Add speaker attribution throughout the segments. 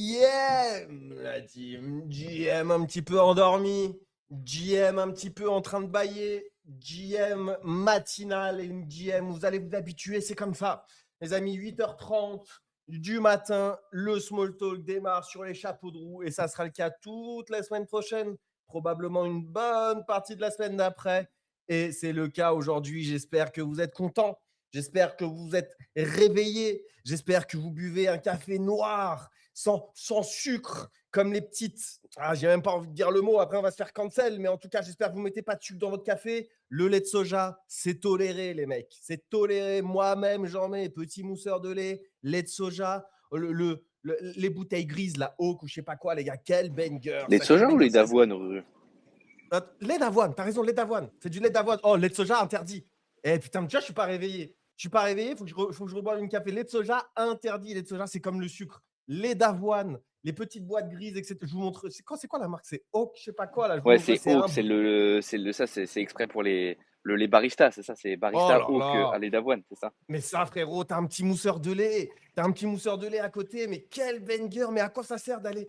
Speaker 1: GM, la team. GM un petit peu endormi. GM un petit peu en train de bâiller. GM matinal et une GM, vous allez vous habituer, c'est comme ça. Les amis, 8h30 du matin, le small talk démarre sur les chapeaux de roue et ça sera le cas toute la semaine prochaine, probablement une bonne partie de la semaine d'après. Et c'est le cas aujourd'hui. J'espère que vous êtes contents. J'espère que vous êtes réveillés. J'espère que vous buvez un café noir, sans sucre, comme les petites. Ah, j'ai même pas envie de dire le mot, après on va se faire cancel, mais en tout cas, j'espère que vous ne mettez pas de sucre dans votre café. Le lait de soja, c'est toléré, les mecs. C'est toléré. Moi-même, j'en mets. Petit mousseur de lait de soja. Les bouteilles grises, la Oak ou je sais pas quoi, les gars, quel banger.
Speaker 2: Lait de soja ou lait d'avoine?
Speaker 1: Lait d'avoine, t'as raison, lait d'avoine. C'est du lait d'avoine. Oh, lait de soja interdit. Eh putain, tu vois, je suis pas réveillé. Je suis pas réveillé, faut que je reboive une café. Lait de soja interdit. Lait de soja, c'est comme le sucre. Lait d'avoine, les petites boîtes grises, etc. Je vous montre. C'est quoi la marque? C'est Oak, je sais pas quoi là. Je vous
Speaker 2: Ouais,
Speaker 1: montre.
Speaker 2: c'est Oak, c'est exprès pour les barista, c'est ça, c'est
Speaker 1: Oh
Speaker 2: barista
Speaker 1: là
Speaker 2: Oak
Speaker 1: là.
Speaker 2: à lait d'avoine, c'est ça.
Speaker 1: Mais ça, frérot, t'as un petit mousseur de lait. T'as un petit mousseur de lait à côté. Mais quel banger. Mais à quoi ça sert d'aller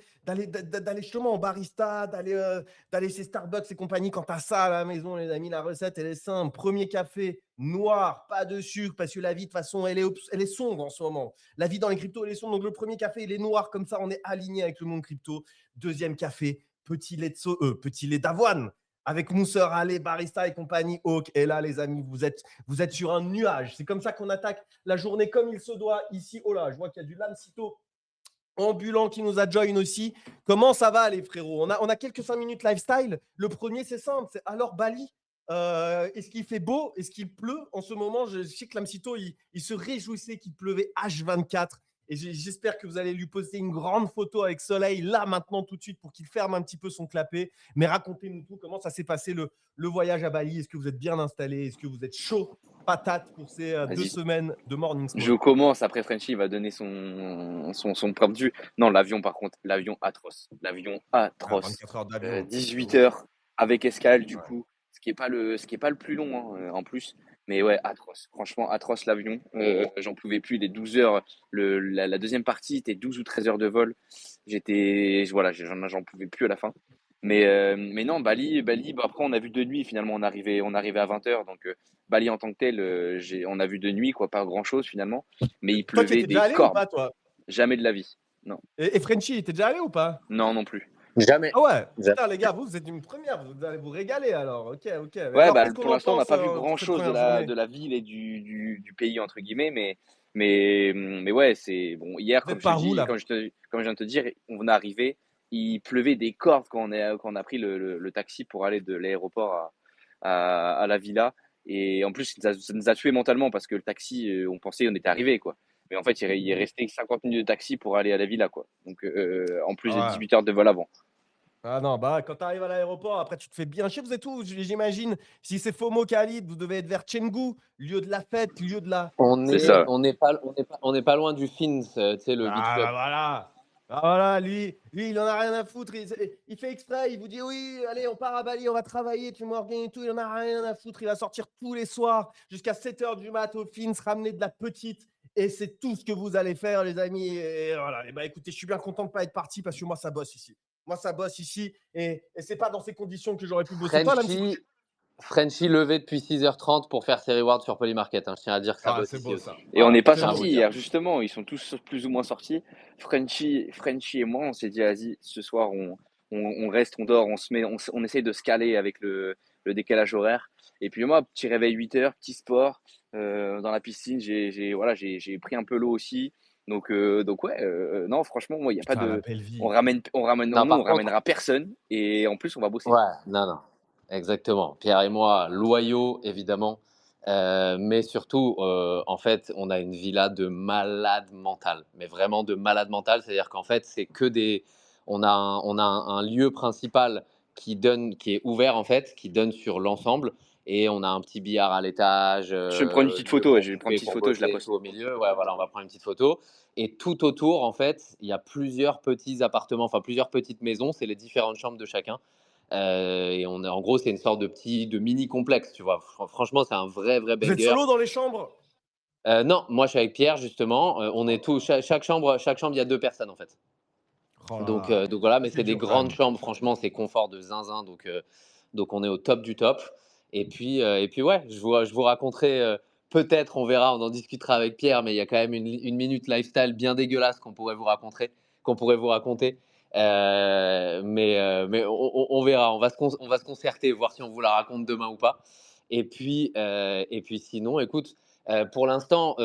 Speaker 1: justement au barista, d'aller chez Starbucks et compagnie quand t'as ça à la maison, les amis? La recette, elle est simple. Premier café, noir, pas de sucre, parce que la vie, de toute façon, elle est sombre en ce moment. La vie dans les cryptos, elle est sombre. Donc, le premier café, il est noir. Comme ça, on est aligné avec le monde crypto. Deuxième café, petit lait d'avoine. Avec mousseur à lait, barista et compagnie, Oak. Et là, les amis, vous êtes sur un nuage. C'est comme ça qu'on attaque la journée comme il se doit ici. Oh là, je vois qu'il y a du Lamcito ambulant qui nous a join aussi. Comment ça va, les frérots? On a quelques 5 minutes lifestyle. Le premier, c'est simple. C'est alors Bali. Est-ce qu'il fait beau? Est-ce qu'il pleut en ce moment? Je sais que Lamcito, il se réjouissait qu'il pleuvait H24. Et j'espère que vous allez lui poster une grande photo avec soleil là, maintenant, tout de suite, pour qu'il ferme un petit peu son clapet. Mais racontez-nous tout. Comment ça s'est passé le voyage à Bali? Est-ce que vous êtes bien installé? Est-ce que vous êtes chaud patate pour ces 2
Speaker 2: Vas-y,
Speaker 1: semaine de Morning
Speaker 2: je
Speaker 1: Smoke?
Speaker 2: commence, après Frenchy va donner son point de vue. Non, l'avion par contre, l'avion atroce. L'avion
Speaker 1: Ah,
Speaker 2: atroce.
Speaker 1: 24 heures d'avion.
Speaker 2: 18
Speaker 1: Frérot.
Speaker 2: heures avec escale du
Speaker 1: Ouais.
Speaker 2: coup, ce qui est pas le plus long hein, en plus. Mais ouais, atroce. Franchement, atroce l'avion. J'en pouvais plus. Les 12 heures, la deuxième partie, c'était 12 ou 13 heures de vol. Voilà, j'en pouvais plus à la fin. Mais non, Bali, bah, après on a vu de nuit finalement, on arrivait à 20 heures, donc Bali en tant que tel, on a vu de nuit, quoi, pas grand-chose finalement, mais il
Speaker 1: Toi, tu
Speaker 2: pleuvait
Speaker 1: étais déjà
Speaker 2: des
Speaker 1: allé ou
Speaker 2: cordes,
Speaker 1: pas, toi?
Speaker 2: jamais de la vie. Non,
Speaker 1: Et Frenchy, t'es déjà allé ou pas?
Speaker 2: non, non plus.
Speaker 3: Jamais.
Speaker 1: Ah ouais,
Speaker 3: Jamais.
Speaker 1: putain les gars, vous êtes une première, vous allez vous régaler alors. Ok, ok. Mais
Speaker 2: Ouais,
Speaker 1: alors,
Speaker 2: bah,
Speaker 1: qu'est-ce qu'on
Speaker 2: pour
Speaker 1: en
Speaker 2: l'instant, on n'a
Speaker 1: pense
Speaker 2: pas vu
Speaker 1: de cette
Speaker 2: grand-chose
Speaker 1: première journée?
Speaker 2: de la ville et du pays, entre guillemets, mais ouais, c'est bon. Hier,
Speaker 1: Vous êtes par où là?
Speaker 2: comme je viens de te dire, on est arrivé, il pleuvait des cordes quand on a pris le taxi pour aller de l'aéroport à la villa. Et en plus, ça nous a tués mentalement parce que le taxi, on pensait on était arrivé quoi. Mais en fait, il est resté 50 minutes de taxi pour aller à la villa, quoi. Donc, en plus des
Speaker 1: Ah ouais.
Speaker 2: 18 heures de vol avant.
Speaker 1: Ah non, bah quand tu arrives à l'aéroport, après tu te fais bien chier. Vous êtes où? J'imagine, si c'est FOMO Khalid, vous devez être vers Canggu, lieu de la fête, lieu de la.
Speaker 3: On
Speaker 2: C'est
Speaker 3: est,
Speaker 2: ça.
Speaker 3: on n'est pas loin du Fins, tu sais, le beach
Speaker 1: Ah
Speaker 3: club.
Speaker 1: bah voilà. Ah voilà, lui, il en a rien à foutre. Il fait exprès, il vous dit oui, allez, on part à Bali, on va travailler, tu m'organises et tout. Il en a rien à foutre. Il va sortir tous les soirs jusqu'à 7 h du mat au Fins, ramener de la petite. Et c'est tout ce que vous allez faire, les amis. Et voilà. Et bah écoutez, je suis bien content de ne pas être parti parce que moi, ça bosse ici. Moi, ça bosse ici. Et c'est pas dans ces conditions que j'aurais pu bosser. Toi, là,
Speaker 3: Frenchie, Frenchie levé depuis 6h30 pour faire ses rewards sur Polymarket, hein. Je tiens à dire que ça
Speaker 1: ah,
Speaker 3: bosse
Speaker 1: c'est
Speaker 3: ici
Speaker 1: beau
Speaker 3: aussi.
Speaker 1: ça.
Speaker 2: Et on
Speaker 1: Voilà,
Speaker 2: n'est pas
Speaker 1: c'est
Speaker 3: Je tiens à
Speaker 1: beau
Speaker 3: vous le
Speaker 2: sortis
Speaker 3: dire.
Speaker 2: hier, justement. Ils sont tous plus ou moins sortis. Frenchie et moi, on s'est dit, vas-y, ce soir, on reste, on dort, on essaye de se caler avec le décalage horaire. Et puis moi, petit réveil 8 heures, petit sport dans la piscine. Voilà, j'ai pris un peu l'eau aussi. Donc ouais, non, franchement, moi, il n'y a pas
Speaker 1: Putain, la
Speaker 2: de.
Speaker 1: belle
Speaker 2: On
Speaker 1: vie.
Speaker 2: ramène, on ramène,
Speaker 3: Non,
Speaker 2: nous, on
Speaker 3: par contre,
Speaker 2: ramènera personne. Et en plus, on va bosser.
Speaker 3: ouais, non, non, exactement. Pierre et moi, loyaux, évidemment. Mais surtout, en fait, on a une villa de malade mental, mais vraiment de malade mental. C'est-à-dire qu'en fait, c'est que des. On a un lieu principal qui est ouvert, en fait, qui donne sur l'ensemble. Et on a un petit billard à l'étage,
Speaker 2: Je vais prendre une petite
Speaker 3: lieu
Speaker 2: photo, ouais,
Speaker 3: pour
Speaker 2: je vais prendre une
Speaker 3: bouffer,
Speaker 2: petite
Speaker 3: pour
Speaker 2: photo, je la
Speaker 3: bosser et tout
Speaker 2: poste.
Speaker 3: au milieu. Ouais, voilà, on va prendre une petite photo. Et tout autour, en fait, il y a plusieurs petits appartements, enfin plusieurs petites maisons. C'est les différentes chambres de chacun. Et en gros, c'est une sorte de mini complexe, tu vois. Franchement, c'est un vrai
Speaker 1: Vous êtes
Speaker 3: banger.
Speaker 1: solo dans les chambres?
Speaker 3: Non, moi, je suis avec Pierre, justement. On est tous, chaque chambre, il y a deux personnes, en fait.
Speaker 1: Oh là
Speaker 3: Donc,
Speaker 1: là,
Speaker 3: voilà, mais
Speaker 1: c'est
Speaker 3: c'est des
Speaker 1: dur quand
Speaker 3: grandes
Speaker 1: même.
Speaker 3: chambres. Franchement, c'est confort de zinzin. Donc on est au top du top. Et puis ouais, je vous raconterai. Peut-être, on verra, on en discutera avec Pierre, mais il y a quand même une minute lifestyle bien dégueulasse qu'on pourrait vous raconter. Mais on verra, on va se concerter, voir si on vous la raconte demain ou pas. Et puis sinon, écoute, pour l'instant,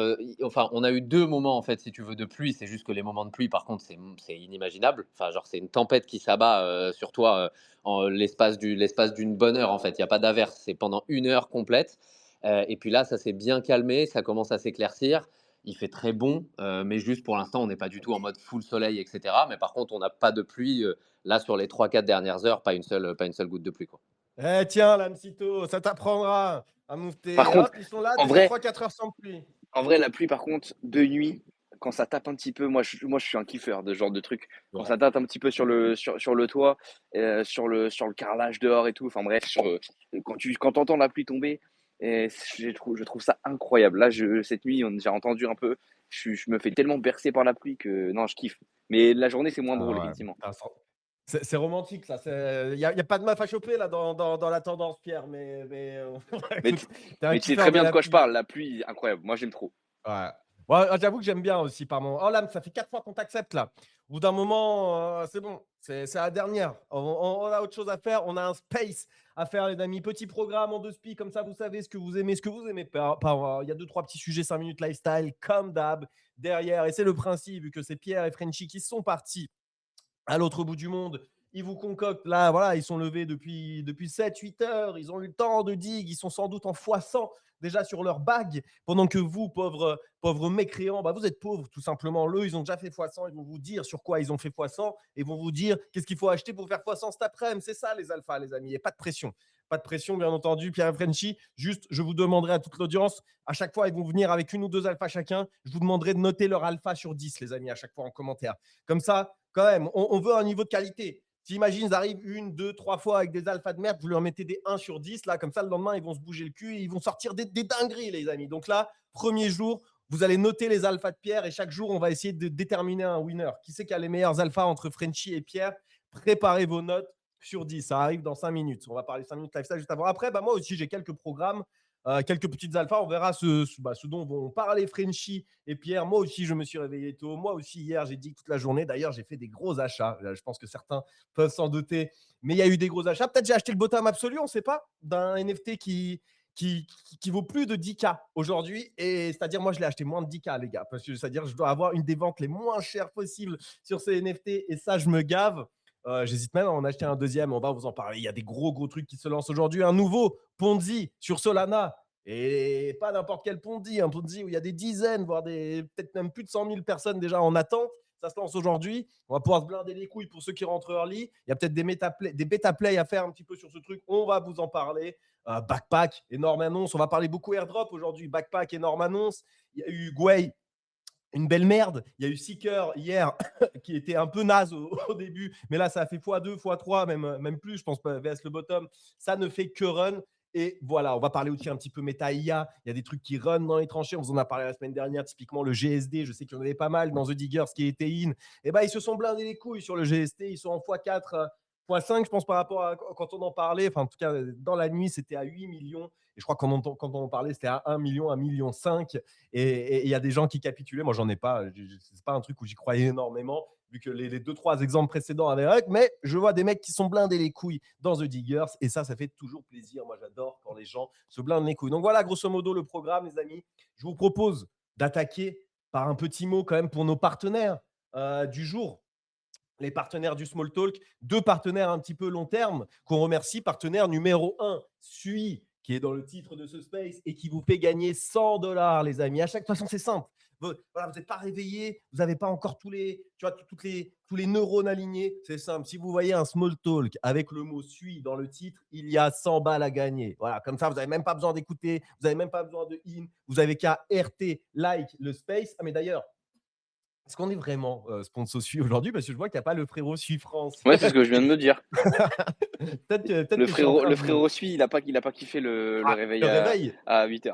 Speaker 3: enfin, on a eu deux moments, en fait, si tu veux, de pluie. C'est juste que les moments de pluie, par contre, c'est inimaginable. Enfin, genre, c'est une tempête qui s'abat sur toi en l'espace d'une bonne heure, en fait. Il n'y a pas d'averse, c'est pendant une heure complète. Et puis là, ça s'est bien calmé, ça commence à s'éclaircir. Il fait très bon, mais juste pour l'instant, on n'est pas du tout en mode full soleil, etc. Mais par contre, on n'a pas de pluie. Là, sur les 3-4 dernières heures, pas une seule goutte de pluie, quoi.
Speaker 1: Eh tiens, l'Amsito, ça t'apprendra à
Speaker 2: Par
Speaker 1: moufter.
Speaker 2: contre,
Speaker 1: Hop, ils sont là,
Speaker 2: en
Speaker 1: déjà
Speaker 2: vrai,
Speaker 1: 3 4 heures sans pluie.
Speaker 2: En vrai, la pluie, par contre, de nuit, quand ça tape un petit peu, moi, je suis un kiffeur de ce genre de truc. Quand
Speaker 3: Ouais.
Speaker 2: ça tape un petit peu sur le toit, sur le carrelage dehors et tout, enfin bref, quand t'entends la pluie tomber, je trouve ça incroyable. Là, cette nuit, j'ai entendu un peu, je me fais tellement bercer par la pluie que non, je kiffe. Mais la journée, c'est moins drôle,
Speaker 1: Ah ouais,
Speaker 2: effectivement.
Speaker 1: c'est romantique, ça. Il y a pas de meuf à choper là dans la tendance, Pierre. Mais
Speaker 2: Mais,
Speaker 1: écoute,
Speaker 2: t-
Speaker 1: t'es un
Speaker 2: mais tu sais
Speaker 1: kiffeur
Speaker 2: très
Speaker 1: de
Speaker 2: bien de
Speaker 1: la
Speaker 2: quoi je
Speaker 1: pluie.
Speaker 2: parle, la pluie, incroyable. Moi, j'aime trop.
Speaker 1: Ouais. Ouais, j'avoue que j'aime bien aussi par moment. Oh là, ça fait 4 fois qu'on t'accepte là. Au bout d'un moment, c'est bon. C'est la dernière. On a autre chose à faire. On a un space à faire, les amis. Petit programme en deux spi, comme ça, vous savez ce que vous aimez pas. Il y a deux, trois petits sujets, 5 minutes lifestyle, comme d'hab, derrière. Et c'est le principe, vu que c'est Pierre et Frenchy qui sont partis à l'autre bout du monde. Ils vous concoctent, là, voilà, ils sont levés depuis 7-8 heures, ils ont eu le temps de digue, ils sont sans doute en x100 déjà sur leur bague, pendant que vous, pauvres mécréants, bah vous êtes pauvres tout simplement. Eux, ils ont déjà fait x100, ils vont vous dire sur quoi ils ont fait x100 et vont vous dire qu'est-ce qu'il faut acheter pour faire x100 cet après-midi. C'est ça les alphas, les amis, et pas de pression. Pas de pression, bien entendu, Pierre et Frenchy. Juste, je vous demanderai à toute l'audience, à chaque fois, ils vont venir avec une ou deux alphas chacun. Je vous demanderai de noter leur alpha sur 10, les amis, à chaque fois en commentaire. Comme ça, quand même, on veut un niveau de qualité. T'imagines, ils arrivent une, deux, trois fois avec des alphas de merde, vous leur mettez des 1 sur 10, là, comme ça, le lendemain, ils vont se bouger le cul et ils vont sortir des dingueries, les amis. Donc là, premier jour, vous allez noter les alphas de Pierre et chaque jour, on va essayer de déterminer un winner. Qui c'est qui a les meilleurs alphas entre Frenchy et Pierre? Préparez vos notes sur 10. Ça arrive dans 5 minutes. On va parler 5 minutes lifestyle juste avant. Après, bah, moi aussi, j'ai quelques programmes, quelques petites alphas. On verra ce dont vont parler Frenchy et Pierre. Moi aussi, je me suis réveillé tôt. Moi aussi, hier, j'ai dit toute la journée. D'ailleurs, j'ai fait des gros achats. Je pense que certains peuvent s'en douter. Mais il y a eu des gros achats. Peut-être j'ai acheté le bottom absolu, on ne sait pas, d'un NFT qui vaut plus de 10K aujourd'hui. Et c'est-à-dire, moi, je l'ai acheté moins de 10K, les gars. Parce que c'est-à-dire, je dois avoir une des ventes les moins chères possibles sur ces NFT. Et ça, je me gave. J'hésite même à en acheter un deuxième. On va vous en parler. Il y a des gros trucs qui se lancent aujourd'hui. Un nouveau Ponzi sur Solana. Et pas n'importe quel Ponzi, un Ponzi où il y a des dizaines, voire peut-être même plus de 100 000 personnes déjà en attente. Ça se lance aujourd'hui. On va pouvoir se blinder les couilles pour ceux qui rentrent early. Il y a peut-être des bêta play à faire un petit peu sur ce truc. On va vous en parler. Backpack, énorme annonce. On va parler beaucoup airdrop aujourd'hui. Backpack, énorme annonce. Il y a eu Gwei, une belle merde. Il y a eu Seeker hier qui était un peu naze au début, mais là ça a fait x2, x3, même plus, je pense, VS le bottom. Ça ne fait que run. Et voilà, on va parler aussi un petit peu méta IA. Il y a des trucs qui run dans les tranchées. On vous en a parlé la semaine dernière, typiquement le GSD. Je sais qu'il y en avait pas mal dans The Diggers qui était in. Et ben, ils se sont blindés les couilles sur le GST. Ils sont en x4, x5, je pense, par rapport à quand on en parlait. Enfin, en tout cas, dans la nuit, c'était à 8 millions. Et je crois que quand on en parlait, c'était à 1 million, 1,5 million. Et il y a des gens qui capitulaient. Moi, j'en ai pas. C'est pas un truc où j'y croyais énormément, vu que les 2-3 exemples précédents avaient rec. Mais je vois des mecs qui sont blindés les couilles dans The Diggers. Et ça fait toujours plaisir. Moi, j'adore quand les gens se blindent les couilles. Donc voilà, grosso modo, le programme, les amis. Je vous propose d'attaquer par un petit mot quand même pour nos partenaires du jour. Les partenaires du Small Talk, 2 partenaires un petit peu long terme qu'on remercie. Partenaire numéro 1, Sui, qui est dans le titre de ce space et qui vous fait gagner 100 $, les amis. À chaque façon, c'est simple. Voilà, vous n'êtes pas réveillé, vous n'avez pas encore tous les neurones alignés. C'est simple. Si vous voyez un Small Talk avec le mot Sui dans le titre, il y a 100 balles à gagner. Voilà, comme ça, vous n'avez même pas besoin d'écouter, vous n'avez même pas besoin de in, vous avez qu'à RT, like le space. Ah, mais d'ailleurs, est-ce qu'on est vraiment sponsor Sui aujourd'hui? Parce que je vois qu'il n'y a pas le frérot Sui France.
Speaker 2: Ouais, c'est ce que je viens de me dire.
Speaker 1: Peut-être
Speaker 2: Le
Speaker 1: que je suis en train
Speaker 2: frérot, le
Speaker 1: de
Speaker 2: frérot suit, il a pas kiffé le réveil
Speaker 1: le réveil.
Speaker 2: à 8h.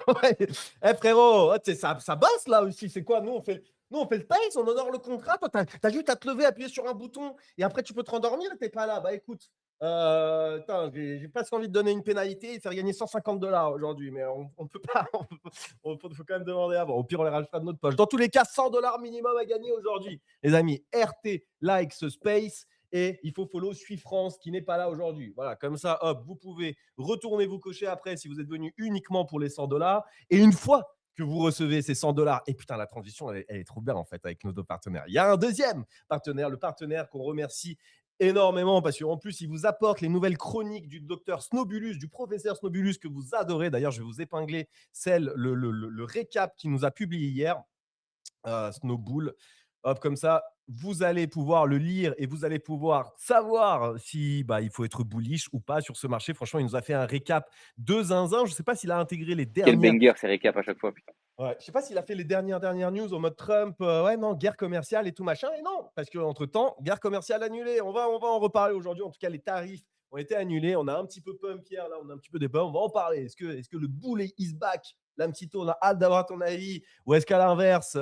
Speaker 1: Ouais. Eh, frérot, ça bosse là aussi. C'est quoi? Nous, on fait le pace, on honore le contrat. Toi, t'as juste à te lever, appuyer sur un bouton et après, tu peux te rendormir et t'es pas là. Bah écoute, j'ai presque envie de donner une pénalité et faire gagner 150 $ aujourd'hui, mais on peut pas. Faut quand même demander avant. Au pire, on les rajoutera de notre poche. Dans tous les cas, 100 $ minimum à gagner aujourd'hui. Les amis, RT, like ce space. Et il faut follow Suis France qui n'est pas là aujourd'hui. Voilà, comme ça, hop, vous pouvez retourner vous cocher après si vous êtes venu uniquement pour les 100 $. Et une fois que vous recevez ces 100 $, et putain, la transition, elle est trop bien en fait avec nos 2 partenaires. Il y a un deuxième partenaire, le partenaire qu'on remercie énormément parce qu'en plus, il vous apporte les nouvelles chroniques du docteur Snobulus, du professeur Snobulus que vous adorez. D'ailleurs, je vais vous épingler le récap qu'il nous a publié hier. Snowball. Hop, comme ça, vous allez pouvoir le lire et vous allez pouvoir savoir si il faut être bullish ou pas sur ce marché. Franchement, il nous a fait un récap de zinzin. Je ne sais pas s'il a intégré les
Speaker 2: Quel
Speaker 1: dernières.
Speaker 2: banger, ces récaps à chaque fois, putain.
Speaker 1: Ouais, je sais pas s'il a fait les dernières news au mode Trump. Ouais, non, guerre commerciale et tout machin. Et non, parce qu'entre-temps, guerre commerciale annulée. On va en reparler aujourd'hui. En tout cas, les tarifs ont été annulés. On a un petit peu pump hier. Là, on a un petit peu des bumps. On va en parler. Est-ce que le bull is back? Là, un petit tour, on a hâte d'avoir ton avis. Ou est-ce qu'à l'inverse,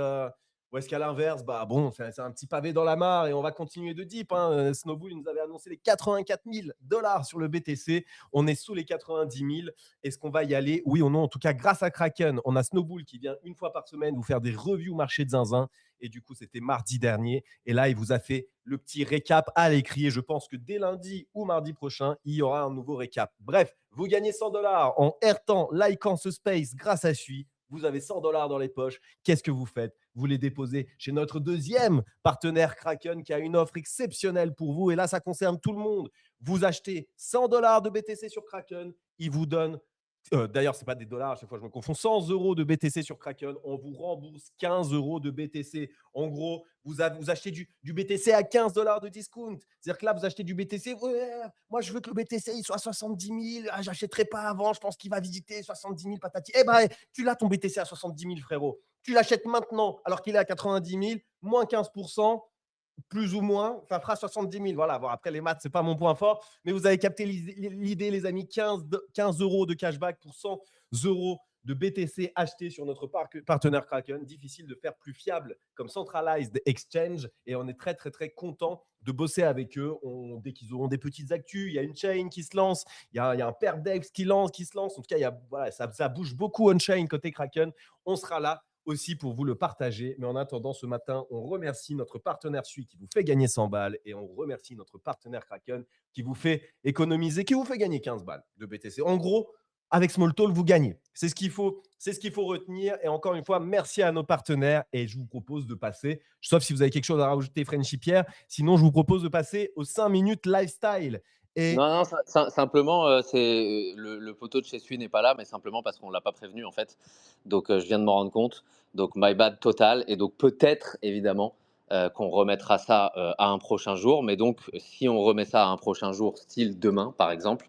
Speaker 1: bon, c'est un petit pavé dans la mare et on va continuer de deep. Snowball, il nous avait annoncé les 84 000 $ sur le BTC. On est sous les 90 000. Est-ce qu'on va y aller? Oui ou non? En tout cas, grâce à Kraken, on a Snowball qui vient une fois par semaine vous faire des reviews marché de zinzin. Et du coup, c'était mardi dernier. Et là, il vous a fait le petit récap à l'écrit. Et je pense que dès lundi ou mardi prochain, il y aura un nouveau récap. Bref, vous gagnez 100 $ en airtant, likant ce space grâce à Sui. Vous avez 100 $ dans les poches. Qu'est-ce que vous faites? Vous les déposez chez notre deuxième partenaire Kraken qui a une offre exceptionnelle pour vous. Et là, ça concerne tout le monde. Vous achetez 100 $ de BTC sur Kraken. Il vous donne d'ailleurs, ce n'est pas des dollars, à chaque fois je me confonds, 100 € de BTC sur Kraken, on vous rembourse 15 € de BTC. En gros, vous achetez du BTC à 15 $ de discount. C'est-à-dire que là, vous achetez du BTC, ouais, moi je veux que le BTC il soit à 70 000, je n'achèterai pas avant, je pense qu'il va visiter 70 000 patati. Eh ben, tu l'as ton BTC à 70 000, frérot. Tu l'achètes maintenant alors qu'il est à 90 000, moins 15%. Plus ou moins, ça fera 70 000. Voilà, bon, après les maths, ce n'est pas mon point fort, mais vous avez capté l'idée, les amis. 15 € de cashback pour 100 € de BTC achetés sur notre partenaire Kraken. Difficile de faire plus fiable comme centralized exchange et on est très, très, très content de bosser avec eux. Dès qu'ils auront des petites actus, il y a une chain qui se lance, il y a un pair d'ex qui se lance. En tout cas, ça bouge beaucoup on-chain côté Kraken. On sera là aussi pour vous le partager. Mais en attendant, ce matin, on remercie notre partenaire Sui qui vous fait gagner 100 balles et on remercie notre partenaire Kraken qui vous fait économiser, qui vous fait gagner 15 balles de BTC. En gros, avec Smalltalk, vous gagnez. C'est ce qu'il faut retenir. Et encore une fois, merci à nos partenaires. Et je vous propose de passer, sauf si vous avez quelque chose à rajouter, Frenchy Pierre, sinon je vous propose de passer aux 5 minutes lifestyle. Et
Speaker 3: Non, non, simplement, c'est le poteau de chez Sui n'est pas là, mais simplement parce qu'on l'a pas prévenu, en fait. Donc, je viens de m'en rendre compte. Donc my bad total et donc peut-être, évidemment, qu'on remettra ça, à un prochain jour. Mais donc, si on remet ça à un prochain jour, style demain, par exemple,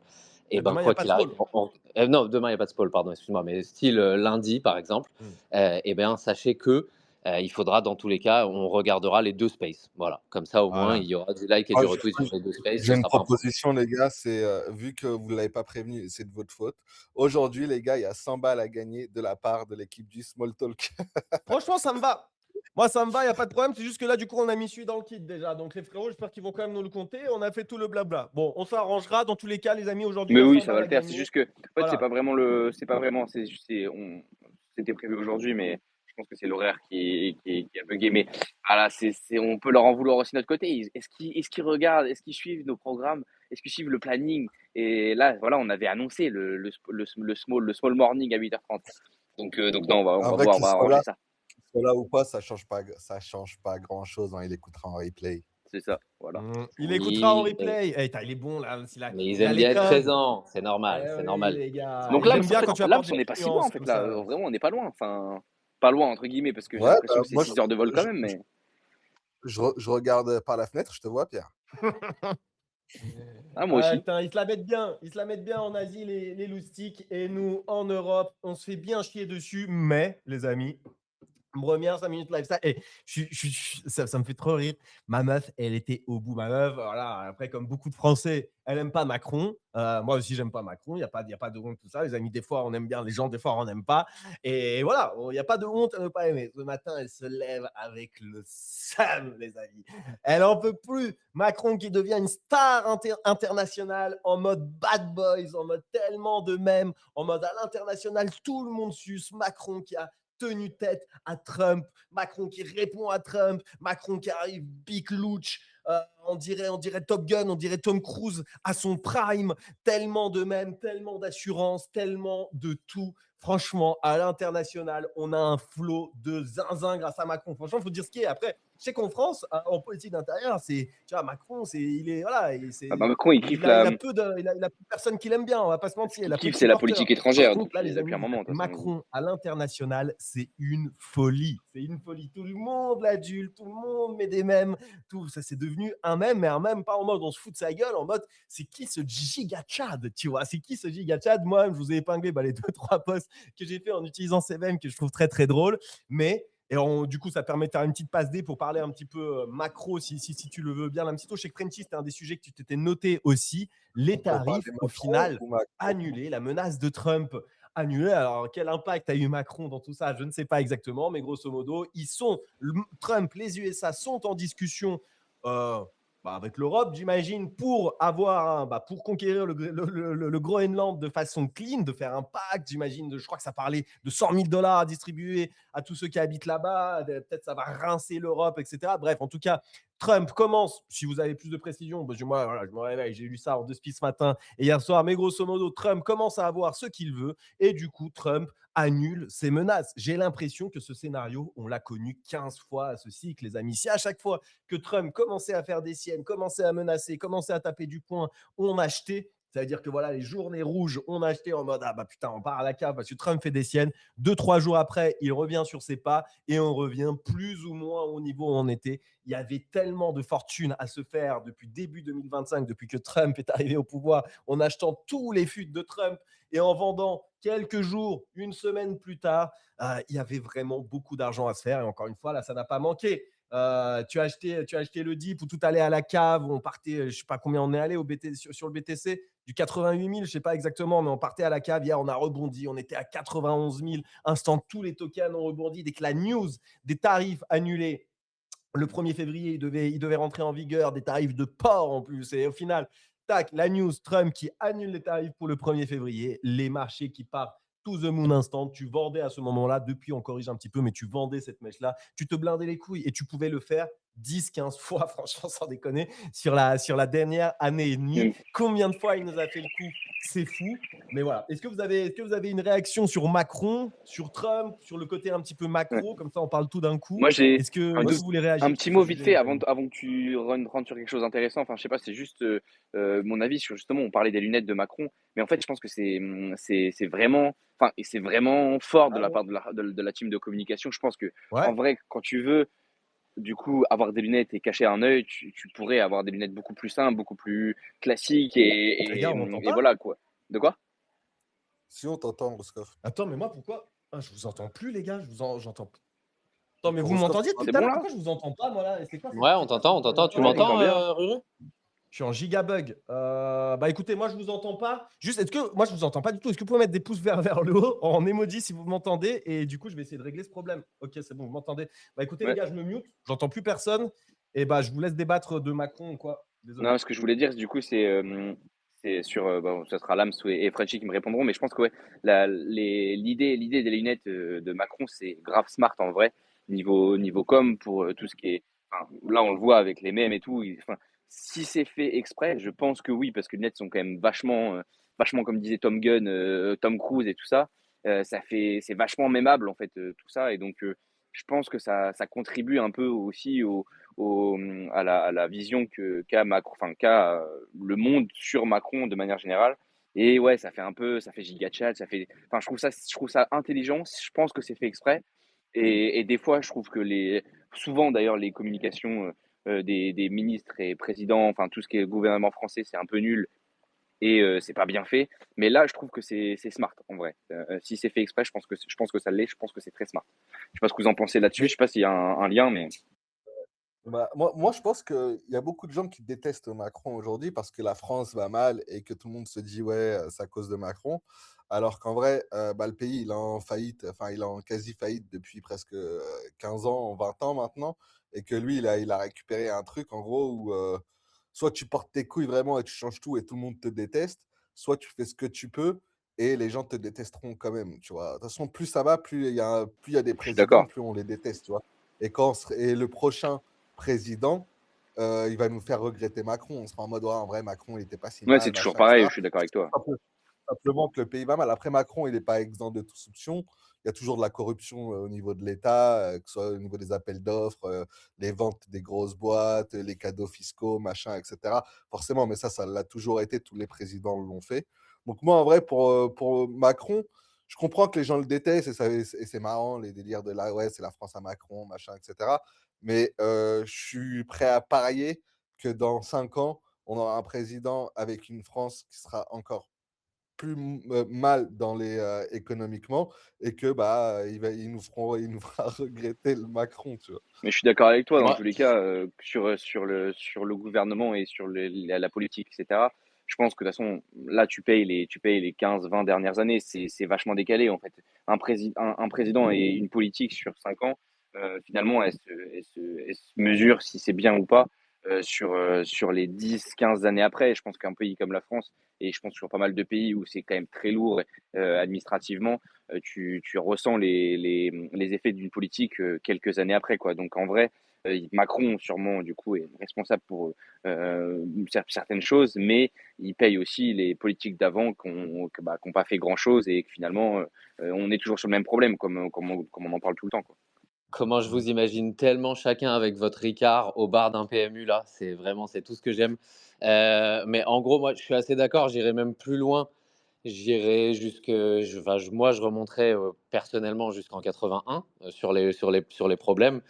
Speaker 3: et ben,
Speaker 1: demain, il y a
Speaker 3: quoi
Speaker 1: pas de
Speaker 3: qu'il arrive,
Speaker 1: small.
Speaker 3: non, demain, il y a pas de spoil, pardon, excuse-moi, mais style, lundi, par exemple,
Speaker 1: Mmh.
Speaker 3: et ben, sachez que, il faudra dans tous les cas, on regardera les 2 spaces. Voilà, comme ça, au moins,
Speaker 1: Voilà.
Speaker 3: il y aura du like et
Speaker 4: Moi,
Speaker 3: du retweet sur les 2 spaces,
Speaker 4: j'ai
Speaker 3: ce
Speaker 4: une
Speaker 3: sera pas un problème.
Speaker 4: proposition, les gars, c'est vu que vous ne l'avez pas prévenu, c'est de votre faute. Aujourd'hui, les gars, il y a 100 balles à gagner de la part de l'équipe du Small Talk.
Speaker 1: Franchement, ça me va. Moi, ça me va, il y a pas de problème. C'est juste que là, du coup, on a mis celui dans le kit déjà. Donc les frérots, j'espère qu'ils vont quand même nous le compter. On a fait tout le blabla. Bon, on s'arrangera. Dans tous les cas, les amis, aujourd'hui, il
Speaker 2: Mais
Speaker 1: y a
Speaker 2: oui,
Speaker 1: 100
Speaker 2: ça va
Speaker 1: balles
Speaker 2: le
Speaker 1: à
Speaker 2: faire. C'est
Speaker 1: gagner.
Speaker 2: juste que, en fait,
Speaker 1: Voilà.
Speaker 2: c'était prévu aujourd'hui, mais je pense que c'est l'horaire qui a bugué. Mais voilà, on peut leur en vouloir aussi de notre côté. Est-ce qu'ils regardent, est-ce qu'ils suivent nos programmes, est-ce qu'ils suivent le planning? Et là, voilà, on avait annoncé le small morning à 8h30. Donc non, on
Speaker 4: En
Speaker 2: va
Speaker 4: vrai,
Speaker 2: voir, on va arranger ça.
Speaker 4: qu'il soit là ou pas, ça change pas grand-chose, hein, il écoutera en replay.
Speaker 2: C'est ça, voilà.
Speaker 1: Il écoutera en
Speaker 3: Oui,
Speaker 1: replay. Eh, il est bon là.
Speaker 3: mais ils
Speaker 1: Il a
Speaker 3: aiment
Speaker 1: les
Speaker 3: bien être
Speaker 1: codes.
Speaker 3: présents, c'est normal,
Speaker 1: Eh
Speaker 3: c'est
Speaker 1: oui,
Speaker 3: normal.
Speaker 1: les gars.
Speaker 2: Donc
Speaker 1: Ils
Speaker 2: là,
Speaker 1: aiment
Speaker 2: en
Speaker 1: bien
Speaker 2: fait,
Speaker 1: quand tu
Speaker 2: là,
Speaker 1: apportes des
Speaker 2: on n'est
Speaker 1: petites
Speaker 2: pas si loin, en
Speaker 1: nuances
Speaker 2: fait,
Speaker 1: comme
Speaker 2: là.
Speaker 1: ça.
Speaker 2: Vraiment, on n'est pas loin. Enfin, pas loin, entre guillemets, parce que j'ai
Speaker 4: Ouais,
Speaker 2: l'impression
Speaker 4: bah,
Speaker 2: que c'est
Speaker 4: moi,
Speaker 2: 6 heures de vol quand même, mais.
Speaker 4: je regarde par la fenêtre, je te vois, Pierre.
Speaker 2: Ah, moi
Speaker 1: Ah,
Speaker 2: aussi.
Speaker 1: putain, ils se la mettent bien. Ils se la mettent bien en Asie, les loustiques. Et nous, en Europe, on se fait bien chier dessus. Mais, les amis, première 5 minutes lifestyle. Et ça me fait trop rire. Ma meuf, elle était au bout. Ma meuf, voilà, après, comme beaucoup de Français, elle aime pas Macron. Moi aussi, j'aime pas Macron. Il y a pas de honte, tout ça. Les amis, des fois, on aime bien les gens, des fois, on n'aime pas. Et voilà, il n'y a pas de honte à ne pas aimer. Ce matin, elle se lève avec le seum, les amis. Elle en peut plus. Macron qui devient une star internationale en mode bad boys, en mode tellement de mèmes, en mode à l'international, tout le monde suce. Macron qui a tenu tête à Trump, Macron qui répond à Trump, Macron qui arrive big louch, on dirait Top Gun, on dirait Tom Cruise à son prime, tellement de mèmes, tellement d'assurance, tellement de tout. Franchement, à l'international, on a un flot de zinzin grâce à Macron. Franchement, il faut dire ce qui est. Après, je sais qu'en France, en politique d'intérieur, tu vois, Macron, il est, voilà,
Speaker 2: Ah bah, Macron, il kiffe la.
Speaker 1: il a peu de personnes qui l'aiment bien, on va pas se
Speaker 2: Ce
Speaker 1: mentir, il
Speaker 2: qu'il
Speaker 1: a peu
Speaker 2: kiffe,
Speaker 1: de
Speaker 2: c'est la
Speaker 1: supporters.
Speaker 2: politique
Speaker 1: Par
Speaker 2: étrangère,
Speaker 1: contre, là, les
Speaker 2: depuis un
Speaker 1: amis,
Speaker 2: moment, de toute façon.
Speaker 1: Macron à l'international, c'est une folie. C'est une folie. Tout le monde l'adulte, tout le monde met des mèmes. Tout ça, c'est devenu un mème, mais un mème pas en mode on se fout de sa gueule, en mode c'est qui ce giga Chad, tu vois? C'est qui ce giga Chad? Moi, je vous ai épinglé les deux, trois posts que j'ai fait en utilisant ces mèmes que je trouve très, très drôles. Mais du coup, ça permet de faire une petite passe D pour parler un petit peu macro, si tu le veux bien. Là, je sais que Frenchy, c'était un des sujets que tu t'étais noté aussi. Les
Speaker 4: Pour parler
Speaker 1: tarifs, au
Speaker 4: Macron
Speaker 1: final,
Speaker 4: ou Macron?
Speaker 1: annulés. La menace de Trump annulée. Alors, quel impact a eu Macron dans tout ça? Je ne sais pas exactement, mais grosso modo, Trump, les USA sont en discussion euh, avec l'Europe, j'imagine, pour conquérir le Groenland de façon clean, de faire un pacte, j'imagine, je crois que ça parlait de 100 000 dollars à distribuer à tous ceux qui habitent là-bas, peut-être ça va rincer l'Europe, etc. Bref, en tout cas, Trump commence, si vous avez plus de précision, parce que moi, voilà, je me réveille, j'ai lu ça en deux spies ce matin et hier soir, mais grosso modo, Trump commence à avoir ce qu'il veut et du coup, Trump annule ses menaces. J'ai l'impression que ce scénario, on l'a connu 15 fois à ce cycle, les amis. Si à chaque fois que Trump commençait à faire des siennes, commençait à menacer, commençait à taper du poing, on achetait. Ça veut dire que voilà, les journées rouges, on achetait en mode ah bah putain, on part à la cave parce que Trump fait des siennes. 2, 3 jours après, il revient sur ses pas et on revient plus ou moins au niveau où on était. Il y avait tellement de fortune à se faire depuis début 2025, depuis que Trump est arrivé au pouvoir, en achetant tous les fûts de Trump et en vendant quelques jours, une semaine plus tard. Il y avait vraiment beaucoup d'argent à se faire. Et encore une fois, là, ça n'a pas manqué. Tu as acheté le dip où tout allait à la cave, où on partait, je ne sais pas combien on est allé sur le BTC, du 88 000, je ne sais pas exactement, mais on partait à la cave. Hier, on a rebondi, on était à 91 000. Instant, tous les tokens ont rebondi. Dès que la news des tarifs annulés le 1er février, il devait rentrer en vigueur, des tarifs de port en plus. Et au final, tac, la news, Trump qui annule les tarifs pour le 1er février, les marchés qui partent to the moon instant. Tu vendais à ce moment-là, depuis on corrige un petit peu, mais tu vendais cette mèche-là, tu te blindais les couilles et tu pouvais le faire 10-15 fois, franchement, sans déconner, sur la dernière année et demie.
Speaker 2: Mm.
Speaker 1: Combien de fois il nous a fait le coup? C'est fou. Mais voilà. Est-ce que vous avez une réaction sur Macron, sur Trump, sur le côté un petit peu
Speaker 2: Ouais.
Speaker 1: macro? Comme ça, on parle tout d'un coup.
Speaker 2: Moi, j'ai
Speaker 1: Est-ce que,
Speaker 2: un,
Speaker 1: est-ce
Speaker 2: tout-
Speaker 1: que vous voulez
Speaker 2: un
Speaker 1: réagir
Speaker 2: petit
Speaker 1: sur ce
Speaker 2: mot vite
Speaker 1: sujet,
Speaker 2: fait
Speaker 1: les
Speaker 2: avant,
Speaker 1: amis?
Speaker 2: avant que tu rentres sur quelque chose d'intéressant. Enfin, je sais pas, c'est juste mon avis sur justement, on parlait des lunettes de Macron, mais en fait, je pense que c'est vraiment, enfin, et c'est vraiment fort de
Speaker 1: Ah
Speaker 2: la
Speaker 1: ouais.
Speaker 2: part de la team de communication. Je pense que en
Speaker 1: Ouais.
Speaker 2: vrai, quand tu veux, du coup, avoir des lunettes et cacher un œil, tu pourrais avoir des lunettes beaucoup plus simples, beaucoup plus classiques
Speaker 1: Les gars, on m'entend
Speaker 2: et
Speaker 1: pas?
Speaker 2: voilà quoi. De quoi?
Speaker 4: Si on t'entend, Roscoff.
Speaker 1: Attends, mais moi, pourquoi? Ah, je vous entends plus, les gars. J'entends. Attends, mais vous
Speaker 4: Roscoff,
Speaker 1: m'entendiez
Speaker 2: C'est
Speaker 1: depuis tout à
Speaker 2: bon
Speaker 1: l'heure?
Speaker 2: là?
Speaker 1: Pourquoi je vous entends pas, moi, là? C'est quoi,
Speaker 3: Ouais,
Speaker 1: c'est quoi ce
Speaker 3: on t'entend. Tu
Speaker 2: Ouais, on
Speaker 1: problème?
Speaker 2: t'entend
Speaker 3: m'entends,
Speaker 2: bien.
Speaker 3: Ruru?
Speaker 1: Je suis en gigabug. Bah écoutez, moi je vous entends pas. Juste, est-ce que moi je vous entends pas du tout? Est-ce que vous pouvez mettre des pouces vers le haut en emoji si vous m'entendez? Et du coup, je vais essayer de régler ce problème. Ok, c'est bon, vous m'entendez. Bah écoutez, les
Speaker 2: Ouais.
Speaker 1: gars, je me mute. J'entends plus personne. Et bah, je vous laisse débattre de Macron ou quoi. Désolé.
Speaker 2: Non, ce que je voulais dire, du coup, c'est sur, bon, ça sera Lams et Frenchie qui me répondront, mais je pense que ouais, l'idée des lunettes de Macron, c'est grave smart en vrai, niveau com, pour tout ce qui est. Enfin, là, on le voit avec les mèmes et tout. Enfin, si c'est fait exprès, je pense que oui, parce que les lunettes sont quand même vachement, comme disait Tom Gunn, Tom Cruise et tout ça. C'est vachement mémable en fait, tout ça, et donc je pense que ça contribue un peu aussi à la vision qu'a Macron, enfin, qu'a le monde sur Macron de manière générale. Et ouais, ça fait giga chat, enfin, je trouve ça intelligent. Je pense que c'est fait exprès. Et des fois, je trouve que souvent d'ailleurs, les communications des ministres et présidents, enfin, tout ce qui est gouvernement français, c'est un peu nul et c'est pas bien fait. Mais là, je trouve que c'est smart en vrai. Si c'est fait exprès, je pense que ça l'est. Je pense que c'est très smart. Je sais pas ce que vous en pensez là-dessus. Je
Speaker 4: Mais
Speaker 2: sais pas s'il y a un lien, mais
Speaker 4: bah, moi, je pense qu'il y a beaucoup de gens qui détestent Macron aujourd'hui parce que la France va mal et que tout le monde se dit, ouais, c'est à cause de Macron. Alors qu'en vrai, bah, le pays, il est en faillite, enfin, il est en quasi-faillite depuis presque 15 ans, 20 ans maintenant. Et que lui, il a récupéré un truc, en gros, où soit tu portes tes couilles vraiment et tu changes tout et tout le monde te déteste, soit tu fais ce que tu peux et les gens te détesteront quand même, tu vois. De toute façon, plus ça va, plus il y a des
Speaker 2: je suis
Speaker 4: présidents,
Speaker 2: d'accord.
Speaker 4: plus on les déteste, tu vois. Et le prochain président, il va nous faire regretter Macron. On sera en mode, ouais, en vrai, Macron, il était pas si
Speaker 2: Ouais, c'est
Speaker 4: mal,
Speaker 2: toujours
Speaker 4: machin,
Speaker 2: pareil, je
Speaker 4: etc.
Speaker 2: suis d'accord avec toi.
Speaker 4: Simplement que le pays va mal. Après, Macron, il n'est pas exempt de toute soupçon. Il y a toujours de la corruption au niveau de l'État, que ce soit au niveau des appels d'offres, les ventes des grosses boîtes, les cadeaux fiscaux, machin, etc. Forcément, mais ça l'a toujours été. Tous les présidents l'ont fait. Donc moi, en vrai, pour Macron, je comprends que les gens le détestent et c'est marrant, les délires de là, ouais, c'est la France à Macron, machin, etc. Mais je suis prêt à parier que dans 5 ans, on aura un président avec une France qui sera encore plus mal économiquement et que bah il nous fera regretter le Macron, tu vois.
Speaker 2: Mais je suis d'accord avec toi dans
Speaker 3: Moi,
Speaker 2: tous les cas sur le gouvernement et sur la politique, etc. Je pense que de toute façon, là, tu payes les 15-20 dernières années. C'est vachement décalé, en fait. Un président et une politique sur 5 ans, finalement, elle se mesure si c'est bien ou pas sur les 10-15 années après. Je pense qu'un pays comme la France, et je pense sur pas mal de pays où c'est quand même très lourd administrativement, tu ressens les effets d'une politique quelques années après, quoi. Donc en vrai, Macron sûrement du coup est responsable pour certaines choses, mais il paye aussi les politiques d'avant qui ont pas fait grand-chose et que finalement on est toujours sur le même problème comme on en parle tout le temps, quoi.
Speaker 3: comment je vous imagine tellement chacun avec votre Ricard au bar d'un PMU là, c'est tout ce que j'aime. Mais en gros, moi, je suis assez d'accord. J'irai même plus loin. J'irai moi, je remonterais personnellement jusqu'en 81 sur les problèmes.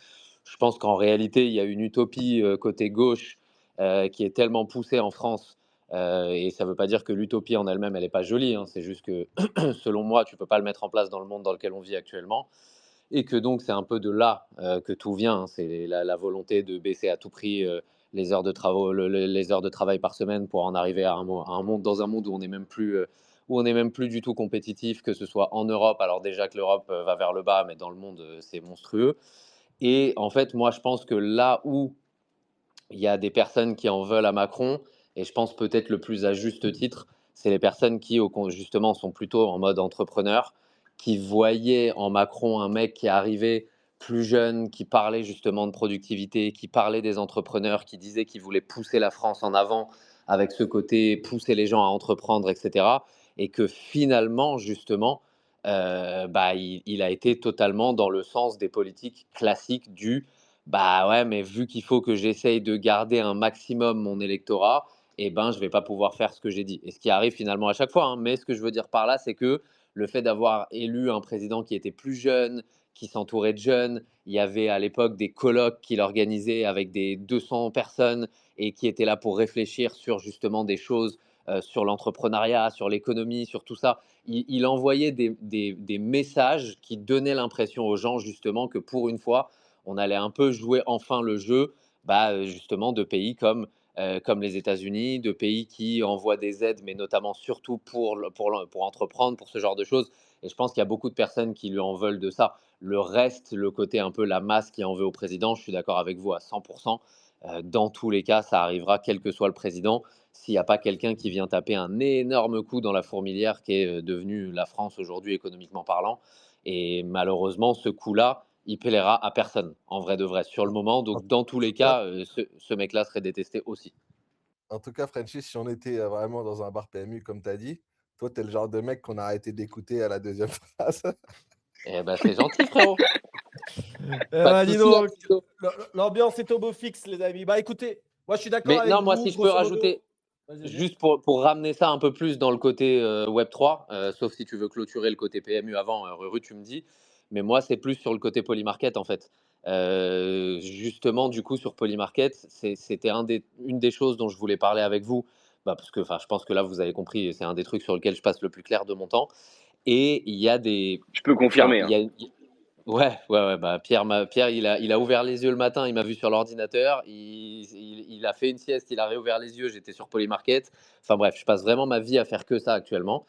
Speaker 3: Je pense qu'en réalité, il y a une utopie côté gauche qui est tellement poussée en France. Et ça ne veut pas dire que l'utopie en elle-même, elle n'est pas jolie, hein. C'est juste que, selon moi, tu ne peux pas le mettre en place dans le monde dans lequel on vit actuellement. Et que donc, c'est un peu de là que tout vient, hein. C'est la volonté de baisser à tout prix les heures de travail, les heures de travail par semaine pour en arriver à un monde, dans un monde où on n'est même plus du tout compétitif, que ce soit en Europe. Alors déjà que l'Europe va vers le bas, mais dans le monde, c'est monstrueux. Et en fait, moi, je pense que là où il y a des personnes qui en veulent à Macron, et je pense peut-être le plus à juste titre, c'est les personnes qui, justement, sont plutôt en mode entrepreneur, qui voyaient en Macron un mec qui arrivait plus jeune, qui parlait justement de productivité, qui parlait des entrepreneurs, qui disait qu'il voulait pousser la France en avant avec ce côté pousser les gens à entreprendre, etc. Et que finalement, justement, bah, il a été totalement dans le sens des politiques classiques du bah ouais, mais vu qu'il faut que j'essaye de garder un maximum mon électorat, eh ben, je vais pas pouvoir faire ce que j'ai dit. Et ce qui arrive finalement à chaque fois, hein. Mais ce que je veux dire par là, c'est que le fait d'avoir élu un président qui était plus jeune, qui s'entourait de jeunes, il y avait à l'époque des colloques qu'il organisait avec des 200 personnes et qui étaient là pour réfléchir sur justement des choses, sur l'entrepreneuriat, sur l'économie, sur tout ça. Il envoyait des messages qui donnaient l'impression aux gens justement que pour une fois, on allait un peu jouer enfin le jeu bah, justement de pays comme les États-Unis, de pays qui envoient des aides, mais notamment surtout pour entreprendre, pour ce genre de choses. Et je pense qu'il y a beaucoup de personnes qui lui en veulent de ça. Le reste, le côté un peu la masse qui en veut au président, je suis d'accord avec vous à 100%. Dans tous les cas, ça arrivera quel que soit le président. S'il n'y a pas quelqu'un qui vient taper un énorme coup dans la fourmilière qui est devenue la France aujourd'hui économiquement parlant. Et malheureusement, ce coup-là, il plaira à personne, en vrai de vrai, sur le moment.
Speaker 4: En
Speaker 3: Donc, dans tous
Speaker 4: tout
Speaker 3: les
Speaker 4: cas,
Speaker 3: cas, ce mec-là serait détesté aussi.
Speaker 4: Frenchie, si on était vraiment dans un bar PMU, comme tu as dit, toi, tu es le genre de mec qu'on a arrêté d'écouter à la deuxième phrase.
Speaker 3: Eh ben, c'est gentil, frérot. Pas de
Speaker 1: Bah, dis
Speaker 3: souci,
Speaker 1: donc,
Speaker 3: Axido.
Speaker 1: l'ambiance est au beau fixe, les amis. Bah écoutez, moi je suis d'accord
Speaker 3: Mais
Speaker 1: avec
Speaker 3: non, moi,
Speaker 1: vous,
Speaker 3: si je peux
Speaker 1: grosso modo.
Speaker 3: rajouter,
Speaker 1: Vas-y, vas-y.
Speaker 3: juste pour ramener ça un peu plus dans le côté Web3, sauf si tu veux clôturer le côté PMU avant, Ruru, tu me dis. Mais moi, c'est plus sur le côté Polymarket, en fait. Justement, du coup, sur Polymarket, c'était une des choses dont je voulais parler avec vous. Bah, parce que je pense que là, vous avez compris, c'est un des trucs sur lequel je passe le plus clair de mon temps. Et il y a des.
Speaker 2: Je peux
Speaker 3: Enfin,
Speaker 2: confirmer,
Speaker 3: il
Speaker 2: hein.
Speaker 3: y a, ouais, ouais, ouais. Bah, Pierre, il a ouvert les yeux le matin, il m'a vu sur l'ordinateur, il a fait une sieste, il a réouvert les yeux, j'étais sur Polymarket. Enfin bref, je passe vraiment ma vie à faire que ça actuellement.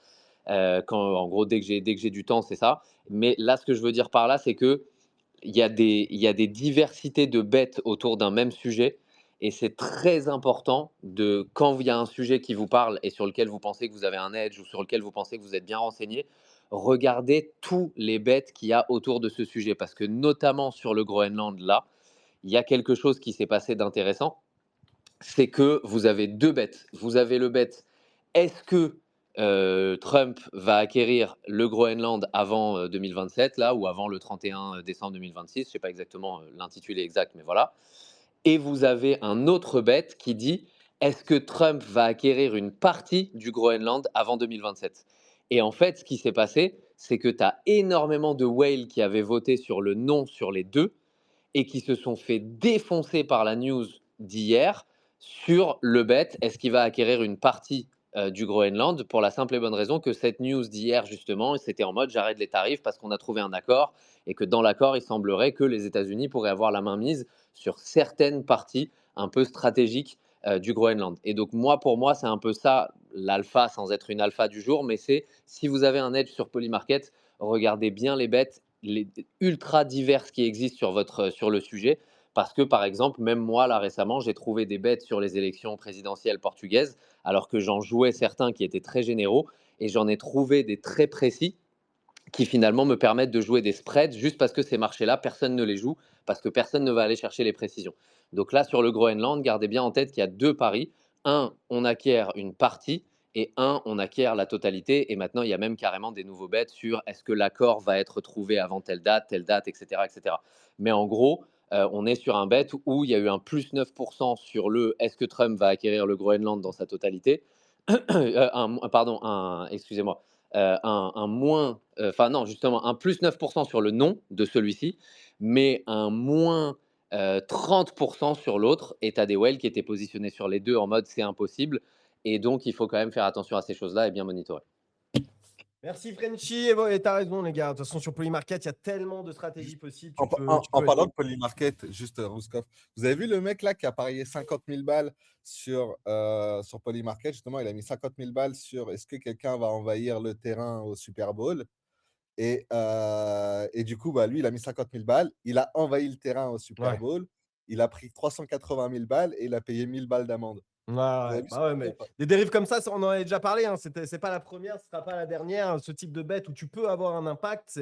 Speaker 3: En gros, dès que j'ai du temps, c'est ça. Mais là, ce que je veux dire par là, c'est que il y a des diversités de bêtes autour d'un même sujet. Et c'est très important quand il y a un sujet qui vous parle et sur lequel vous pensez que vous avez un edge ou sur lequel vous pensez que vous êtes bien renseigné, regardez tous les bêtes qu'il y a autour de ce sujet. Parce que notamment sur le Groenland, là, il y a quelque chose qui s'est passé d'intéressant. C'est que vous avez deux bêtes. Vous avez le bête, est-ce que Trump va acquérir le Groenland avant 2027, là, ou avant le 31 décembre 2026, je ne sais pas exactement l'intitulé exact, mais voilà. Et vous avez un autre bet qui dit est-ce que Trump va acquérir une partie du Groenland avant 2027. Et en fait, ce qui s'est passé, c'est que tu as énormément de whales qui avaient voté sur le non sur les deux et qui se sont fait défoncer par la news d'hier sur le bet est-ce qu'il va acquérir une partie du Groenland pour la simple et bonne raison que cette news d'hier, justement, c'était en mode j'arrête les tarifs parce qu'on a trouvé un accord et que dans l'accord, il semblerait que les États-Unis pourraient avoir la main mise sur certaines parties un peu stratégiques du Groenland. Et donc, pour moi, c'est un peu ça l'alpha sans être une alpha du jour, mais c'est si vous avez un edge sur Polymarket, regardez bien les bêtes ultra diverses qui existent sur le sujet. Parce que, par exemple, même moi, là récemment, j'ai trouvé des bêtes sur les élections présidentielles portugaises, alors que j'en jouais certains qui étaient très généraux, et j'en ai trouvé des très précis qui finalement me permettent de jouer des spreads juste parce que ces marchés-là, personne ne les joue, parce que personne ne va aller chercher les précisions. Donc là, sur le Groenland, gardez bien en tête qu'il y a deux paris. Un, on acquiert une partie, et un, on acquiert la totalité. Et maintenant, il y a même carrément des nouveaux bets sur est-ce que l'accord va être trouvé avant telle date, etc. etc. Mais en gros, on est sur un bet où il y a eu un plus 9% sur le est-ce que Trump va acquérir le Groenland dans sa totalité. Excusez-moi, un moins, enfin non, justement, un plus 9% sur le non de celui-ci, mais un moins 30% sur l'autre. Et tu as des whales qui étaient positionnés sur les deux en mode c'est impossible. Et donc, il faut quand même faire attention à ces choses-là et bien monitorer.
Speaker 1: Merci Frenchy, et t'as raison les gars. De toute façon, sur Polymarket, il y a tellement de stratégies possibles. Tu peux, tu
Speaker 4: En
Speaker 1: peux être
Speaker 4: parlant
Speaker 1: bon.
Speaker 4: de Polymarket, juste Rouskov, vous avez vu le mec là qui a parié 50 000 balles sur Polymarket? Justement, il a mis 50 000 balles sur est-ce que quelqu'un va envahir le terrain au Super Bowl? Et du coup, bah, lui, il a mis 50 000 balles. Il a envahi le terrain au Super
Speaker 1: Ouais.
Speaker 4: Bowl. Il a pris 380 000 balles et il a payé 1000 balles d'amende.
Speaker 1: Ouais,
Speaker 4: Vous avez
Speaker 1: ouais.
Speaker 4: vu ce
Speaker 1: Bah ouais,
Speaker 4: truc ou
Speaker 1: mais
Speaker 4: pas?
Speaker 1: des dérives comme ça, on en a déjà parlé. Hein. C'est pas la première, ce sera pas la dernière. Ce type de bet où tu peux avoir un impact,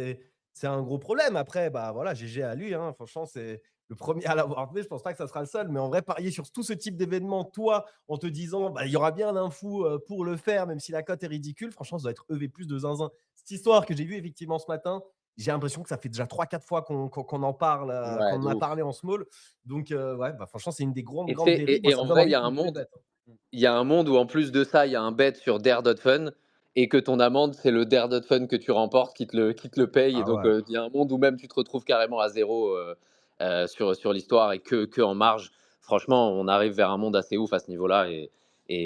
Speaker 1: c'est un gros problème. Après, bah voilà, GG à lui, hein. Franchement, c'est le premier à l'avoir fait. Je pense pas que ça sera le seul, mais en vrai, parier sur tout ce type d'événement, toi, en te disant, bah, il y aura bien un fou pour le faire, même si la cote est ridicule, franchement, ça doit être EV plus de zinzin. Cette histoire que j'ai vue effectivement ce matin, j'ai l'impression que ça fait déjà 3-4 fois qu'on en parle,
Speaker 3: Ouais,
Speaker 1: qu'on
Speaker 3: de
Speaker 1: en a
Speaker 3: ouf.
Speaker 1: parlé en small. Donc, ouais, bah, franchement, c'est une des grandes,
Speaker 3: Et, tu
Speaker 1: grandes
Speaker 3: sais,
Speaker 1: dérives. Moi,
Speaker 3: et
Speaker 1: ça
Speaker 3: en
Speaker 1: me donne
Speaker 3: vrai,
Speaker 1: envie de pousser des bêtes, hein.
Speaker 3: il y a un monde où en plus de ça, il y a un bet sur Dare.fun et que ton amende, c'est le Dare.fun que tu remportes qui te le paye. Et
Speaker 1: Ah
Speaker 3: donc,
Speaker 1: ouais.
Speaker 3: il y a un monde où même tu te retrouves carrément à zéro sur l'histoire et que en marge. Franchement, on arrive vers un monde assez ouf à ce niveau-là.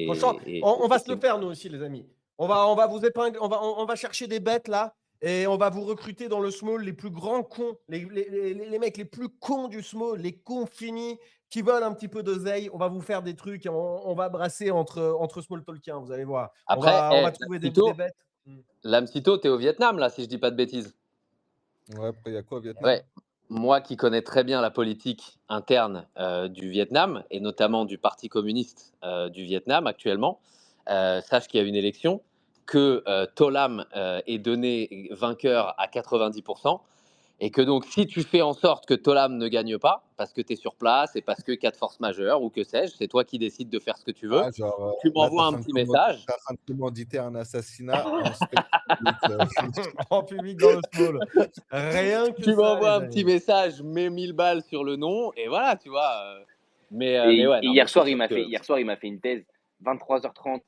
Speaker 1: Franchement, on va se le faire, nous aussi, les amis. On va vous épingler, on va chercher des bêtes là, et on va vous recruter dans le small les plus grands cons, les mecs les plus cons du small, les cons finis qui veulent un petit peu d'oseille. On va vous faire des trucs et on va brasser entre small Tolkien, vous allez voir. On
Speaker 3: Après,
Speaker 1: va, on va trouver des bêtes. Mm.
Speaker 3: Lamsito, t'es au Vietnam là, si je dis pas de bêtises.
Speaker 4: Ouais, après, il y a quoi au Vietnam?
Speaker 3: Ouais, moi qui connais très bien la politique interne du Vietnam et notamment du Parti communiste du Vietnam actuellement, sache qu'il y a une élection, que Tholam est donné vainqueur à 90%. Et que donc, si tu fais en sorte que Tholam ne gagne pas, parce que tu es sur place et parce que cas de force majeure ou que sais-je, c'est toi qui décides de faire ce que tu veux,
Speaker 4: Ah, genre,
Speaker 3: tu
Speaker 4: là, tu es
Speaker 3: m'envoies un petit message.
Speaker 4: en train de commanditer un assassinat en spectacle public,
Speaker 1: En public dans le small. Rien que
Speaker 3: Tu
Speaker 1: ça,
Speaker 3: m'envoies
Speaker 1: les
Speaker 3: un petit
Speaker 1: amis.
Speaker 3: mets 1000 balles sur le nom, et voilà, tu vois. Mais
Speaker 2: Et
Speaker 3: ouais, non, mais
Speaker 2: hier
Speaker 3: c'est
Speaker 2: soir,
Speaker 3: sûr que.
Speaker 2: hier soir, il m'a fait une thèse, 23h30.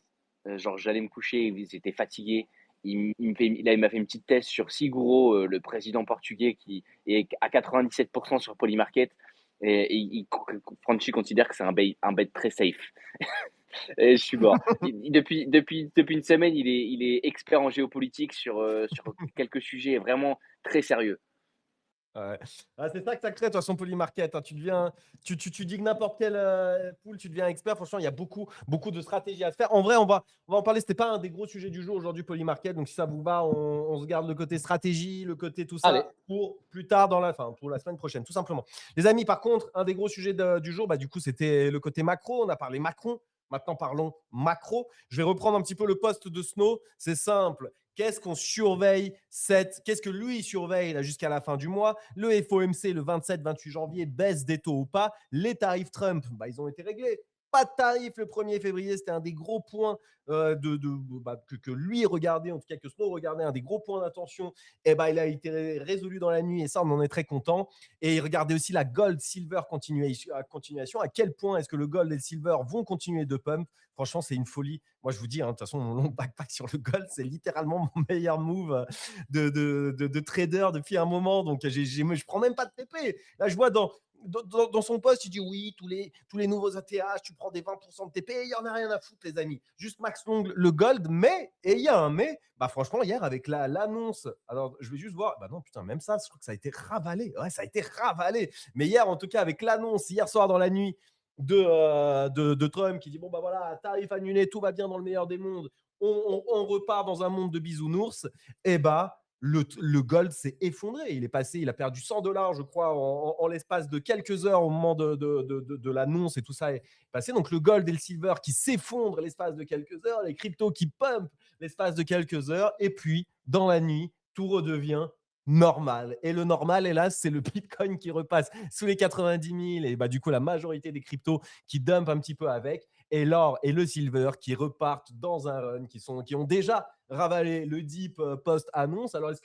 Speaker 2: Genre, j'allais me coucher, j'étais fatigué. Il m'a fait une petite thèse sur Siguro, le président portugais qui est à 97% sur Polymarket. Franchi considère que c'est un bet très safe. Et je suis mort. Depuis une semaine, il est expert en géopolitique sur quelques sujets vraiment très sérieux.
Speaker 1: Ouais. Ah, c'est ça que ça crée, de toute façon, Polymarket, hein. Tu dis que n'importe quelle pool, tu deviens expert. Franchement, il y a beaucoup, beaucoup de stratégies à se faire. En vrai, on va en parler. C'était pas un des gros sujets du jour aujourd'hui, Polymarket. Donc, si ça vous va, on se garde le côté stratégie, le côté tout
Speaker 3: Allez,
Speaker 1: ça pour plus tard pour la semaine prochaine, tout simplement. Les amis, par contre, un des gros sujets du jour, bah, du coup, c'était le côté macro. On a parlé Macron. Maintenant, parlons macro. Je vais reprendre un petit peu le poste de Snow. C'est simple. Qu'est-ce qu'on surveille Qu'est-ce que lui surveille là, jusqu'à la fin du mois? Le FOMC le 27-28 janvier, baisse des taux ou pas? Les tarifs Trump, bah, ils ont été réglés. Pas de tarif le 1er février, c'était un des gros points que lui regardait, en tout cas que Snow regardait, un des gros points d'attention. Et bah, il a été résolu dans la nuit et ça, on en est très content. Et il regardait aussi la gold-silver continuation. À quel point est-ce que le gold et le silver vont continuer de pump? Franchement, c'est une folie. Moi, je vous dis, hein, de toute façon, mon long backpack sur le gold, c'est littéralement mon meilleur move de trader depuis un moment. Donc, je prends même pas de TP. Là, je vois dans son post, il dit oui, tous les nouveaux ATH, tu prends des 20% de TP. Il n'y en a rien à foutre, les amis. Juste max long le gold. Mais, et il y a un mais, bah, franchement, hier, avec l'annonce, alors je vais juste voir, bah non, putain, même ça, je crois que ça a été ravalé. Ouais, ça a été ravalé. Mais hier, en tout cas, avec l'annonce, hier soir dans la nuit, de Trump qui dit bon bah voilà, tarif annulé, tout va bien dans le meilleur des mondes, on repart dans un monde de bisounours. Et bah le gold s'est effondré, il a perdu 100 $, je crois, en l'espace de quelques heures au moment de l'annonce, et tout ça est passé. Donc le gold et le silver qui s'effondrent l'espace de quelques heures, les cryptos qui pumpent l'espace de quelques heures, et puis dans la nuit tout redevient normal. Et le normal, hélas, c'est le Bitcoin qui repasse sous les 90 000, et bah, du coup, la majorité des cryptos qui dumpent un petit peu avec, et l'or et le silver qui repartent dans un run, qui ont déjà ravalé le dip post-annonce. Alors, est-ce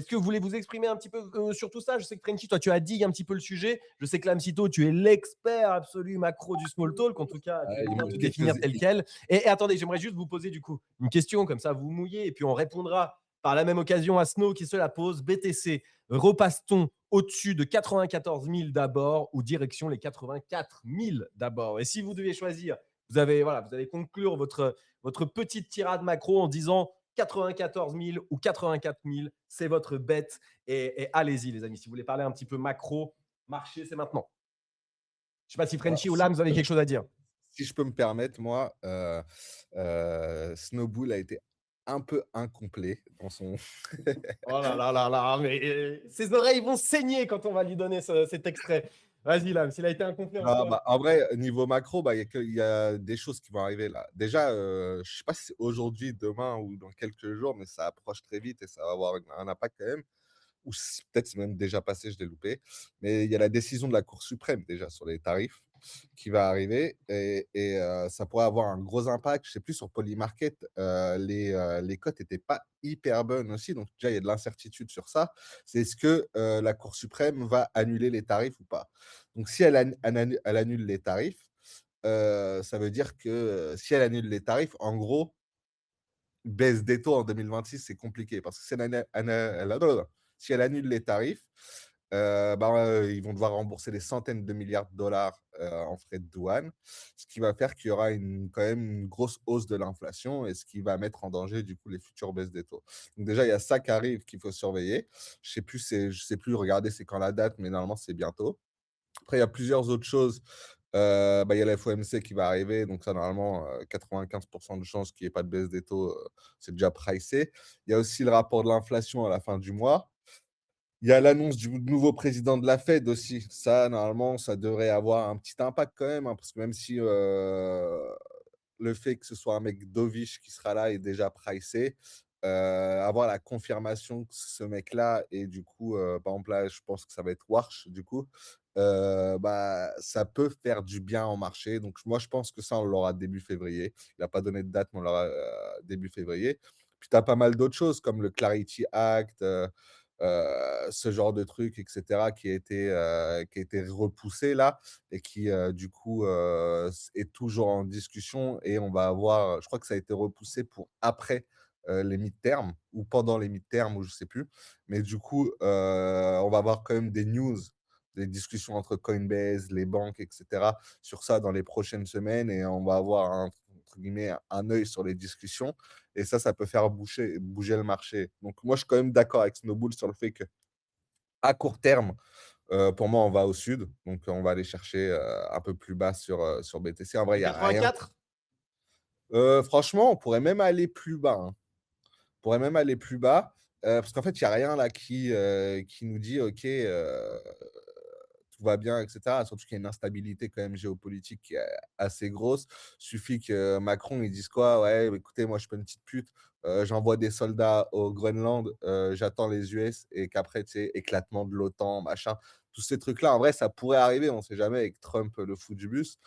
Speaker 1: que vous voulez vous exprimer un petit peu sur tout ça? Je sais que Frenchy, toi, tu as dit un petit peu le sujet. Je sais que Lamsito, tu es l'expert absolu macro du small talk. En tout cas, tu veux
Speaker 4: il
Speaker 1: bien
Speaker 4: manque
Speaker 1: te
Speaker 4: quelques,
Speaker 1: définir tel quel. Et attendez, j'aimerais juste vous poser du coup une question, comme ça vous mouillez, et puis on répondra par la même occasion à Snow qui se la pose. BTC, repasse-t-on au-dessus de 94 000 d'abord ou direction les 84 000 d'abord? Et si vous deviez choisir, vous allez conclure votre petite tirade macro en disant 94 000 ou 84 000, c'est votre bête. Et allez-y, les amis, si vous voulez parler un petit peu macro, marché, c'est maintenant. Je ne sais pas si
Speaker 4: Alors,
Speaker 1: Frenchy ou Lams, vous avez quelque chose à dire.
Speaker 4: si je peux me permettre, moi, Snowbull a été un peu incomplet dans son.
Speaker 1: Oh là là là là, mais ses oreilles vont saigner quand on va lui donner cet extrait. Vas-y, Lams, il a été incomplet en
Speaker 4: Non,
Speaker 1: quoi?
Speaker 4: bah, en vrai, niveau macro, bah, il y a des choses qui vont arriver là. Déjà, je sais pas si c'est aujourd'hui, demain ou dans quelques jours, mais ça approche très vite et ça va avoir un impact quand même. ou peut-être c'est même déjà passé, je l'ai loupé, mais il y a la décision de la Cour suprême déjà sur les tarifs qui va arriver et ça pourrait avoir un gros impact. Je sais plus sur Polymarket, les cotes étaient pas hyper bonnes aussi, donc déjà il y a de l'incertitude sur ça. C'est est-ce que, la Cour suprême va annuler les tarifs ou pas? Donc si elle annule les tarifs, ça veut dire que, si elle annule les tarifs, en gros, baisse des taux en 2026, c'est compliqué parce que si elle annule les tarifs, ils vont devoir rembourser des centaines de milliards de dollars, en frais de douane, ce qui va faire qu'il y aura quand même une grosse hausse de l'inflation et ce qui va mettre en danger, du coup, les futures baisses des taux. Donc déjà, il y a ça qui arrive qu'il faut surveiller. Je sais plus regarder c'est quand la date, mais normalement, c'est bientôt. Après, il y a plusieurs autres choses. Il y a la FOMC qui va arriver, donc ça, normalement, 95 de chances qu'il y ait pas de baisse des taux, c'est déjà pricé. Il y a aussi le rapport de l'inflation à la fin du mois. Il y a l'annonce du nouveau président de la Fed aussi. Ça, normalement, ça devrait avoir un petit impact quand même, hein, parce que même si, le fait que ce soit un mec dovish qui sera là est déjà pricé, avoir la confirmation que ce mec-là et du coup, par exemple, là, je pense que ça va être Warsh du coup, ça peut faire du bien au marché. Donc moi, je pense que ça, on l'aura début février. Il a pas donné de date, mais on l'aura, début février. Puis tu as pas mal d'autres choses comme le Clarity Act, ce genre de truc et cetera qui a été repoussé là et qui, du coup, est toujours en discussion et on va avoir je crois que ça a été repoussé pour après, les midterms ou pendant les midterms ou je sais plus. Mais du coup, on va avoir quand même des news, des discussions entre Coinbase, les banques et cetera sur ça dans les prochaines semaines et on va avoir un entre guillemets «un œil» sur les discussions et ça peut faire bouger le marché. Donc moi, je suis quand même d'accord avec Snowbull sur le fait qu'à court terme, pour moi, on va au sud, donc on va aller chercher, un peu plus bas sur BTC. En vrai, il y a rien
Speaker 1: 84?
Speaker 4: franchement, on pourrait même aller plus bas, hein. On pourrait même aller plus bas, parce qu'en fait, il y a rien là qui nous dit: «OK, tout va bien» et cetera. Surtout qu'il y a une instabilité quand même géopolitique qui est assez grosse. Suffit que Macron, il dise quoi? «Ouais, écoutez, moi, je suis pas une petite pute, j'envoie des soldats au Groenland, j'attends les US» et qu'après, tu sais, éclatement de l'OTAN, machin. Tous ces trucs-là, en vrai, ça pourrait arriver, on sait jamais avec Trump, le fou du bus.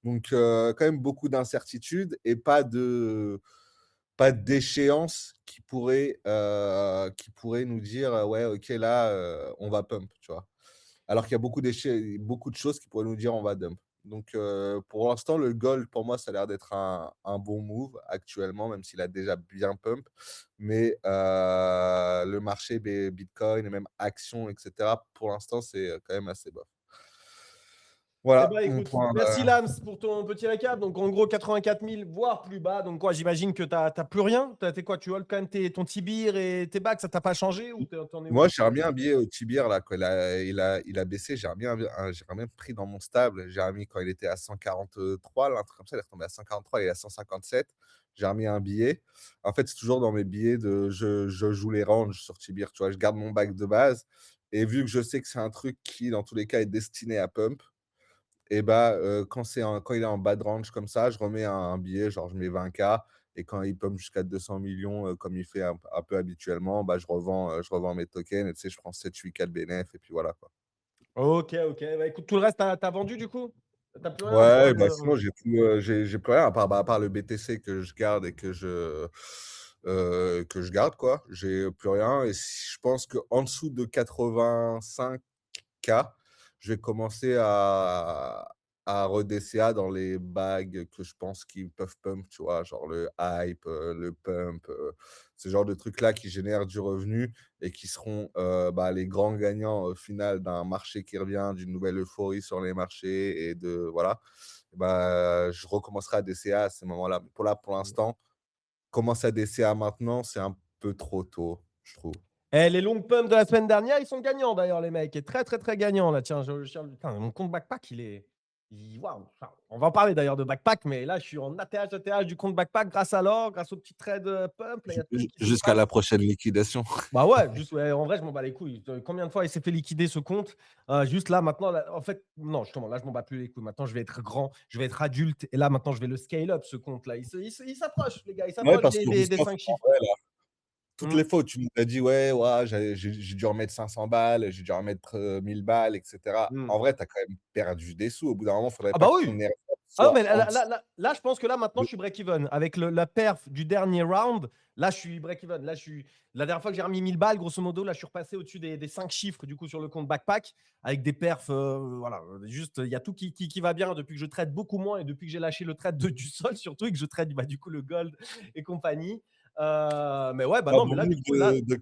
Speaker 4: Donc quand même beaucoup d'incertitudes et pas d'échéance qui pourrait nous dire, «Ouais, OK, là, on va pump», tu vois? Alors qu'il y a beaucoup de choses qui pourraient nous dire: «On va dump». Donc pour l'instant, le gold, pour moi, ça a l'air d'être un bon move actuellement, même s'il a déjà bien pump. Mais le marché bitcoin et même actions et cetera, pour l'instant, c'est, quand même assez bas.
Speaker 1: Eh
Speaker 4: Voilà
Speaker 1: ben,
Speaker 4: mon
Speaker 1: écoute,
Speaker 4: point,
Speaker 1: merci Lams pour ton petit récap. Donc, en gros, 84 000, voire plus bas. Donc, quoi, j'imagine que tu n'as plus rien. T'es quoi? Tu holds quand même ton Tibir et tes bacs, ça t'a pas changé ou t'en es où
Speaker 4: moi,
Speaker 1: là-dessus?
Speaker 4: j'aimerais bien un billet au Tibir là, quand il a baissé, j'aimerais bien pris dans mon stable. J'ai remis quand il était à 143 là, un truc comme ça, il est retombé à 143, il est à 157. J'ai remis un billet. En fait, c'est toujours dans mes billets de je joue les ranges sur Tibir, tu vois? Je garde mon bac de base et vu que je sais que c'est un truc qui, dans tous les cas, est destiné à pump et quand il est en bas de range comme ça, je remets un billet, genre je mets 20K et quand il pump jusqu'à 200 millions, comme il fait un peu habituellement, je revends mes tokens et tu sais, je prends 7-8K de bénéf et puis voilà, quoi.
Speaker 1: Ok, ok. Bah, écoute, tout le reste, t'as vendu du coup? T'as plus rien?
Speaker 4: Ouais, sinon j'ai tout, j'ai plus rien à part le BTC que je garde et que je garde quoi. J'ai plus rien et je pense qu'en dessous de 85K, je vais commencer à re-DCA dans les bags que je pense qu'ils peuvent pump, tu vois? Genre le hype, le pump, ce genre de trucs-là qui génèrent du revenu et qui seront, les grands gagnants au final d'un marché qui revient, d'une nouvelle euphorie sur les marchés et de voilà. Je recommencerai à DCA à ce moment-là. Mais pour l'instant, commencer à DCA maintenant, c'est un peu trop tôt, je trouve.
Speaker 1: Eh, les long pumps de la semaine dernière, ils sont gagnants d'ailleurs, les mecs. Et très, très, très gagnants là. Tiens, putain, mon compte backpack, waouh. Enfin, on va en parler d'ailleurs de backpack, mais là, je suis en ATH du compte backpack grâce à l'or, grâce au petit trade pump. Là, il y a tout qui se
Speaker 4: Jusqu'à
Speaker 1: passe.
Speaker 4: la prochaine liquidation.
Speaker 1: Bah ouais, juste, ouais, en vrai, je m'en bats les couilles. Combien de fois il s'est fait liquider ce compte? Juste là, maintenant, là, en fait, non, justement, là, je m'en bats plus les couilles. Maintenant, je vais être grand, je vais être adulte. Et là, maintenant, je vais le scale up, ce compte-là. Il s'approche, les gars, il
Speaker 4: Ouais,
Speaker 1: s'approche
Speaker 4: parce que
Speaker 1: des
Speaker 4: Rouskov,
Speaker 1: 5
Speaker 4: en
Speaker 1: chiffres.
Speaker 4: vrai, là. toutes les fois où tu m'as dit: «Ouais, ouah, j'ai dû remettre 500 balles, j'ai dû remettre, 1 000 balles» et cetera.
Speaker 1: Mmh.
Speaker 4: En vrai, tu as quand même perdu des sous. Au bout d'un moment, il faudrait
Speaker 1: Ah
Speaker 4: pas
Speaker 1: bah
Speaker 4: que
Speaker 1: oui!
Speaker 4: ton airdrop
Speaker 1: Ah non, mais
Speaker 4: soit
Speaker 1: là,
Speaker 4: en
Speaker 1: là,
Speaker 4: dessous
Speaker 1: là, là, là, je pense que là, maintenant,
Speaker 4: de
Speaker 1: je suis break-even. Avec la perf du dernier round, là, je suis break-even. Là, la dernière fois que j'ai remis 1000 balles, grosso modo, là, je suis repassé au-dessus des 5 chiffres, du coup, sur le compte backpack, avec des perfs. Voilà, juste, il y a tout qui va bien depuis que je trade beaucoup moins et depuis que j'ai lâché le trade du sol, surtout, et que je trade, bah, du coup, le gold et compagnie. Mais ouais, bah
Speaker 4: un
Speaker 1: non, mais
Speaker 4: bon
Speaker 1: là, du
Speaker 4: move
Speaker 1: coup, là,
Speaker 4: de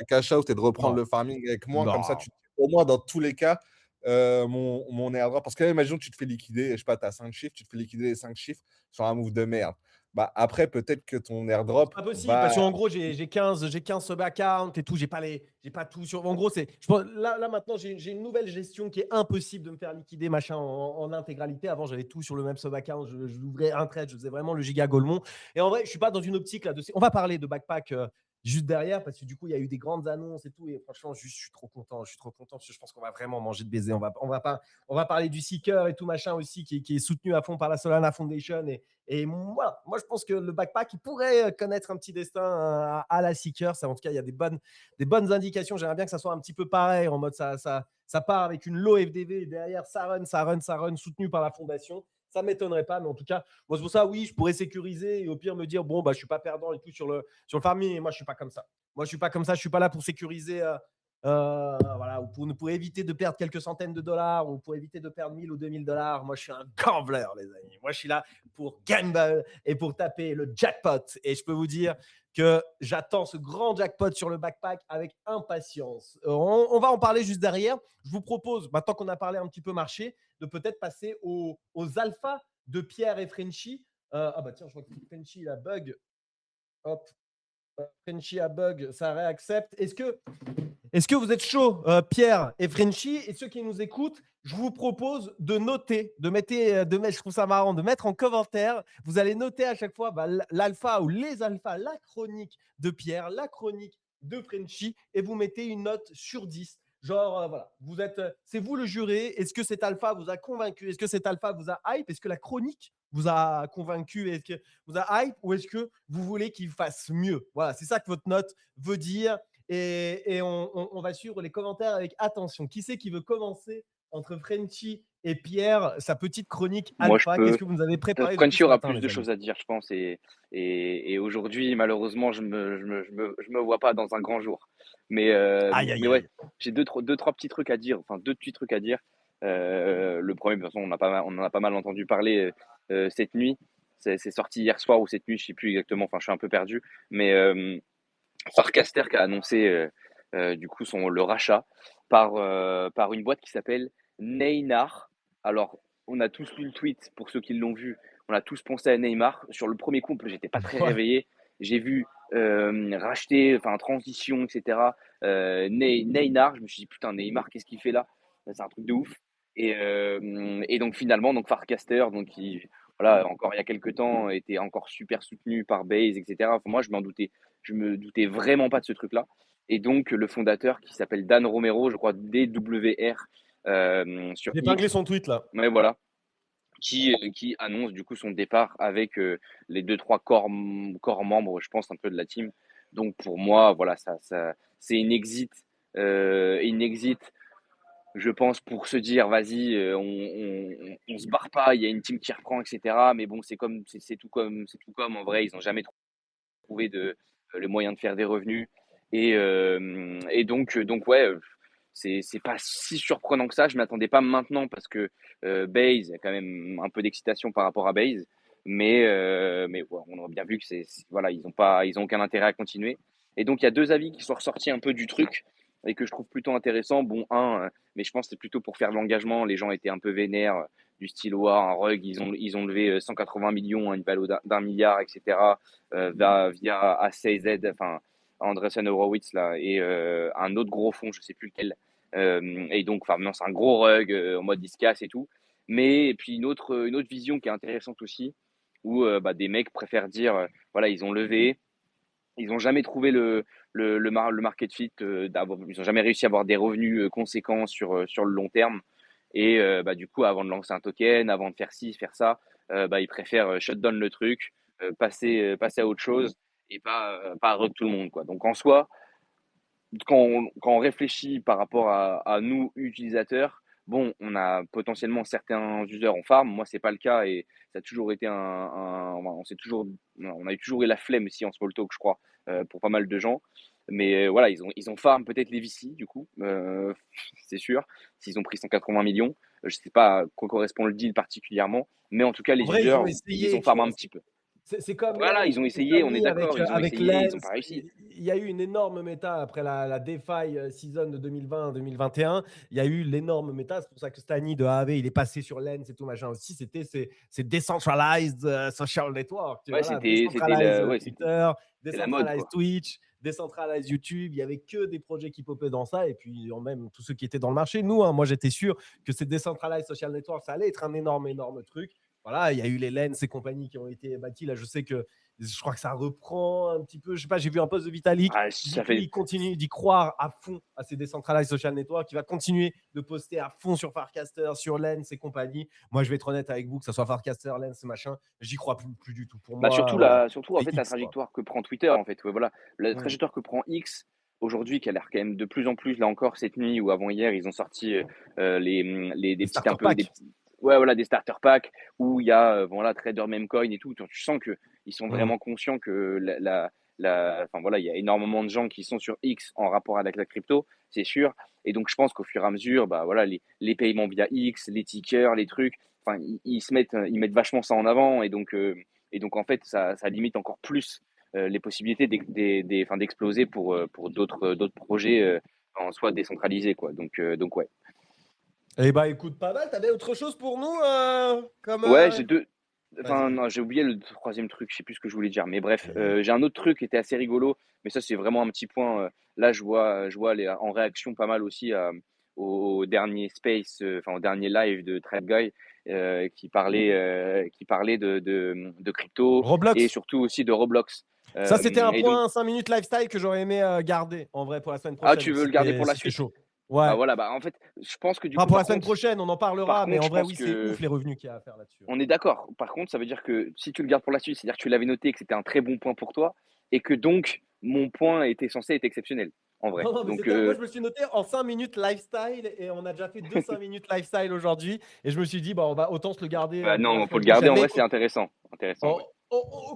Speaker 4: cash out et de reprendre
Speaker 1: non,
Speaker 4: le farming avec moi. Comme ça,
Speaker 1: non.
Speaker 4: tu au moins dans tous les cas, mon airdrop parce que là, imaginons que tu te fais liquider, je sais pas, tu as 5 chiffres, tu te fais liquider les 5 chiffres sur un move de merde. Bah, après, peut-être que ton
Speaker 1: C'est
Speaker 4: airdrop
Speaker 1: pas possible
Speaker 4: va
Speaker 1: parce qu'en gros, j'ai 15 sub-accounts et tout. J'ai pas tout sur. En gros, je pense, là maintenant, j'ai une nouvelle gestion qui est impossible de me faire liquider machin en intégralité. Avant, j'avais tout sur le même sub-account. Je l'ouvrais un trade, je faisais vraiment le giga golemon. Et en vrai, je suis pas dans une optique là. On va parler de backpack juste derrière parce que du coup, il y a eu des grandes annonces et tout. Et franchement, juste, je suis trop content. Je suis trop content parce que je pense qu'on va vraiment manger de baiser. On va parler du Seeker et tout machin aussi qui est soutenu à fond par la Solana Foundation. Et voilà, moi je pense que le backpack il pourrait connaître un petit destin à la Seeker. Ça, en tout cas, il y a des bonnes indications. J'aimerais bien que ça soit un petit peu pareil, en mode ça part avec une low FDV et derrière ça run, soutenu par la fondation. Ça ne m'étonnerait pas, mais en tout cas, moi c'est pour ça, oui, je pourrais sécuriser et au pire me dire, bon, bah, je ne suis pas perdant et tout sur le farming. Et moi, je ne suis pas comme ça. Moi, je ne suis pas comme ça. Je ne suis pas là pour sécuriser. Voilà, ou pour éviter de perdre quelques centaines de dollars ou pour éviter de perdre 1000 ou 2000 dollars. Moi, je suis un gambler, les amis. Moi, je suis là pour gamble et pour taper le jackpot. Et je peux vous dire que j'attends ce grand jackpot sur le backpack avec impatience. On va en parler juste derrière. Je vous propose, maintenant qu'on a parlé un petit peu marché, de peut-être passer aux alphas de Pierre et Frenchy. Ah bah tiens, je vois que Frenchy a bug. Hop, Frenchy a bug, ça réaccepte. Est-ce que vous êtes chaud, Pierre et Frenchy? Et ceux qui nous écoutent, je vous propose de noter, je trouve ça marrant, de mettre en commentaire. Vous allez noter à chaque fois l'alpha ou les alphas, la chronique de Pierre, la chronique de Frenchy, et vous mettez une note sur 10. Genre, voilà, c'est vous le juré. Est-ce que cet alpha vous a convaincu? Est-ce que cet alpha vous a hype? Est-ce que la chronique vous a convaincu? Est-ce que vous a hype? Ou est-ce que vous voulez qu'il fasse mieux? Voilà, c'est ça que votre note veut dire. Et on va suivre les commentaires avec attention. Qui c'est qui veut commencer entre Frenchy et Pierre, sa petite chronique
Speaker 2: Moi, je
Speaker 1: alpha? Qu'est-ce
Speaker 2: peux.
Speaker 1: que vous nous avez préparé depuis
Speaker 2: Frenchy
Speaker 1: ce
Speaker 2: aura
Speaker 1: matin,
Speaker 2: plus de
Speaker 1: les amis?
Speaker 2: choses à dire, je pense. Et aujourd'hui, malheureusement, je me vois pas dans un grand jour.
Speaker 1: Aïe,
Speaker 2: Mais
Speaker 1: aïe,
Speaker 2: ouais,
Speaker 1: aïe.
Speaker 2: j'ai deux, trois petits trucs à dire. Enfin, deux petits trucs à dire. Le premier, de toute façon, on en a pas mal entendu parler cette nuit. C'est sorti hier soir ou cette nuit, je sais plus exactement. Enfin, je suis un peu perdu. Mais Farcaster qui a annoncé du coup le rachat par une boîte qui s'appelle Neynar. Alors, on a tous lu le tweet pour ceux qui l'ont vu. On a tous pensé à Neymar. Sur le premier coup, j'étais pas très
Speaker 1: Ouais.
Speaker 2: réveillé. J'ai vu racheter, enfin transition, etc. Neynar, je me suis dit putain Neymar, qu'est-ce qu'il fait là? C'est un truc de ouf. Et donc finalement, donc Farcaster, donc qui voilà, encore il y a quelques temps, était encore super soutenu par Base, etc. Enfin, moi, je me doutais vraiment pas de ce truc-là. Et donc, le fondateur qui s'appelle Dan Romero, je crois DWR sur
Speaker 1: J'ai épinglé
Speaker 2: X,
Speaker 1: son tweet là.
Speaker 2: mais voilà, qui annonce du coup son départ avec les deux, trois corps membres, je pense, un peu de la team. Donc, pour moi, voilà, c'est une exit, je pense, pour se dire, vas-y, on se barre pas, il y a une team qui reprend, etc. Mais bon, c'est tout comme, en vrai, ils n'ont jamais trouvé le moyen de faire des revenus. Donc ouais, c'est pas si surprenant que ça. Je m'attendais pas maintenant parce que Base, il y a quand même un peu d'excitation par rapport à Base. Mais ouais, on a bien vu que voilà, ils ont aucun intérêt à continuer. Et donc il y a deux avis qui sont ressortis un peu du truc et que je trouve plutôt intéressant. Bon, mais je pense que c'est plutôt pour faire de l'engagement. Les gens étaient un peu vénères du style un rug, ils ont levé 180 millions à une valeur d'un milliard, etc. Via ACZ, enfin Andreessen Horowitz là, et un autre gros fonds, je sais plus lequel. Et donc, enfin, non, c'est un gros rug en mode discas et tout. Mais et puis une autre vision qui est intéressante aussi, où des mecs préfèrent dire, voilà, ils ont levé, ils n'ont jamais trouvé le market fit, ils n'ont jamais réussi à avoir des revenus conséquents sur le long terme. Et du coup, avant de lancer un token, avant de faire ci, faire ça, ils préfèrent shut down le truc, passer à autre chose et pas rug tout le monde, quoi. Donc en soi, quand on réfléchit par rapport à nous, utilisateurs, bon, on a potentiellement certains users en farm. Moi, c'est pas le cas et ça a toujours été on a toujours eu la flemme ici en small talk, je crois, pour pas mal de gens. Mais voilà, ils ont farm peut-être les VC, du coup, c'est sûr, s'ils ont pris 180 millions. Je sais pas à quoi correspond le deal particulièrement, mais en tout cas,
Speaker 1: En
Speaker 2: les
Speaker 1: vrai, ils
Speaker 2: users,
Speaker 1: ont
Speaker 2: ils
Speaker 1: essayé,
Speaker 2: ont
Speaker 1: tu
Speaker 2: farm
Speaker 1: vois.
Speaker 2: un petit peu.
Speaker 1: C'est comme
Speaker 2: Voilà,
Speaker 1: Lens
Speaker 2: ils ont
Speaker 1: aux
Speaker 2: essayé, on est
Speaker 1: États-Unis
Speaker 2: d'accord, ils ont
Speaker 1: avec
Speaker 2: essayé, ils ont
Speaker 1: Lens.
Speaker 2: pas réussi.
Speaker 1: Il y a eu une énorme méta après la DeFi season de 2020-2021. Il y a eu l'énorme méta. C'est pour ça que Stani de AAV, il est passé sur Lens et tout machin aussi. C'est Decentralized Social Network.
Speaker 2: Ouais,
Speaker 1: Voilà, Decentralized Twitter,
Speaker 2: c'était la mode,
Speaker 1: Decentralized
Speaker 2: quoi.
Speaker 1: Twitch, Decentralized YouTube. Il y avait que des projets qui popaient dans ça. Et puis, même tous ceux qui étaient dans le marché. Nous, moi, j'étais sûr que ces Decentralized Social Network, ça allait être un énorme, énorme truc. Voilà, il y a eu les Lens et compagnie qui ont été bâtis. Là, je crois que ça reprend un petit peu. Je sais pas, j'ai vu un post de Vitalik.
Speaker 2: Ah,
Speaker 1: Il dit
Speaker 2: ça
Speaker 1: que lui,
Speaker 2: fait.
Speaker 1: il continue d'y croire à fond à ces decentralized social networks. Il va continuer de poster à fond sur Farcaster, sur Lens et compagnie. Moi, je vais être honnête avec vous, que ce soit Farcaster, Lens, machin, j'y crois plus du tout. Pour
Speaker 2: Bah
Speaker 1: moi,
Speaker 2: surtout,
Speaker 1: voilà,
Speaker 2: surtout en
Speaker 1: c'est
Speaker 2: fait la
Speaker 1: X, quoi.
Speaker 2: trajectoire que prend Twitter, en fait. Ouais, voilà. La
Speaker 1: Mm.
Speaker 2: trajectoire que prend X aujourd'hui, qui a l'air quand même de plus en plus, là encore, cette nuit ou avant-hier, ils ont sorti des
Speaker 1: Les
Speaker 2: petites un
Speaker 1: starter
Speaker 2: peu.
Speaker 1: packs.
Speaker 2: Ouais, voilà, des starter packs où il y a voilà, Trader Memecoin et tout. Tu sens qu'ils sont
Speaker 1: Mm.
Speaker 2: vraiment conscients que enfin, voilà, il y a énormément de gens qui sont sur X en rapport avec la crypto, c'est sûr. Et donc, je pense qu'au fur et à mesure, bah, voilà, les paiements via X, les tickers, les trucs, enfin, ils mettent vachement ça en avant. Et donc en fait, ça limite encore plus les possibilités enfin, d'exploser pour d'autres projets en soi décentralisés, quoi. Donc ouais.
Speaker 1: Eh bah, écoute, pas mal. T'avais autre chose pour nous comme.
Speaker 2: Ouais, j'ai deux.
Speaker 1: Vas-y,
Speaker 2: Enfin,
Speaker 1: vas-y.
Speaker 2: non, j'ai oublié le troisième truc, je sais plus ce que je voulais dire. Mais bref,
Speaker 1: Eh,
Speaker 2: j'ai un autre truc qui était assez rigolo, mais ça, c'est vraiment un petit point. Là, je vois en réaction pas mal aussi au dernier space, enfin, au dernier live de Trade Guy qui parlait de crypto et
Speaker 1: Roblox.
Speaker 2: surtout aussi de Roblox.
Speaker 1: Ça, c'était un
Speaker 2: Et donc,
Speaker 1: point 5 minutes lifestyle que j'aurais aimé garder en vrai pour la semaine
Speaker 2: ah,
Speaker 1: prochaine.
Speaker 2: tu
Speaker 1: Donc,
Speaker 2: veux le garder pour la
Speaker 1: si t'es
Speaker 2: suite?
Speaker 1: chaud.
Speaker 2: Bah
Speaker 1: Ouais.
Speaker 2: voilà, bah en fait, je pense que du
Speaker 1: Enfin,
Speaker 2: coup,
Speaker 1: pour la semaine prochaine, on en
Speaker 2: par
Speaker 1: parlera, mais
Speaker 2: contre,
Speaker 1: en
Speaker 2: je
Speaker 1: vrai,
Speaker 2: pense
Speaker 1: oui, c'est
Speaker 2: que
Speaker 1: ouf les revenus qu'il y a à faire là-dessus.
Speaker 2: on est d'accord. Par contre, ça veut dire que si tu le gardes pour la suite, c'est-à-dire que tu l'avais noté, que c'était un très bon point pour toi, et que donc mon point était censé être exceptionnel, en vrai.
Speaker 1: Non, non, mais
Speaker 2: Donc,
Speaker 1: moi, je me suis noté en 5 minutes lifestyle et on a déjà fait 5 minutes lifestyle aujourd'hui. Et je me suis dit, bah, on va autant se le garder
Speaker 2: bah
Speaker 1: pour la
Speaker 2: non, faut
Speaker 1: semaine
Speaker 2: le garder.
Speaker 1: prochaine.
Speaker 2: En
Speaker 1: Mais
Speaker 2: vrai, c'est
Speaker 1: écoute,
Speaker 2: intéressant. Intéressant, ouais.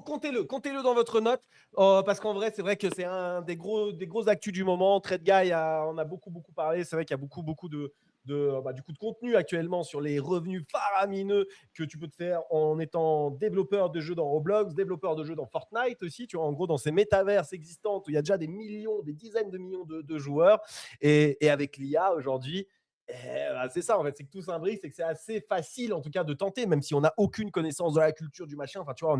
Speaker 1: comptez-le dans votre note parce qu'en vrai, c'est vrai que c'est un des gros actus du moment. Trade Guy, on a beaucoup, beaucoup parlé. C'est vrai qu'il y a beaucoup, beaucoup du coup, de contenu actuellement sur les revenus faramineux que tu peux te faire en étant développeur de jeux dans Roblox, développeur de jeux dans Fortnite aussi. Tu vois, en gros, dans ces métaverses existantes où il y a déjà des millions, des dizaines de millions de joueurs. Et avec l'IA aujourd'hui, c'est ça en fait, c'est que tout s'imbrique, c'est que c'est assez facile en tout cas de tenter, même si on n'a aucune connaissance de la culture du machin. Enfin, tu vois, on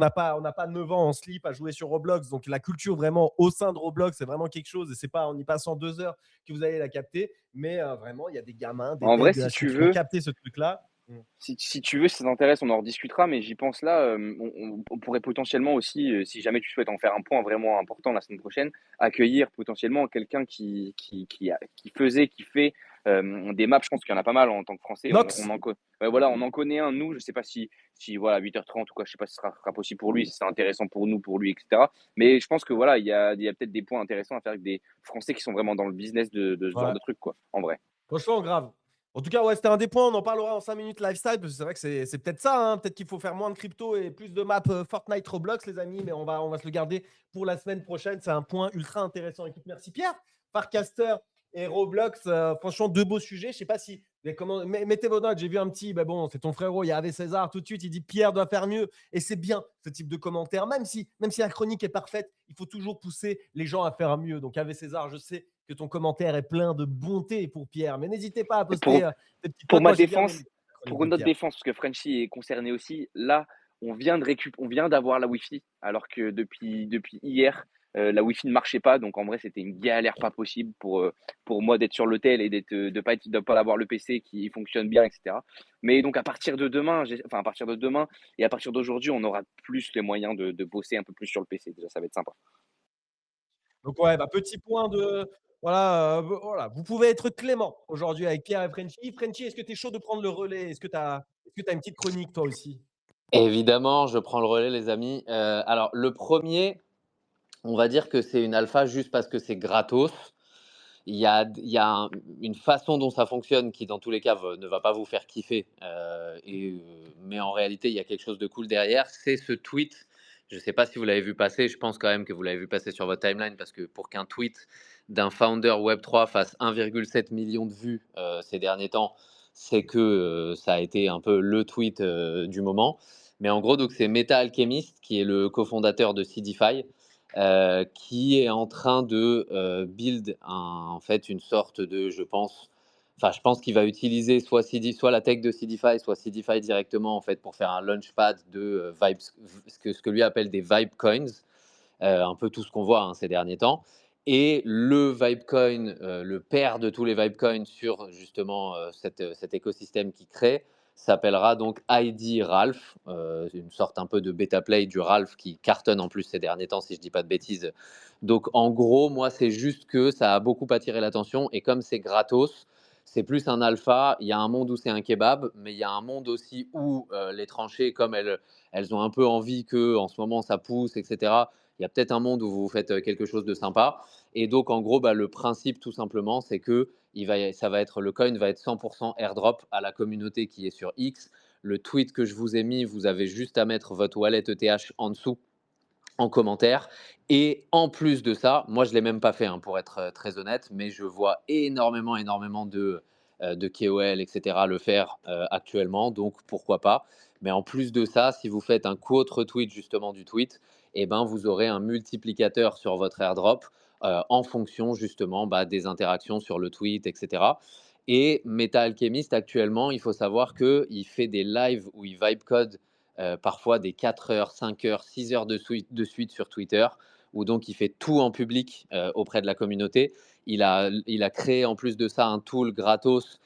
Speaker 1: n'a pas 9 ans en slip à jouer sur Roblox, donc la culture vraiment au sein de Roblox, c'est vraiment quelque chose et c'est pas en y passant 2 heures que vous allez la capter, mais vraiment, il y a des gamins, des
Speaker 2: En vrai,
Speaker 1: devs de
Speaker 2: si
Speaker 1: la
Speaker 2: tu
Speaker 1: Chine qui vont
Speaker 2: veux,
Speaker 1: capter ce truc-là.
Speaker 2: si tu veux, si ça t'intéresse, on en rediscutera, mais j'y pense là. On pourrait potentiellement aussi, si jamais tu souhaites en faire un point vraiment important la semaine prochaine, accueillir potentiellement quelqu'un qui fait des maps. Je pense qu'il y en a pas mal en tant que Français.
Speaker 1: Nox.
Speaker 2: Ouais, voilà, on en connaît un, nous. Je sais pas si voilà, 8h30 ou quoi, je sais pas si ce sera possible pour lui, si c'est intéressant pour nous, pour lui, etc. Mais je pense que voilà, il y a peut-être des points intéressants à faire avec des Français qui sont vraiment dans le business de ce genre
Speaker 1: Ouais.
Speaker 2: de truc, quoi, en vrai.
Speaker 1: Franchement, grave. En tout cas, ouais, c'était un des points. On en parlera en 5 minutes lifestyle parce que c'est vrai que c'est peut-être ça. Hein. Peut-être qu'il faut faire moins de crypto et plus de maps Fortnite Roblox, les amis. Mais on va se le garder pour la semaine prochaine. C'est un point ultra intéressant. Écoute, merci Pierre. Farcaster et Roblox, franchement, deux beaux sujets. Je sais pas si. Mais mettez vos notes. J'ai vu un petit. Ben bon, c'est ton frérot. Il y avait César tout de suite. Il dit Pierre doit faire mieux. Et c'est bien ce type de commentaire. Même si la chronique est parfaite, il faut toujours pousser les gens à faire mieux. Donc, avec César, je sais que ton commentaire est plein de bonté pour Pierre. Mais n'hésitez pas à
Speaker 2: Et Pour,
Speaker 1: poster des petites
Speaker 2: Pour
Speaker 1: notes.
Speaker 2: ma
Speaker 1: Moi, j'ai bien
Speaker 2: défense,
Speaker 1: aimé la chronique
Speaker 2: pour
Speaker 1: de
Speaker 2: notre
Speaker 1: Pierre.
Speaker 2: défense, parce que Frenchy est concerné aussi, là, on vient d'avoir la Wi-Fi, alors que depuis hier, la Wi-Fi ne marchait pas. Donc en vrai, c'était une galère pas possible pour moi d'être sur l'hôtel et de pas avoir le PC qui fonctionne bien, etc. Mais donc à partir de demain, enfin à partir de demain et à partir d'aujourd'hui, on aura plus les moyens de bosser un peu plus sur le PC. Déjà, ça va être sympa.
Speaker 1: Donc, ouais, petit point de. Voilà, voilà, vous pouvez être clément aujourd'hui avec Pierre et Frenchy. Frenchy, est-ce que tu es chaud de prendre le relais? Est-ce que tu as une petite chronique toi aussi?
Speaker 3: Évidemment, je prends le relais, les amis. Alors, le premier, on va dire que c'est une alpha juste parce que c'est gratos. Il y a une façon dont ça fonctionne qui, dans tous les cas, ne va pas vous faire kiffer. Mais en réalité, il y a quelque chose de cool derrière. C'est ce tweet. Je ne sais pas si vous l'avez vu passer. Je pense quand même que vous l'avez vu passer sur votre timeline parce que pour qu'un tweet d'un founder Web3 fasse 1,7 million de vues ces derniers temps, c'est que ça a été un peu le tweet du moment. Mais en gros, donc c'est Meta Alchemist qui est le cofondateur de Seedify qui est en train de build en fait une sorte de, je pense qu'il va utiliser soit la tech de Seedify, soit Seedify directement en fait pour faire un launchpad de vibes, ce que lui appelle des vibe coins, un peu tout ce qu'on voit ces derniers temps. Et le Vibecoin, le père de tous les Vibecoins sur justement cet écosystème qu'il crée, s'appellera donc ID Ralph, une sorte un peu de bêta play du Ralph qui cartonne en plus ces derniers temps, si je ne dis pas de bêtises. Donc en gros, moi, c'est juste que ça a beaucoup attiré l'attention et comme c'est gratos, c'est plus un alpha. Il y a un monde où c'est un kebab, mais il y a un monde aussi où les tranchées, comme elles ont un peu envie que en ce moment ça pousse, etc. Il y a peut-être un monde où vous faites quelque chose de sympa. Et donc, en gros, le principe, tout simplement, c'est que le coin va être 100% airdrop à la communauté qui est sur X. Le tweet que je vous ai mis, vous avez juste à mettre votre wallet ETH en dessous en commentaire. Et en plus de ça, moi je ne l'ai même pas fait pour être très honnête, mais je vois énormément de KOL, etc. le faire actuellement, donc pourquoi pas. Mais en plus de ça, si vous faites un quote retweet justement du tweet, eh ben, vous aurez un multiplicateur sur votre airdrop en fonction justement des interactions sur le tweet, etc. Et Meta Alchemist actuellement, il faut savoir qu'il fait des lives où il vibe code parfois des 4 heures, 5 heures, 6 heures de suite sur Twitter, où donc il fait tout en public auprès de la communauté. Il a créé en plus de ça un tool gratos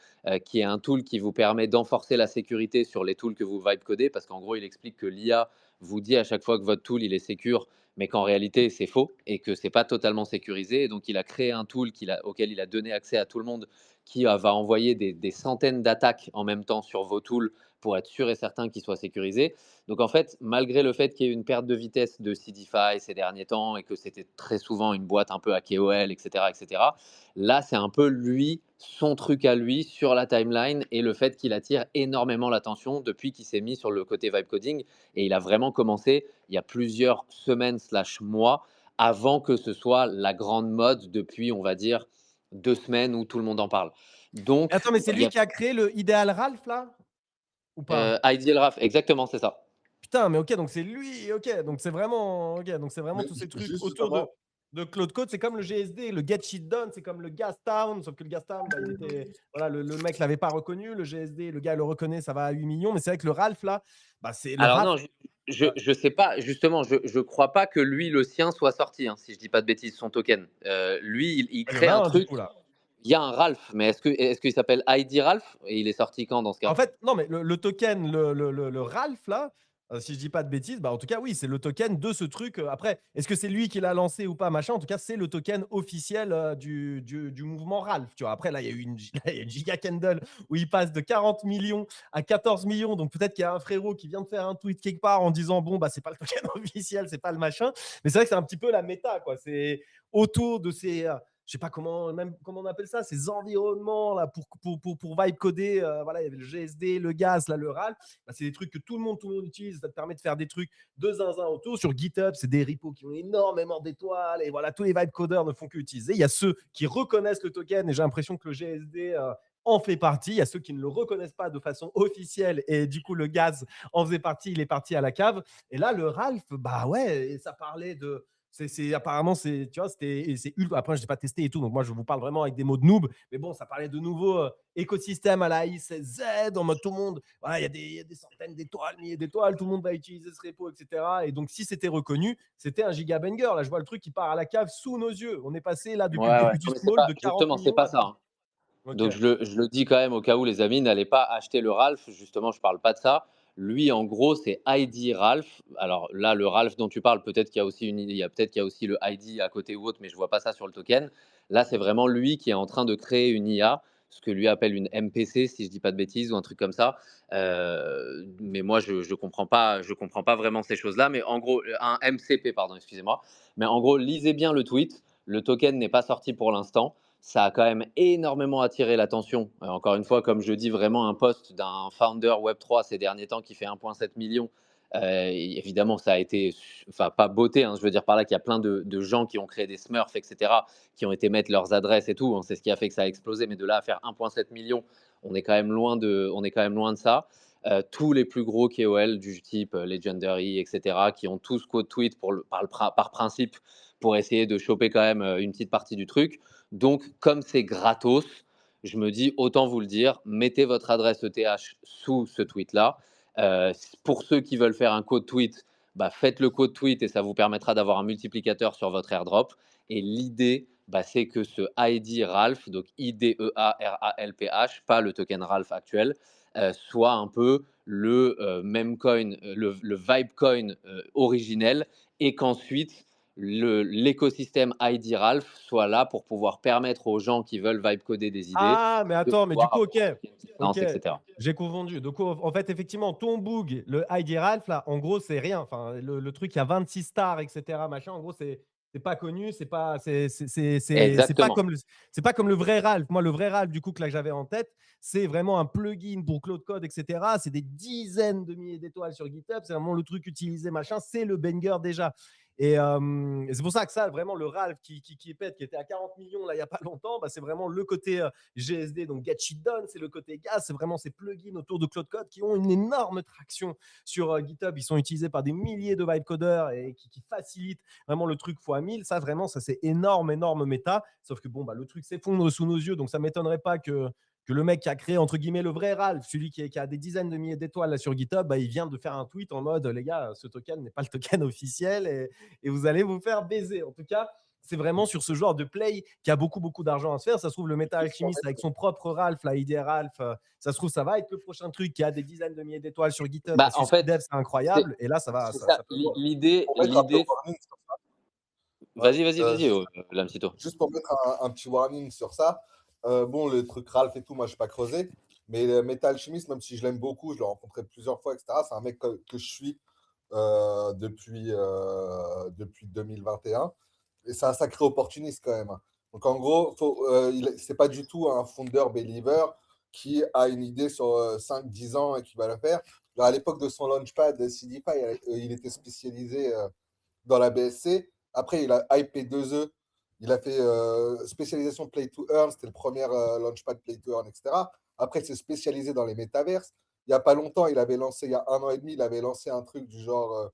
Speaker 3: qui est un tool qui vous permet d'enforcer la sécurité sur les tools que vous vibe codez, parce qu'en gros, il explique que l'IA vous dit à chaque fois que votre tool il est sécure, mais qu'en réalité c'est faux et que c'est pas totalement sécurisé. Et donc il a créé un tool auquel il a donné accès à tout le monde, qui va envoyer des centaines d'attaques en même temps sur vos tools pour être sûr et certain qu'ils soient sécurisés. Donc en fait, malgré le fait qu'il y ait eu une perte de vitesse de Seedify ces derniers temps et que c'était très souvent une boîte un peu à KOL, etc., là c'est un peu lui, son truc à lui sur la timeline et le fait qu'il attire énormément l'attention depuis qu'il s'est mis sur le côté vibe coding. Et il a vraiment commencé il y a plusieurs semaines/mois avant que ce soit la grande mode depuis, on va dire, 2 semaines où tout le monde en parle. Donc,
Speaker 1: Attends, mais c'est
Speaker 3: il y
Speaker 1: lui
Speaker 3: a
Speaker 1: qui a créé le Ideal Ralph là? Ou pas?
Speaker 3: Ideal Raf, exactement, c'est ça.
Speaker 1: Putain, mais OK, donc c'est lui, OK, donc c'est vraiment OK, donc c'est vraiment
Speaker 4: Mais
Speaker 1: tous ces trucs
Speaker 4: juste
Speaker 1: autour de
Speaker 4: avant,
Speaker 1: Claude Code, c'est comme le GSD, le Get Shit Done, c'est comme le Gastown, sauf que le Gastown, il était voilà, le mec l'avait pas reconnu, le GSD, le gars le reconnaît, ça va à 8 millions, mais c'est vrai que le Ralph là, c'est le
Speaker 3: Alors
Speaker 1: Ralph.
Speaker 3: non, je sais pas, justement, je crois pas que lui, le sien, soit sorti, si je dis pas de bêtises, son token. Lui, il
Speaker 1: Il y en
Speaker 3: crée
Speaker 1: a
Speaker 3: un
Speaker 1: un du
Speaker 3: truc.
Speaker 1: coup là.
Speaker 3: Il y a un Ralph, mais est-ce qu'il s'appelle ID Ralph et il est sorti quand dans ce
Speaker 1: En
Speaker 3: cas?
Speaker 1: fait, non, mais le token, le Ralph, là, si je dis pas de bêtises, en tout cas, oui, c'est le token de ce truc. Après, est-ce que c'est lui qui l'a lancé ou pas, machin? En tout cas, c'est le token officiel du mouvement Ralph. Tu vois. Après, là, il y a eu là, il y a une giga candle où il passe de 40 millions à 14 millions. Donc, peut-être qu'il y a un frérot qui vient de faire un tweet quelque part en disant, bon, c'est pas le token officiel, c'est pas le machin. Mais c'est vrai que c'est un petit peu la méta, quoi. C'est autour de ces. Je sais pas comment on appelle ça, ces environnements là pour vibe coder. Voilà, il y avait le GSD, le GAS, là, le RAL. C'est des trucs que tout le monde utilise. Ça te permet de faire des trucs de zinzin autour. Sur GitHub, c'est des repos qui ont énormément d'étoiles. Et voilà, tous les vibe codeurs ne font qu'utiliser. Il y a ceux qui reconnaissent le token et j'ai l'impression que le GSD en fait partie. Il y a ceux qui ne le reconnaissent pas de façon officielle et du coup, le gaz en faisait partie. Il est parti à la cave. Et là, le Ralph, ouais, ça parlait de apparemment, c'est, tu vois, c'est ultra. Après, je n'ai pas testé et tout, donc moi, je vous parle vraiment avec des mots de noob. Mais bon, ça parlait de nouveaux écosystèmes à la ICZ, en mode tout le monde, voilà, il y a des centaines d'étoiles, milliers d'étoiles, tout le monde va utiliser ce repo, etc. Et donc, si c'était reconnu, c'était un giga banger. Là, je vois le truc qui part à la cave sous nos yeux. On est passé là depuis le
Speaker 3: Ouais, ouais.
Speaker 1: début du
Speaker 3: Non, mais c'est
Speaker 1: small
Speaker 3: pas,
Speaker 1: de 40
Speaker 3: justement, c'est
Speaker 1: millions
Speaker 3: pas
Speaker 1: à
Speaker 3: ça.
Speaker 1: 10. Ok.
Speaker 3: Donc je le dis quand même au cas où les amis, n'allez pas acheter le Ralph, justement, je parle pas de ça. Lui, en gros, c'est ID Ralph. Alors là, le Ralph dont tu parles, peut-être qu'il y a aussi peut-être qu'il y a aussi le ID à côté ou autre, mais je vois pas ça sur le token. Là, c'est vraiment lui qui est en train de créer une IA ce que lui appelle une MPC, si je dis pas de bêtises, ou un truc comme ça. Mais moi, je comprends pas vraiment ces choses-là. Mais en gros, un MCP, pardon, excusez-moi. Mais en gros, lisez bien le tweet. Le token n'est pas sorti pour l'instant. Ça a quand même énormément attiré l'attention. Encore une fois, comme je dis, vraiment un post d'un founder Web3 ces derniers temps qui fait 1,7 million. Évidemment, ça a été, enfin, pas beauté, hein, je veux dire par là qu'il y a plein de gens qui ont créé des Smurfs, etc., qui ont été mettre leurs adresses et tout. Hein, c'est ce qui a fait que ça a explosé. Mais de là à faire 1,7 million, on est quand même loin de ça. Tous les plus gros KOL du type Legendary, etc., qui ont tous quote tweet par principe pour essayer de choper quand même une petite partie du truc. Donc, comme c'est gratos, je me dis, autant vous le dire, mettez votre adresse ETH sous ce tweet-là. Pour ceux qui veulent faire un code tweet, bah, faites le code tweet et ça vous permettra d'avoir un multiplicateur sur votre airdrop. Et l'idée, bah, c'est que ce ID Ralph, donc IDEARALPH, pas le token Ralph actuel, soit un peu le même coin, le Vibe coin originel, et qu'ensuite l'écosystème ID Ralph soit là pour pouvoir permettre aux gens qui veulent vibe coder des idées
Speaker 1: Ah, mais
Speaker 3: de
Speaker 1: attends, mais du
Speaker 3: pouvoir
Speaker 1: coup, ok.
Speaker 3: avoir une
Speaker 1: Ok,
Speaker 3: distance, etc.
Speaker 1: j'ai confondu. Donc, en fait, effectivement, ton bug, le ID Ralph, là, en gros, c'est rien. Enfin, le truc, il y a 26 stars, etc. Machin. En gros, c'est pas connu,
Speaker 3: Exactement.
Speaker 1: c'est pas comme le vrai Ralph. Moi, le vrai Ralph, du coup, que là, que j'avais en tête, c'est vraiment un plugin pour Cloud Code, etc. C'est des dizaines de milliers d'étoiles sur GitHub. C'est vraiment le truc utilisé, machin. C'est le banger déjà. Et c'est pour ça que ça, vraiment, le Ralph qui pète, qui était à 40 millions là, il n'y a pas longtemps, bah, c'est vraiment le côté GSD, donc Get Shit Done, c'est le côté gaz, c'est vraiment ces plugins autour de Cloud Code qui ont une énorme traction sur GitHub. Ils sont utilisés par des milliers de vibe codeurs et qui facilitent vraiment le truc fois 1000. Ça, vraiment, ça c'est énorme, énorme méta. Sauf que bon, bah, le truc s'effondre sous nos yeux, donc ça ne m'étonnerait pas que le mec qui a créé, entre guillemets, le vrai Ralph, celui qui a des dizaines de milliers d'étoiles là, sur GitHub, bah, il vient de faire un tweet en mode, les gars, ce token n'est pas le token officiel et vous allez vous faire baiser. En tout cas, c'est vraiment sur ce genre de play qui a beaucoup, beaucoup d'argent à se faire. Ça se trouve, le Meta Alchemist avec son propre Ralph, la ID Ralph, ça se trouve, ça va être le prochain truc qui a des dizaines de milliers d'étoiles sur GitHub
Speaker 3: Bah,
Speaker 1: parce que
Speaker 3: en
Speaker 1: ce qu'il
Speaker 3: fait,
Speaker 1: dev, c'est
Speaker 3: c'est
Speaker 1: incroyable. Et là,
Speaker 3: c'est ça.
Speaker 1: ça peut voir.
Speaker 3: L'idée,
Speaker 4: Pour mettre un peu warning sur ça,
Speaker 3: vas-y, Lamsito.
Speaker 4: juste pour mettre un petit warning sur ça, bon, le truc Ralph et tout, moi, je n'ai pas creusé, mais le Metal Alchemist, même si je l'aime beaucoup, je l'ai rencontré plusieurs fois, etc., c'est un mec que je suis depuis 2021. Et c'est un sacré opportuniste quand même, hein. Donc en gros, c'est pas du tout un founder believer qui a une idée sur 5-10 ans et qui va la faire. Là, à l'époque de son launchpad CDFI, il était spécialisé dans la BSC. Après, il a IP2E. Il a fait spécialisation Play to Earn. C'était le premier launchpad Play to Earn, etc. Après, il s'est spécialisé dans les métaverses. Il n'y a pas longtemps, il y a 1 an et demi, il avait lancé un truc du genre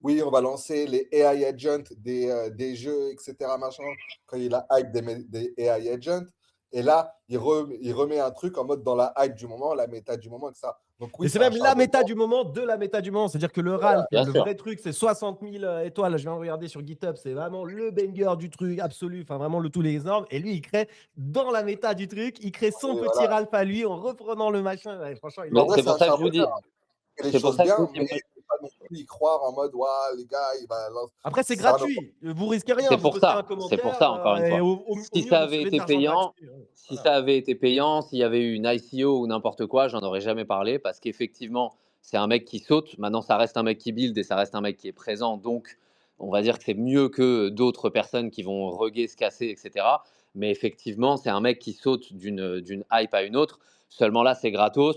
Speaker 4: oui, on va lancer les AI agents des jeux, etc. Machin, quand il a hype des AI agents. Et là, il remet un truc en mode dans la hype du moment, la méta du moment, etc. Donc
Speaker 1: Et
Speaker 4: oui,
Speaker 1: c'est
Speaker 4: c'est un
Speaker 1: même la
Speaker 4: charbonnement.
Speaker 1: méta du moment de la méta du moment. C'est-à-dire que le Ralph,
Speaker 3: Bien
Speaker 1: le
Speaker 3: sûr.
Speaker 1: vrai truc, c'est 60 000 étoiles. Je viens de regarder sur GitHub. C'est vraiment le banger du truc absolu. Enfin, vraiment tous les normes. Et lui, il crée dans la méta du truc. Il crée son
Speaker 4: Et
Speaker 1: petit
Speaker 4: voilà.
Speaker 1: Ralph à lui en reprenant le machin. Ouais, franchement, il
Speaker 4: En
Speaker 3: Mais
Speaker 1: est.
Speaker 4: vrai,
Speaker 3: c'est
Speaker 4: c'est
Speaker 3: pour
Speaker 4: un
Speaker 3: ça que je vous
Speaker 4: charbonneur,
Speaker 3: dis,
Speaker 4: hein. Il fait les
Speaker 3: c'est pour
Speaker 4: choses
Speaker 3: ça que je
Speaker 4: bien,
Speaker 3: vous dis,
Speaker 4: mais il ne faut pas non plus y croire en mode, ouais, les gars, il va lancer.
Speaker 1: Après, c'est
Speaker 4: C'est un
Speaker 1: gratuit. Vous risquez rien. Vous postez un
Speaker 3: c'est pour
Speaker 1: commentaire
Speaker 3: ça, encore une
Speaker 1: et
Speaker 3: fois.
Speaker 1: au
Speaker 3: Si
Speaker 1: mieux,
Speaker 3: ça
Speaker 1: vous
Speaker 3: avait
Speaker 1: recevez de
Speaker 3: été
Speaker 1: l'argent
Speaker 3: payant,
Speaker 1: gratuit.
Speaker 3: si
Speaker 1: Voilà.
Speaker 3: ça avait été payant, s'il y avait eu une ICO ou n'importe quoi, j'en aurais jamais parlé parce qu'effectivement, c'est un mec qui saute. Maintenant, ça reste un mec qui build et ça reste un mec qui est présent. Donc, on va dire que c'est mieux que d'autres personnes qui vont reguer, se casser, etc. Mais effectivement, c'est un mec qui saute d'une hype à une autre. Seulement là, c'est gratos.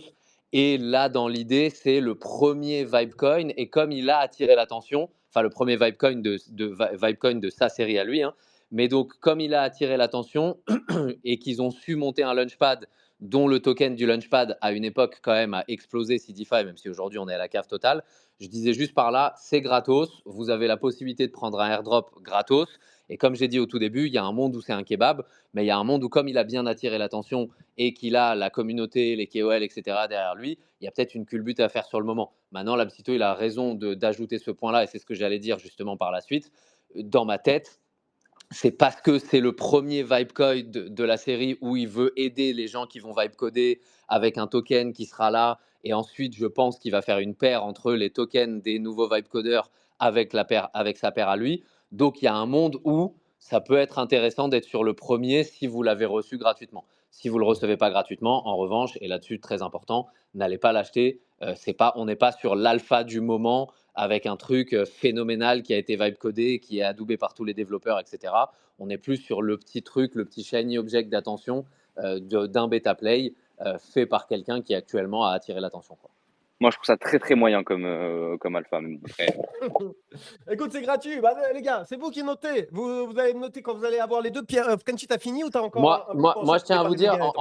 Speaker 3: Et là, dans l'idée, c'est le premier Vibecoin. Et comme il a attiré l'attention, enfin le premier Vibecoin Vibecoin de sa série à lui, hein, mais donc, comme il a attiré l'attention et qu'ils ont su monter un launchpad dont le token du launchpad à une époque quand même a explosé CDFI, même si aujourd'hui on est à la cave totale, je disais juste par là, c'est gratos, vous avez la possibilité de prendre un airdrop gratos, et comme j'ai dit au tout début, il y a un monde où c'est un kebab, mais il y a un monde où comme il a bien attiré l'attention et qu'il a la communauté, les KOL, etc. derrière lui, il y a peut-être une culbute à faire sur le moment. Maintenant, Labsito, il a raison d'ajouter ce point-là, et c'est ce que j'allais dire justement par la suite. Dans ma tête, c'est parce que c'est le premier Vibecoin de la série où il veut aider les gens qui vont vibecoder avec un token qui sera là. Et ensuite, je pense qu'il va faire une paire entre les tokens des nouveaux vibecodeurs avec sa paire à lui. Donc, il y a un monde où ça peut être intéressant d'être sur le premier si vous l'avez reçu gratuitement. Si vous ne le recevez pas gratuitement, en revanche, et là-dessus, très important, n'allez pas l'acheter. On n'est pas sur l'alpha du moment avec un truc phénoménal qui a été vibe codé, qui est adoubé par tous les développeurs, etc. On est plus sur le petit truc, le petit shiny object d'attention d'un bêta play fait par quelqu'un qui actuellement a attiré l'attention, quoi.
Speaker 2: Moi, je trouve ça très très moyen comme alpha. Mais bon, après,
Speaker 1: Écoute, c'est gratuit. Bah, les gars, c'est vous qui notez. Vous allez noter quand vous allez avoir les deux. Pierre, Frenchy, t'as fini ou t'as encore un peu de
Speaker 3: Moi,
Speaker 1: penchant
Speaker 3: je
Speaker 1: pour
Speaker 3: tiens
Speaker 1: les
Speaker 3: à vous
Speaker 1: parler de
Speaker 3: dire,
Speaker 1: Meganet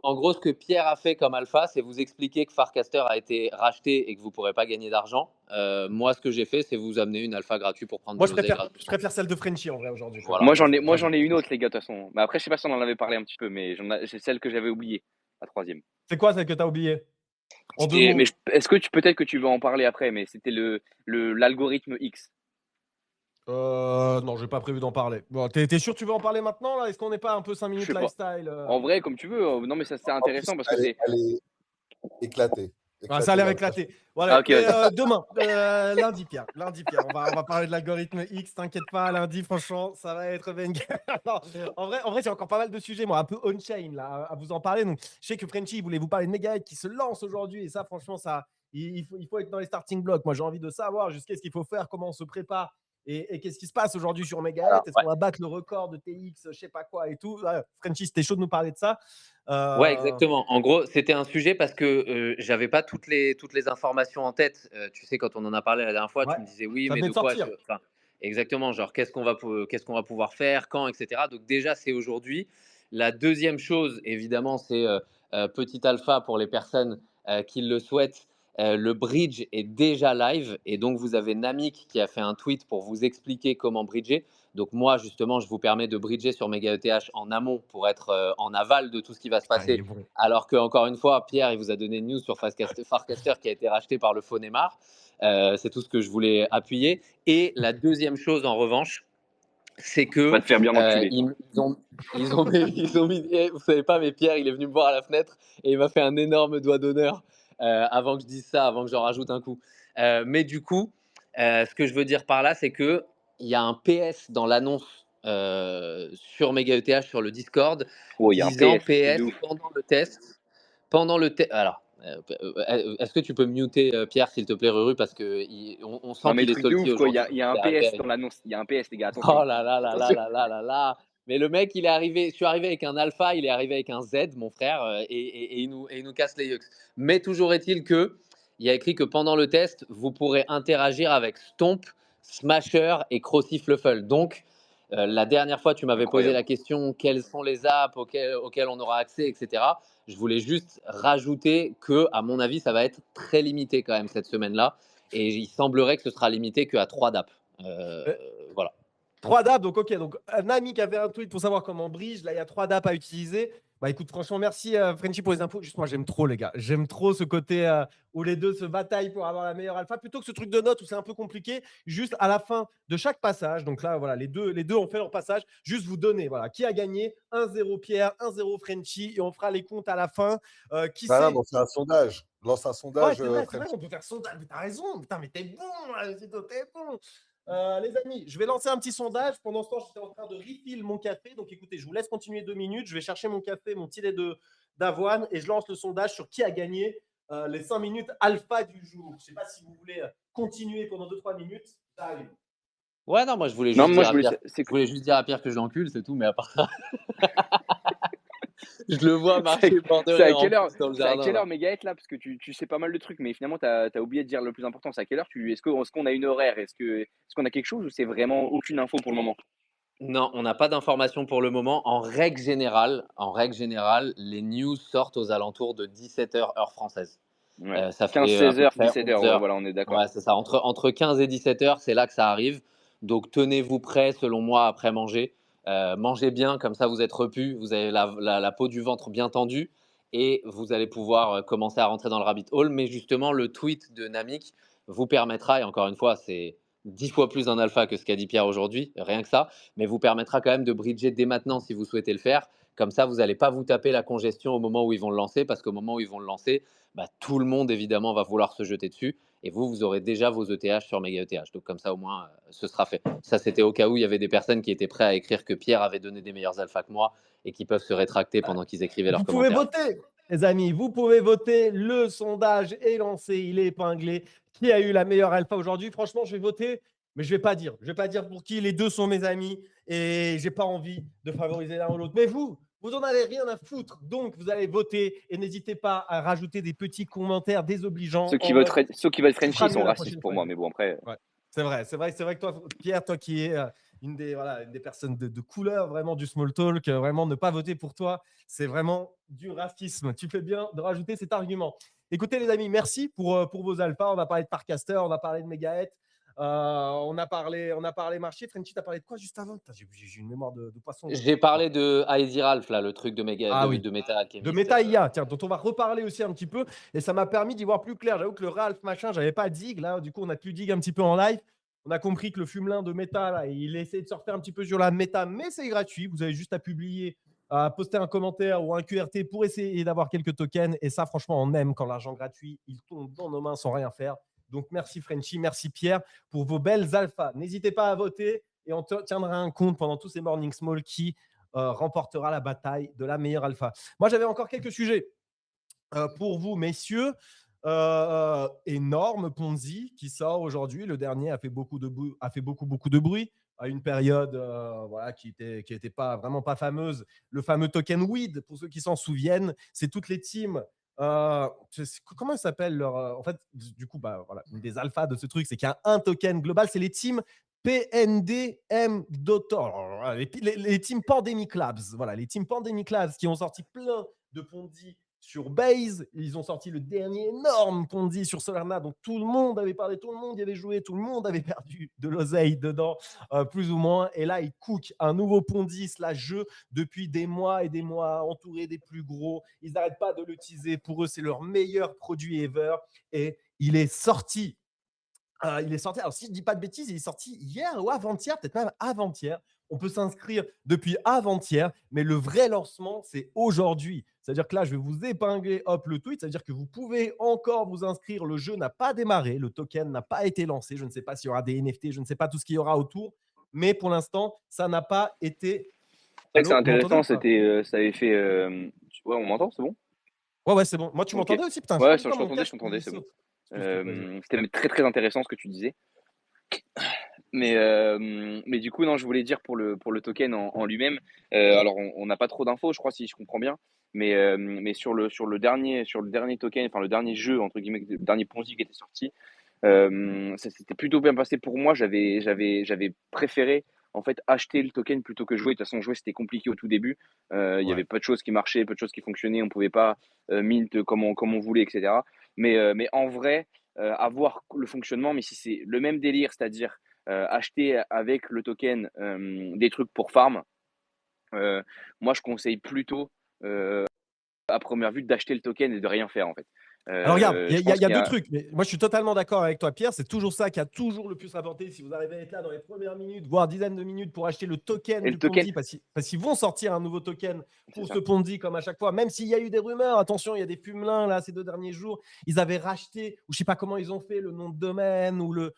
Speaker 3: en gros, ce que Pierre a fait comme alpha, c'est vous expliquer que Farcaster a été racheté et que vous ne pourrez pas gagner d'argent. Moi, ce que j'ai fait, c'est vous amener une alpha gratuite pour prendre de
Speaker 1: Moi, je
Speaker 3: l'oseille
Speaker 1: préfère, je
Speaker 3: gratuitement.
Speaker 1: préfère celle de Frenchy en vrai aujourd'hui. Je
Speaker 3: Voilà.
Speaker 1: préfère celle de
Speaker 2: moi,
Speaker 1: Frenchy.
Speaker 2: j'en ai une autre, les gars, de toute façon. Mais après, je sais pas si on en avait parlé un petit peu, mais c'est celle que j'avais oubliée, la troisième.
Speaker 1: C'est quoi celle que t'as oubliée? En deux mots.
Speaker 2: Mais est-ce que peut-être que tu veux en parler après, mais c'était l'algorithme X.
Speaker 1: Non, j'ai pas prévu d'en parler. Bon, t'es sûr que tu veux en parler maintenant là? Est-ce qu'on n'est pas un peu 5
Speaker 2: Je
Speaker 1: minutes
Speaker 2: sais pas.
Speaker 1: lifestyle
Speaker 2: En vrai, comme tu veux. Non, mais ça c'est
Speaker 4: En plus,
Speaker 2: intéressant parce que c'est.
Speaker 4: elle est éclatée.
Speaker 1: Ah, ça a l'air
Speaker 4: L'alpha.
Speaker 1: éclaté.
Speaker 2: Ah,
Speaker 1: Voilà.
Speaker 2: ok,
Speaker 1: Mais
Speaker 2: vas-y.
Speaker 1: demain, lundi, Pierre. Lundi, Pierre. On va parler de l'algorithme X. T'inquiète pas, lundi, franchement, ça va être banger. Non, en vrai, j'ai encore pas mal de sujets, moi, un peu on-chain là, à vous en parler. Donc, je sais que Frenchy, il voulait vous parler de Megahead qui se lance aujourd'hui. Et ça, franchement, il faut être dans les starting blocks. Moi, j'ai envie de savoir jusqu'à ce qu'il faut faire, comment on se prépare. Et qu'est-ce qui se passe aujourd'hui sur Megahead?
Speaker 3: Alors,
Speaker 1: Est-ce qu'on va battre le record de TX, je sais pas quoi et tout? Frenchy, c'était chaud de nous parler de ça.
Speaker 3: Ouais,
Speaker 1: Euh,
Speaker 3: exactement. En gros, c'était un sujet parce que j'avais pas toutes les informations en tête. Tu sais, quand on en a parlé la dernière fois,
Speaker 1: ouais,
Speaker 3: tu me disais oui,
Speaker 1: ça
Speaker 3: mais
Speaker 1: venait
Speaker 3: de
Speaker 1: de
Speaker 3: quoi
Speaker 1: sortir.
Speaker 3: enfin, exactement, genre qu'est-ce qu'on va pouvoir faire, quand, etc. Donc déjà, c'est aujourd'hui. La deuxième chose, évidemment, c'est petit alpha pour les personnes qui le souhaitent. Le bridge est déjà live et donc vous avez Namik qui a fait un tweet pour vous expliquer comment bridger. Donc moi, justement, je vous permets de bridger sur MegaETH en amont pour être en aval de tout ce qui va se
Speaker 1: Putain, il est
Speaker 3: passer.
Speaker 1: bon.
Speaker 3: Alors que, encore une fois, Pierre, il vous a donné une news sur Farcaster qui a été racheté par le faux Neymar. C'est tout ce que je voulais appuyer. Et la deuxième chose, en revanche, c'est
Speaker 2: Va
Speaker 3: que
Speaker 2: te faire bien enculer.
Speaker 3: ils ont mis, vous savez pas, mais Pierre, il est venu me voir à la fenêtre et il m'a fait un énorme doigt d'honneur avant que je dise ça, avant que j'en rajoute un coup. Mais du coup, ce que je veux dire par là, c'est que il y a un PS dans l'annonce sur MegaETH sur le Discord
Speaker 2: Oh, il y a un
Speaker 3: disant
Speaker 2: PS, truc de
Speaker 3: PS
Speaker 2: ouf.
Speaker 3: pendant le test. Alors, est-ce que tu peux muter Pierre, s'il te plaît, Ruru, parce que on sent
Speaker 2: Non, mais
Speaker 3: qu'il est
Speaker 2: truc de
Speaker 3: salty
Speaker 2: ouf, quoi.
Speaker 3: aujourd'hui.
Speaker 2: Il y a un
Speaker 3: Il est arrivé
Speaker 2: PS
Speaker 3: avec
Speaker 2: dans l'annonce. Il y a un PS, les gars, attention.
Speaker 3: Oh là là là là
Speaker 2: Attention.
Speaker 3: là là là là. Mais le mec, il est arrivé. Je suis arrivé avec un alpha, il est arrivé avec un Z, mon frère, et il nous casse les yeux. Mais toujours est-il que il y a écrit que pendant le test, vous pourrez interagir avec Stomp, Smasher et Crossy-Fluffle. Donc, la dernière fois, tu m'avais posé
Speaker 2: Incroyable.
Speaker 3: la question quelles sont les apps auxquelles on aura accès, etc. Je voulais juste rajouter que, à mon avis, ça va être très limité quand même cette semaine-là. Et il semblerait que ce sera limité qu'à 3 DAP. Voilà.
Speaker 1: 3 DAP, donc ok. Donc un ami qui avait un tweet pour savoir comment bridge. Là, il y a 3 DAP à utiliser. Bah écoute, franchement, merci Frenchy pour les infos. Juste moi, j'aime trop les gars. J'aime trop ce côté où les deux se bataillent pour avoir la meilleure alpha, plutôt que ce truc de notes où c'est un peu compliqué. Juste à la fin de chaque passage. Donc là, voilà, les deux ont fait leur passage. Juste vous donner, voilà, qui a gagné 1-0 Pierre, 1-0 Frenchy, et on fera les comptes à la fin. Qui
Speaker 4: Non,
Speaker 1: c'est?
Speaker 4: non, on fait un sondage. Lance un
Speaker 1: Ouais,
Speaker 4: sondage,
Speaker 1: c'est vrai,
Speaker 4: French.
Speaker 1: on peut faire sondage. Mais t'as raison. Putain, mais t'es bon, là, Zito, t'es bon. Les amis, je vais lancer un petit sondage. Pendant ce temps, j'étais en train de refill mon café. Donc écoutez, je vous laisse continuer 2 minutes. Je vais chercher mon café, mon petit lait d'avoine et je lance le sondage sur qui a gagné les 5 minutes alpha du jour. Je ne sais pas si vous voulez continuer pendant 2-3 minutes. Ça arrive.
Speaker 3: Ouais, non, moi je voulais
Speaker 2: Non,
Speaker 3: juste
Speaker 2: mais moi,
Speaker 3: dire
Speaker 2: je
Speaker 3: à
Speaker 2: voulais.
Speaker 3: Pierre,
Speaker 2: C'est
Speaker 3: je voulais juste dire à Pierre que je l'encule, c'est tout, mais à part ça, je le vois marcher bord de
Speaker 2: c'est à
Speaker 3: rire en
Speaker 2: quelle heure,
Speaker 3: plus dans le
Speaker 2: c'est à
Speaker 3: jardin
Speaker 2: quelle heure,
Speaker 3: là.
Speaker 2: Megahet, là? Parce que tu sais pas mal de trucs, mais finalement, t'as oublié de dire le plus important. C'est à quelle heure est-ce qu'on a une horaire? Est-ce qu'on a quelque chose ou c'est vraiment aucune info pour le moment?
Speaker 3: Non, on n'a pas d'informations pour le moment. En règle générale, les news sortent aux alentours de 17h heure française.
Speaker 2: Ouais.
Speaker 3: Ça
Speaker 2: 15,
Speaker 3: fait à
Speaker 2: 16
Speaker 3: peu
Speaker 2: heures,
Speaker 3: près
Speaker 2: 17
Speaker 3: 11
Speaker 2: heures, ouais,
Speaker 3: heures.
Speaker 2: voilà, on est d'accord.
Speaker 3: Ouais, c'est ça. Entre 15 et 17 heures, c'est là que ça arrive. Donc tenez-vous prêts, selon moi, après manger. Mangez bien, comme ça vous êtes repu, vous avez la peau du ventre bien tendue et vous allez pouvoir commencer à rentrer dans le rabbit hole. Mais justement, le tweet de Namik vous permettra, et encore une fois, c'est 10 fois plus un alpha que ce qu'a dit Pierre aujourd'hui, rien que ça, mais vous permettra quand même de bridger dès maintenant si vous souhaitez le faire. Comme ça, vous n'allez pas vous taper la congestion au moment où ils vont le lancer, parce qu'au moment où ils vont le lancer, tout le monde, évidemment, va vouloir se jeter dessus. Et vous aurez déjà vos ETH sur Mega ETH. Donc, comme ça, au moins, ce sera fait. Ça, c'était au cas où il y avait des personnes qui étaient prêtes à écrire que Pierre avait donné des meilleurs alphas que moi et qui peuvent se rétracter pendant qu'ils écrivaient leurs
Speaker 1: Vous pouvez
Speaker 3: commentaires.
Speaker 1: voter, les amis. Vous pouvez voter. Le sondage est lancé. Il est épinglé. Qui a eu la meilleure alpha aujourd'hui? Franchement, je vais voter, mais je ne vais pas dire. Je ne vais pas dire pour qui. Les deux sont mes amis et je n'ai pas envie de favoriser l'un ou l'autre. Mais vous n'en avez rien à foutre. Donc, vous allez voter et n'hésitez pas à rajouter des petits commentaires désobligeants.
Speaker 2: Ceux qui votent
Speaker 1: Tu feras
Speaker 2: Frenchie sont
Speaker 1: mieux la
Speaker 2: racistes
Speaker 1: prochaine
Speaker 2: pour
Speaker 1: fois.
Speaker 2: moi, mais bon, après.
Speaker 1: Ouais. C'est vrai que toi, Pierre, toi qui es une des personnes de couleur vraiment du small talk, vraiment ne pas voter pour toi, c'est vraiment du racisme. Tu fais bien de rajouter cet argument. Écoutez les amis, merci pour vos alphas. On a parlé de Parcaster, on a parlé de Megahet, on a parlé marché. Frenchy, tu as parlé de quoi juste avant? Putain, j'ai une mémoire de poisson.
Speaker 3: J'ai parlé de Heidi Ralph, là, le truc de Mega,
Speaker 1: Ah oui.
Speaker 3: de Meta
Speaker 1: De
Speaker 3: Alchemist.
Speaker 1: Meta IA, tiens, dont on va reparler aussi un petit peu. Et ça m'a permis d'y voir plus clair. J'avoue que le Ralph machin, j'avais pas dig. Là, du coup, on a pu dig un petit peu en live. On a compris que le fumelin de Meta, là, il essaie de surfer un petit peu sur la Meta, mais c'est gratuit. Vous avez juste à publier, à poster un commentaire ou un QRT pour essayer d'avoir quelques tokens. Et ça, franchement, on aime quand l'argent gratuit, il tombe dans nos mains sans rien faire. Donc, merci Frenchy, merci Pierre pour vos belles alphas. N'hésitez pas à voter et on tiendra un compte pendant tous ces Morning Small qui remportera la bataille de la meilleure alpha. Moi, j'avais encore quelques sujets pour vous, messieurs. Énorme Ponzi qui sort aujourd'hui. Le dernier a fait beaucoup de bruit à une période qui était pas vraiment pas fameuse. Le fameux token weed, pour ceux qui s'en souviennent, c'est toutes les teams. Comment ça s'appelle en fait, du coup, une des alphas de ce truc, c'est qu'il y a un token global, c'est les teams PNDM Dotor, les teams Pandemic Labs, voilà, les teams Pandemic Labs qui ont sorti plein de Ponzi sur Base. Ils ont sorti le dernier énorme Ponzi sur Solana, donc tout le monde avait parlé, tout le monde y avait joué, tout le monde avait perdu de l'oseille dedans, plus ou moins. Et là, ils cookent un nouveau Ponzi slash jeu depuis des mois et des mois, entourés des plus gros. Ils n'arrêtent pas de le teaser. Pour eux, c'est leur meilleur produit ever. Et il est sorti. Alors si je ne dis pas de bêtises, il est sorti hier ou avant-hier, peut-être même avant-hier. On peut s'inscrire depuis avant-hier, mais le vrai lancement, c'est aujourd'hui. C'est-à-dire que là, je vais vous épingler le tweet. C'est-à-dire que vous pouvez encore vous inscrire. Le jeu n'a pas démarré, le token n'a pas été lancé. Je ne sais pas s'il y aura des NFT, je ne sais pas tout ce qu'il y aura autour. Mais pour l'instant, ça n'a pas été…
Speaker 2: C'est vrai que c'est
Speaker 1: Allô, vous m'entendez
Speaker 2: intéressant,
Speaker 1: ou pas?
Speaker 2: ça avait fait. Ouais, on m'entend, c'est bon?
Speaker 1: Ouais, c'est bon. Moi, tu
Speaker 2: Ok.
Speaker 1: m'entendais aussi, putain.
Speaker 2: Ouais,
Speaker 1: Je sais pas
Speaker 2: je
Speaker 1: pourquoi mon
Speaker 2: t'entendais,
Speaker 1: casque, il
Speaker 2: c'est bon.
Speaker 1: saute. Excuse-toi, vas-y.
Speaker 2: C'était très très intéressant ce que tu disais. Mais du coup, non, je voulais dire pour le token en lui-même. Alors, on n'a pas trop d'infos, je crois, si je comprends bien. Mais sur le dernier token, enfin le dernier jeu entre guillemets, le dernier Ponzi qui était sorti, ça s'était plutôt bien passé pour moi. J'avais préféré en fait acheter le token plutôt que jouer. De toute façon, jouer c'était compliqué au tout début. Il y avait
Speaker 1: Ouais.
Speaker 2: pas de choses qui marchaient, peu de choses qui fonctionnaient. On pouvait pas mint comme on voulait, etc. Mais en vrai, avoir le fonctionnement, mais si c'est le même délire, c'est-à-dire acheter avec le token des trucs pour farm, euh, moi je conseille plutôt à première vue d'acheter le token et de rien faire en fait.
Speaker 1: Alors regarde, il
Speaker 2: Je
Speaker 1: y a,
Speaker 2: pense
Speaker 1: il y a
Speaker 2: qu'il y
Speaker 1: deux
Speaker 2: a
Speaker 1: trucs. Mais moi, je suis totalement d'accord avec toi, Pierre. C'est toujours ça qui a toujours le plus rapporté. Si vous arrivez à être là dans les premières minutes, voire dizaines de minutes pour acheter le token
Speaker 2: et le
Speaker 1: du
Speaker 2: token,
Speaker 1: Ponzi, parce qu'ils vont sortir un nouveau token
Speaker 2: c'est
Speaker 1: pour
Speaker 2: ça.
Speaker 1: ce Ponzi, comme à chaque fois. Même s'il y a eu des rumeurs, attention, il y a des fumelins là ces 2 derniers jours. Ils avaient racheté, ou je sais pas comment ils ont fait, le nom de domaine ou le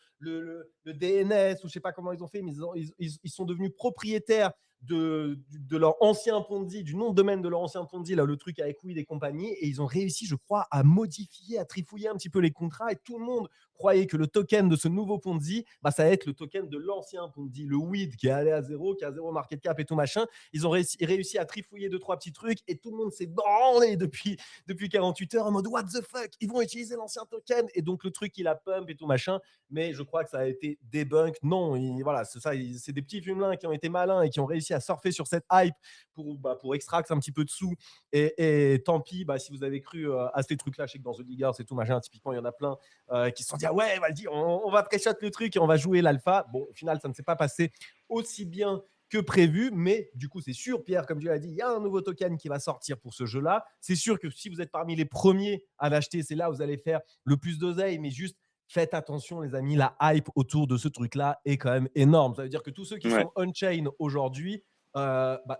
Speaker 1: DNS, ou je sais pas comment ils ont fait, mais ils sont devenus propriétaires de leur ancien Ponzi, du nom de domaine de leur ancien Ponzi, là, le truc avec Weed et compagnie, et ils ont réussi, je crois, à modifier, à trifouiller un petit peu les contrats, et tout le monde croyait que le token de ce nouveau Ponzi, ça va être le token de l'ancien Ponzi, le Weed, qui est allé à zéro, qui a zéro market cap et tout machin. Ils ont réussi à trifouiller 2-3 petits trucs, et tout le monde s'est branlé depuis 48 heures en mode what the fuck, ils vont utiliser l'ancien token, et donc le truc il a pump et tout machin, mais je crois que ça a été debunk. Non, voilà, c'est des petits fumelins qui ont été malins et qui ont réussi à surfer sur cette hype pour extract un petit peu de sous. Et tant pis, si vous avez cru à ces trucs-là, je sais que dans The Digger, c'est tout machin, typiquement, il y en a plein qui se sont dit ah ouais, vas-y, on va pré-shot le truc et on va jouer l'alpha. Bon, au final, ça ne s'est pas passé aussi bien que prévu, mais du coup, c'est sûr, Pierre, comme tu l'as dit, il y a un nouveau token qui va sortir pour ce jeu-là. C'est sûr que si vous êtes parmi les premiers à l'acheter, c'est là où vous allez faire le plus d'oseille, mais juste faites attention, les amis, la hype autour de ce truc-là est quand même énorme. Ça veut dire que tous ceux qui
Speaker 2: Ouais.
Speaker 1: sont on-chain aujourd'hui,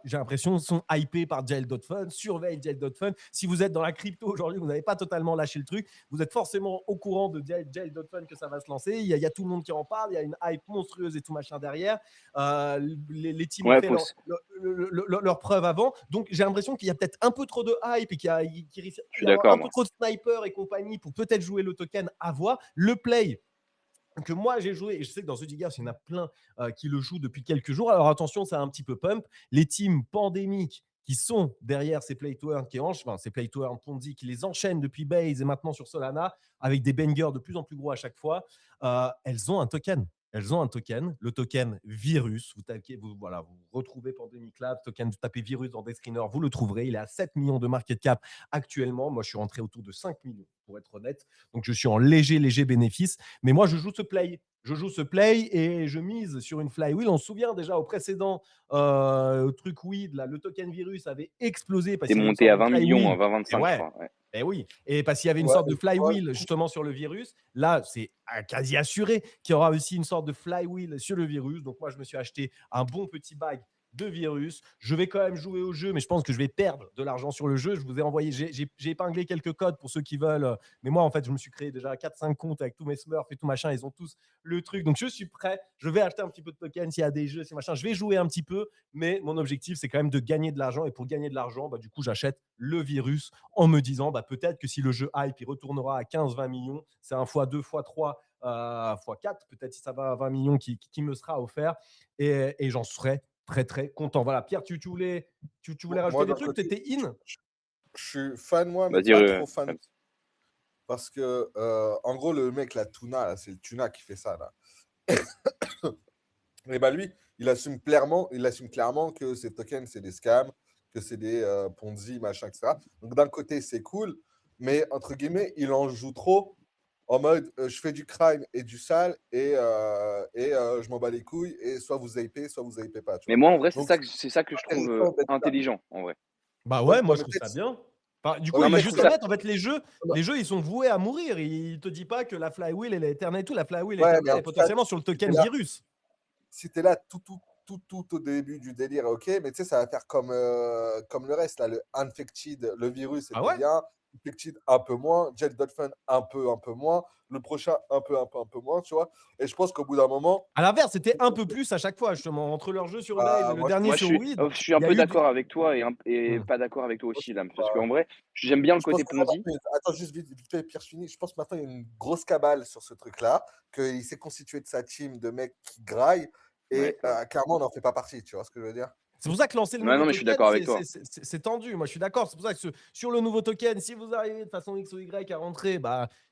Speaker 1: j'ai l'impression sont hypés par Jail.fun, surveillent Jail.fun. Si vous êtes dans la crypto aujourd'hui, vous n'avez pas totalement lâché le truc, vous êtes forcément au courant de Jail.fun que ça va se lancer. Il y a tout le monde qui en parle, il y a une hype monstrueuse et tout machin derrière. Les teams ont
Speaker 2: Ouais,
Speaker 1: fait leur preuve avant. Donc j'ai l'impression qu'il y a peut-être un peu trop de hype et qu'il risque
Speaker 2: je suis
Speaker 1: d'y avoir
Speaker 2: d'accord,
Speaker 1: un peu
Speaker 2: moi.
Speaker 1: trop de snipers et compagnie pour peut-être jouer le token à voir. Le play que moi j'ai joué, et je sais que dans The Diggers, il y en a plein qui le jouent depuis quelques jours. Alors attention, c'est un petit peu pump. Les teams pandémiques qui sont derrière ces play to earn, ces play to earn Ponzi, qui les enchaînent depuis Base et maintenant sur Solana, avec des bangers de plus en plus gros à chaque fois, elles ont un token. Elles ont un token, le token Virus. Vous retrouvez Pandemic Lab, token, vous tapez Virus dans des screeners, vous le trouverez. Il est à 7 millions de market cap actuellement. Moi, je suis rentré autour de 5 millions, pour être honnête. Donc, je suis en léger bénéfice. Mais moi, je joue ce play. Je joue ce play et je mise sur une flywheel. On se souvient déjà au précédent truc weed, là, le token virus avait explosé parce
Speaker 2: T'es
Speaker 1: qu'il y avait une
Speaker 2: monté
Speaker 1: sorte
Speaker 2: à
Speaker 1: de
Speaker 2: 20 millions, à
Speaker 1: flywheel. Et
Speaker 2: 20-25, je
Speaker 1: ouais,
Speaker 2: crois. Ouais.
Speaker 1: et oui. Et parce qu'il y avait une
Speaker 4: Ouais,
Speaker 1: sorte de
Speaker 4: ouais,
Speaker 1: flywheel justement sur le virus. Là, c'est quasi assuré qu'il y aura aussi une sorte de flywheel sur le virus. Donc moi, je me suis acheté un bon petit bag de virus. Je vais quand même jouer au jeu, mais je pense que je vais perdre de l'argent sur le jeu. Je vous ai envoyé, j'ai épinglé quelques codes pour ceux qui veulent. Mais moi, en fait, je me suis créé déjà 4-5 comptes avec tous mes smurfs et tout machin. Ils ont tous le truc. Donc, je suis prêt. Je vais acheter un petit peu de tokens s'il y a des jeux, machin. Je vais jouer un petit peu, mais mon objectif, c'est quand même de gagner de l'argent. Et pour gagner de l'argent, du coup, j'achète le virus en me disant peut-être que si le jeu hype, il retournera à 15-20 millions, c'est un x2, x3, x4, peut-être si ça va à 20 millions qui me sera offert. Et j'en serai très, très content. Voilà, Pierre, tu voulais
Speaker 4: Moi,
Speaker 1: rajouter des
Speaker 4: d'un
Speaker 1: trucs? Tu
Speaker 4: côté,
Speaker 1: étais in?
Speaker 4: je suis fan, moi, mais
Speaker 2: Vas-y,
Speaker 4: pas trop fan.
Speaker 2: Rams.
Speaker 4: Parce que, en gros, le mec, la Tuna, là, c'est le Tuna qui fait ça, là. Et bah lui, il assume clairement que ces tokens, c'est des scams, que c'est des Ponzi, machin, etc. Donc d'un côté, c'est cool, mais entre guillemets, il en joue trop en mode je fais du crime et du sale et je m'en bats les couilles et soit vous zapez pas, tu
Speaker 2: Mais
Speaker 4: vois.
Speaker 2: moi, en vrai,
Speaker 4: Donc
Speaker 2: c'est ça que je trouve
Speaker 4: intéressant d'être là.
Speaker 2: intelligent, en vrai.
Speaker 1: Bah
Speaker 4: Ouais,
Speaker 1: ouais, moi
Speaker 4: ouais,
Speaker 1: je
Speaker 4: mais
Speaker 1: trouve ça
Speaker 4: peut-être
Speaker 1: bien. Du
Speaker 4: ouais,
Speaker 1: coup,
Speaker 2: Non,
Speaker 4: mais
Speaker 1: il
Speaker 2: moi,
Speaker 1: est
Speaker 2: je
Speaker 4: peut-être
Speaker 2: trouve
Speaker 1: juste
Speaker 4: ça.
Speaker 2: ça.
Speaker 1: honnête. En fait, les jeux, ils sont voués à mourir. Il te dit pas que la flywheel, elle est éternelle et tout. La flywheel
Speaker 4: Ouais, mais
Speaker 1: éternelle
Speaker 4: en
Speaker 1: est
Speaker 4: tout cas,
Speaker 1: potentiellement sur le
Speaker 4: si t'es
Speaker 1: token
Speaker 4: là,
Speaker 1: virus.
Speaker 4: si t'es là tout au début du délire, ok, mais tu sais, ça va faire comme le reste, là, le Infected, le virus,
Speaker 1: Ah
Speaker 4: c'était
Speaker 1: ouais?
Speaker 4: bien, Infected, un peu moins, Jet.fun, un peu moins, le prochain, un peu moins, tu vois, et je pense qu'au bout d'un moment,
Speaker 1: À l'inverse, c'était un peu plus à chaque fois, justement. Entre leur jeu sur Base et
Speaker 4: bah,
Speaker 1: le
Speaker 4: moi, je
Speaker 1: dernier
Speaker 2: Moi,
Speaker 4: pense,
Speaker 1: sur Weed,
Speaker 2: je suis un
Speaker 1: il y a
Speaker 2: peu
Speaker 1: eu.
Speaker 2: d'accord avec toi et
Speaker 1: Hmm.
Speaker 2: pas d'accord avec toi
Speaker 4: moi,
Speaker 2: aussi,
Speaker 4: je
Speaker 2: là.
Speaker 4: pense
Speaker 2: Parce
Speaker 4: pas.
Speaker 2: qu'en vrai, j'aime bien le
Speaker 4: Je pense
Speaker 2: côté
Speaker 4: que maintenant,
Speaker 2: Ponzi.
Speaker 4: attends, juste vite fait, Pierre, je finis. Je pense que maintenant, il y a une grosse cabale sur ce truc-là, qu'il s'est constitué de sa team de mecs qui graillent,
Speaker 2: Ouais,
Speaker 4: et
Speaker 2: c'est vrai.
Speaker 4: clairement, on n'en fait pas partie, tu vois ce que je veux dire?
Speaker 1: C'est pour ça que lancer le
Speaker 2: Ouais,
Speaker 1: nouveau
Speaker 2: non, mais je suis
Speaker 1: token,
Speaker 2: d'accord avec toi.
Speaker 1: c'est tendu. Moi, je suis d'accord. C'est pour ça que sur le nouveau token, si vous arrivez de façon X ou Y à rentrer,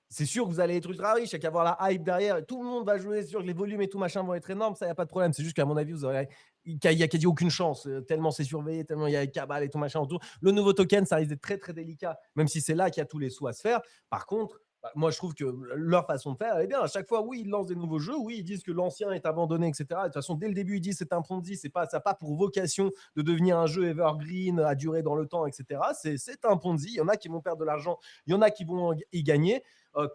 Speaker 1: c'est sûr que vous allez être ultra riche. Il y a qu'à avoir la hype derrière. Tout le monde va jouer. C'est sûr que les volumes et tout machin vont être énormes. Ça, il n'y a pas de problème. C'est juste qu'à mon avis, il n'y a quasi aucune chance. Tellement c'est surveillé, tellement il y a cabale et tout machin autour. Le nouveau token, ça risque d'être très, très délicat, même si c'est là qu'il y a tous les sous à se faire. Par contre, moi, je trouve que leur façon de faire, elle est bien. À chaque fois, oui, ils lancent des nouveaux jeux. Oui, ils disent que l'ancien est abandonné, etc. De toute façon, dès le début, ils disent c'est un Ponzi. Ça n'a pas pour vocation de devenir un jeu evergreen à durer dans le temps, etc. C'est un Ponzi. Il y en a qui vont perdre de l'argent. Il y en a qui vont y gagner.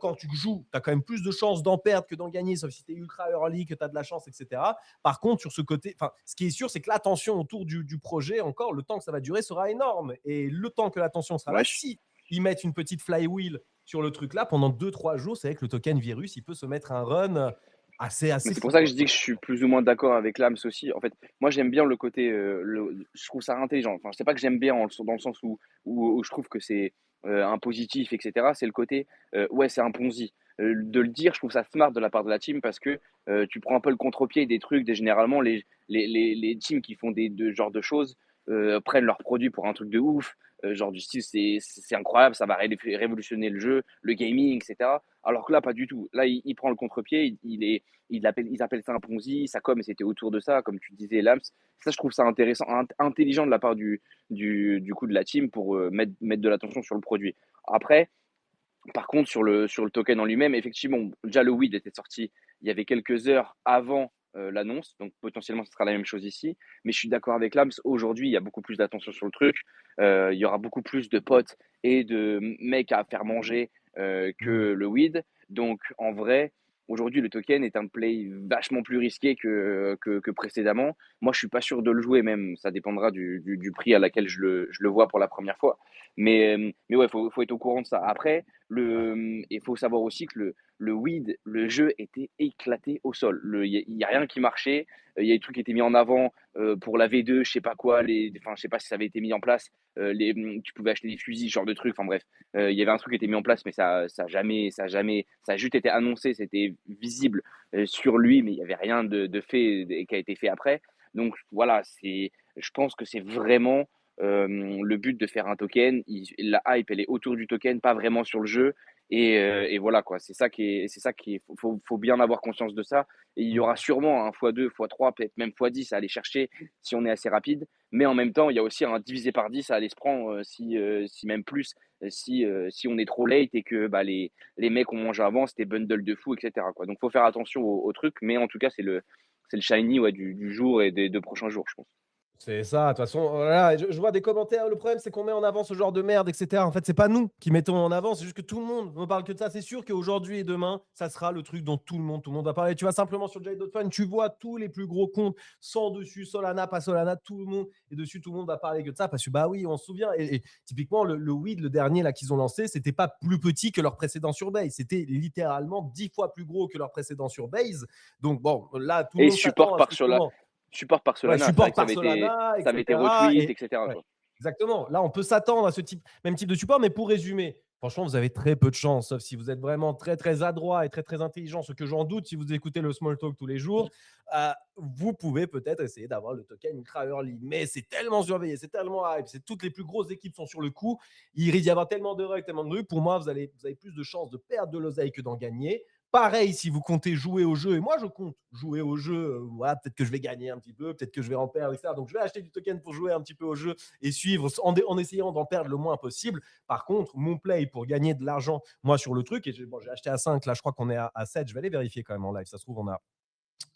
Speaker 1: Quand tu joues, tu as quand même plus de chances d'en perdre que d'en gagner, sauf si tu es ultra early, que tu as de la chance, etc. Par contre, sur ce côté, ce qui est sûr, c'est que l'attention autour du projet, encore, le temps que ça va durer sera énorme. Et le temps que l'attention sera là,
Speaker 2: Ouais,
Speaker 1: si ils mettent une petite flywheel sur le truc là pendant 2-3 jours, c'est vrai que le token virus, il peut se mettre un run
Speaker 2: mais
Speaker 1: assez
Speaker 2: c'est pour
Speaker 1: fou,
Speaker 2: ça que je
Speaker 1: quoi.
Speaker 2: dis que je suis plus ou moins d'accord avec Lams aussi. En fait, moi, j'aime bien le côté, je trouve ça intelligent. Enfin, je sais pas que j'aime bien dans le sens où je trouve que c'est un positif, etc. C'est le côté, ouais, c'est un Ponzi. De le dire, je trouve ça smart de la part de la team parce que tu prends un peu le contre-pied des trucs. Généralement, les teams qui font de genre de choses prennent leurs produits pour un truc de ouf. Genre du style, c'est incroyable, ça va révolutionner le jeu, le gaming, etc. Alors que là, pas du tout. Là, il prend le contre-pied, ils appellent ça un Ponzi, ça comme c'était autour de ça, comme tu disais, Lams. Ça, je trouve ça intéressant, intelligent de la part du coup de la team pour mettre de l'attention sur le produit. Après, par contre, sur le token en lui-même, effectivement, déjà le weed était sorti il y avait quelques heures avant l'annonce, donc potentiellement ce sera la même chose ici. Mais je suis d'accord avec Lams, aujourd'hui il y a beaucoup plus d'attention sur le truc, il y aura beaucoup plus de potes et de mecs à faire manger que
Speaker 1: Mm.
Speaker 2: le weed. Donc en vrai, aujourd'hui, le token est un play vachement plus risqué que précédemment. Moi, je suis pas sûr de le jouer même. Ça dépendra du prix à laquelle je le vois pour la première fois. Mais ouais, faut être au courant de ça. Après, il faut savoir aussi que le weed, le jeu était éclaté au sol. Il y a rien qui marchait. Il y a des trucs qui étaient mis en avant pour la V2, je sais pas quoi. Enfin, je sais pas si ça avait été mis en place. Tu pouvais acheter des fusils, ce genre de trucs. Enfin bref, il y avait un truc qui était mis en place, mais ça a juste été annoncé. C'était visible sur lui, mais il y avait rien de fait qui a été fait après. Donc voilà, je pense que c'est vraiment le but de faire un token. La hype, elle est autour du token, pas vraiment sur le jeu. Et voilà quoi, faut bien avoir conscience de ça. Et il y aura sûrement un x2, x3, peut-être même x10 à aller chercher si on est assez rapide. Mais en même temps, il y a aussi un divisé par 10 à aller se prendre, si même plus, si on est trop late et que bah, les mecs ont mangé avant, c'était bundle de fou, etc. Quoi. Donc faut faire attention au truc, mais en tout cas, c'est le shiny ouais, du jour et des 2 prochains jours, je pense.
Speaker 1: C'est ça, de toute façon, voilà, je vois des commentaires. Le problème, c'est qu'on met en avant ce genre de merde, etc. En fait, c'est pas nous qui mettons en avant, c'est juste que tout le monde ne parle que de ça. C'est sûr qu'aujourd'hui et demain, ça sera le truc dont tout le monde va parler. Tu vas simplement sur Jade.fun, tu vois tous les plus gros comptes sans dessus, Solana, pas Solana, tout le monde est dessus, tout le monde va parler que de ça parce que bah oui, on se souvient. Et typiquement, le weed, le dernier là qu'ils ont lancé, c'était pas plus petit que leur précédent sur Base, c'était littéralement 10 fois plus gros que leur précédent sur Base. Donc bon, là, tout le
Speaker 2: Et
Speaker 1: monde s'attend à ce que justement.
Speaker 2: support par
Speaker 1: Ouais,
Speaker 2: Solana, c'est vrai
Speaker 1: support
Speaker 2: que ça
Speaker 1: par
Speaker 2: avait été,
Speaker 1: Solana,
Speaker 2: ça avait été
Speaker 1: etc.
Speaker 2: retweet,
Speaker 1: Et
Speaker 2: etc.
Speaker 1: ouais,
Speaker 2: Quoi.
Speaker 1: exactement. Là, on peut s'attendre à ce même type de support, mais pour résumer, franchement, vous avez très peu de chance, sauf si vous êtes vraiment très, très adroit et très, très intelligent, ce que j'en doute si vous écoutez le Small Talk tous les jours. Vous pouvez peut-être essayer d'avoir le token ultra early, mais c'est tellement surveillé, c'est tellement hype, toutes les plus grosses équipes sont sur le coup. Il risque d'y avoir tellement de rugs, tellement de trucs. Pour moi, vous avez plus de chances de perdre de l'oseille que d'en gagner. Pareil, si vous comptez jouer au jeu, et moi je compte jouer au jeu, voilà, peut-être que je vais gagner un petit peu, peut-être que je vais en perdre, etc. Donc je vais acheter du token pour jouer un petit peu au jeu et suivre en essayant d'en perdre le moins possible. Par contre, mon play pour gagner de l'argent, moi sur le truc, et j'ai acheté à 5, là je crois qu'on est à 7, je vais aller vérifier quand même en live, ça se trouve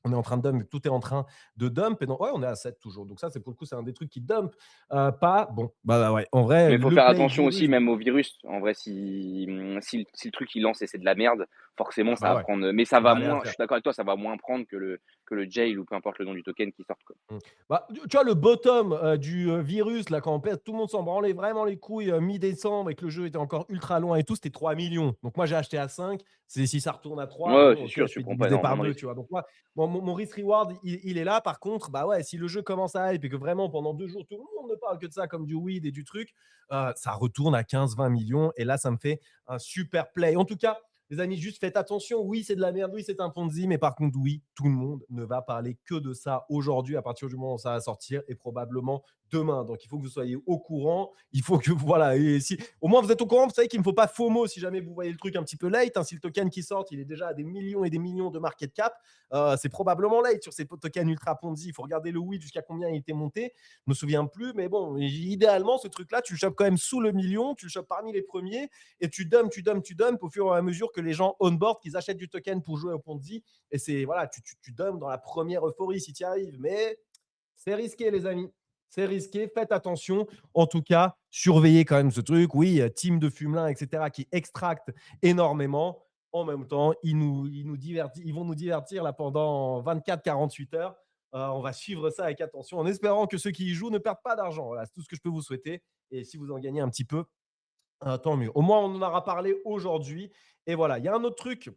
Speaker 1: on est en train de dump, tout est en train de dump. Et non, ouais, on est à 7 toujours. Donc ça, c'est pour le coup, c'est un des trucs qui dump. Pas bon. Bah ouais. En vrai,
Speaker 2: Mais il faut
Speaker 1: le
Speaker 2: faire
Speaker 1: play
Speaker 2: attention aussi,
Speaker 1: virus.
Speaker 2: même au virus. En vrai, si le truc il lance et c'est de la merde, forcément
Speaker 1: Ah
Speaker 2: ça
Speaker 1: bah
Speaker 2: va
Speaker 1: ouais,
Speaker 2: prendre. Mais ça
Speaker 1: on va
Speaker 2: va
Speaker 1: aller à
Speaker 2: moins, je
Speaker 1: faire.
Speaker 2: suis d'accord avec toi, ça va moins prendre que le jail ou peu importe le nom du token qui sort. Quoi.
Speaker 1: Mm. Bah, tu vois, le bottom du virus, là, quand on pèse, tout le monde s'en branlait vraiment les couilles mi-décembre et que le jeu était encore ultra loin et tout, c'était 3 millions. Donc, moi, j'ai acheté à 5. Si ça retourne à 3,
Speaker 2: Ouais, ouais,
Speaker 1: bon,
Speaker 2: c'est
Speaker 1: ok,
Speaker 2: sûr,
Speaker 1: je
Speaker 2: tu
Speaker 1: fais
Speaker 2: prends pas
Speaker 1: diviser par
Speaker 2: énormément de
Speaker 1: 2, tu
Speaker 2: risques.
Speaker 1: vois. Donc, moi, mon risk-reward, il est là. Par contre, bah ouais, si le jeu commence à hype et que vraiment, pendant 2 jours, tout le monde ne parle que de ça, comme du weed et du truc, ça retourne à 15-20 millions. Et là, ça me fait un super play. En tout cas, les amis, juste faites attention. Oui, c'est de la merde. Oui, c'est un Ponzi. Mais par contre, oui, tout le monde ne va parler que de ça aujourd'hui, à partir du moment où ça va sortir et probablement demain. Donc, il faut que vous soyez au courant. Il faut que, voilà. Et si, au moins, vous êtes au courant. Vous savez qu'il ne faut pas FOMO si jamais vous voyez le truc un petit peu late. Hein, si le token qui sort, il est déjà à des millions et des millions de market cap, c'est probablement late sur ces tokens ultra Ponzi. Il faut regarder le weed jusqu'à combien il était monté. Je me souviens plus. Mais bon, idéalement, ce truc-là, tu le chopes quand même sous le million. Tu le chopes parmi les premiers et tu dumps au fur et à mesure que les gens on-board, qu'ils achètent du token pour jouer au Ponzi. Et c'est, voilà, tu dumps dans la première euphorie si tu y arrives. Mais c'est risqué, les amis. C'est risqué. Faites attention. En tout cas, surveillez quand même ce truc. Oui, team de fumelins, etc., qui extractent énormément. En même temps, ils vont nous divertir là pendant 24-48 heures. On va suivre ça avec attention en espérant que ceux qui y jouent ne perdent pas d'argent. Voilà, c'est tout ce que je peux vous souhaiter. Et si vous en gagnez un petit peu, tant mieux. Au moins, on en aura parlé aujourd'hui. Et voilà, il y a un autre truc.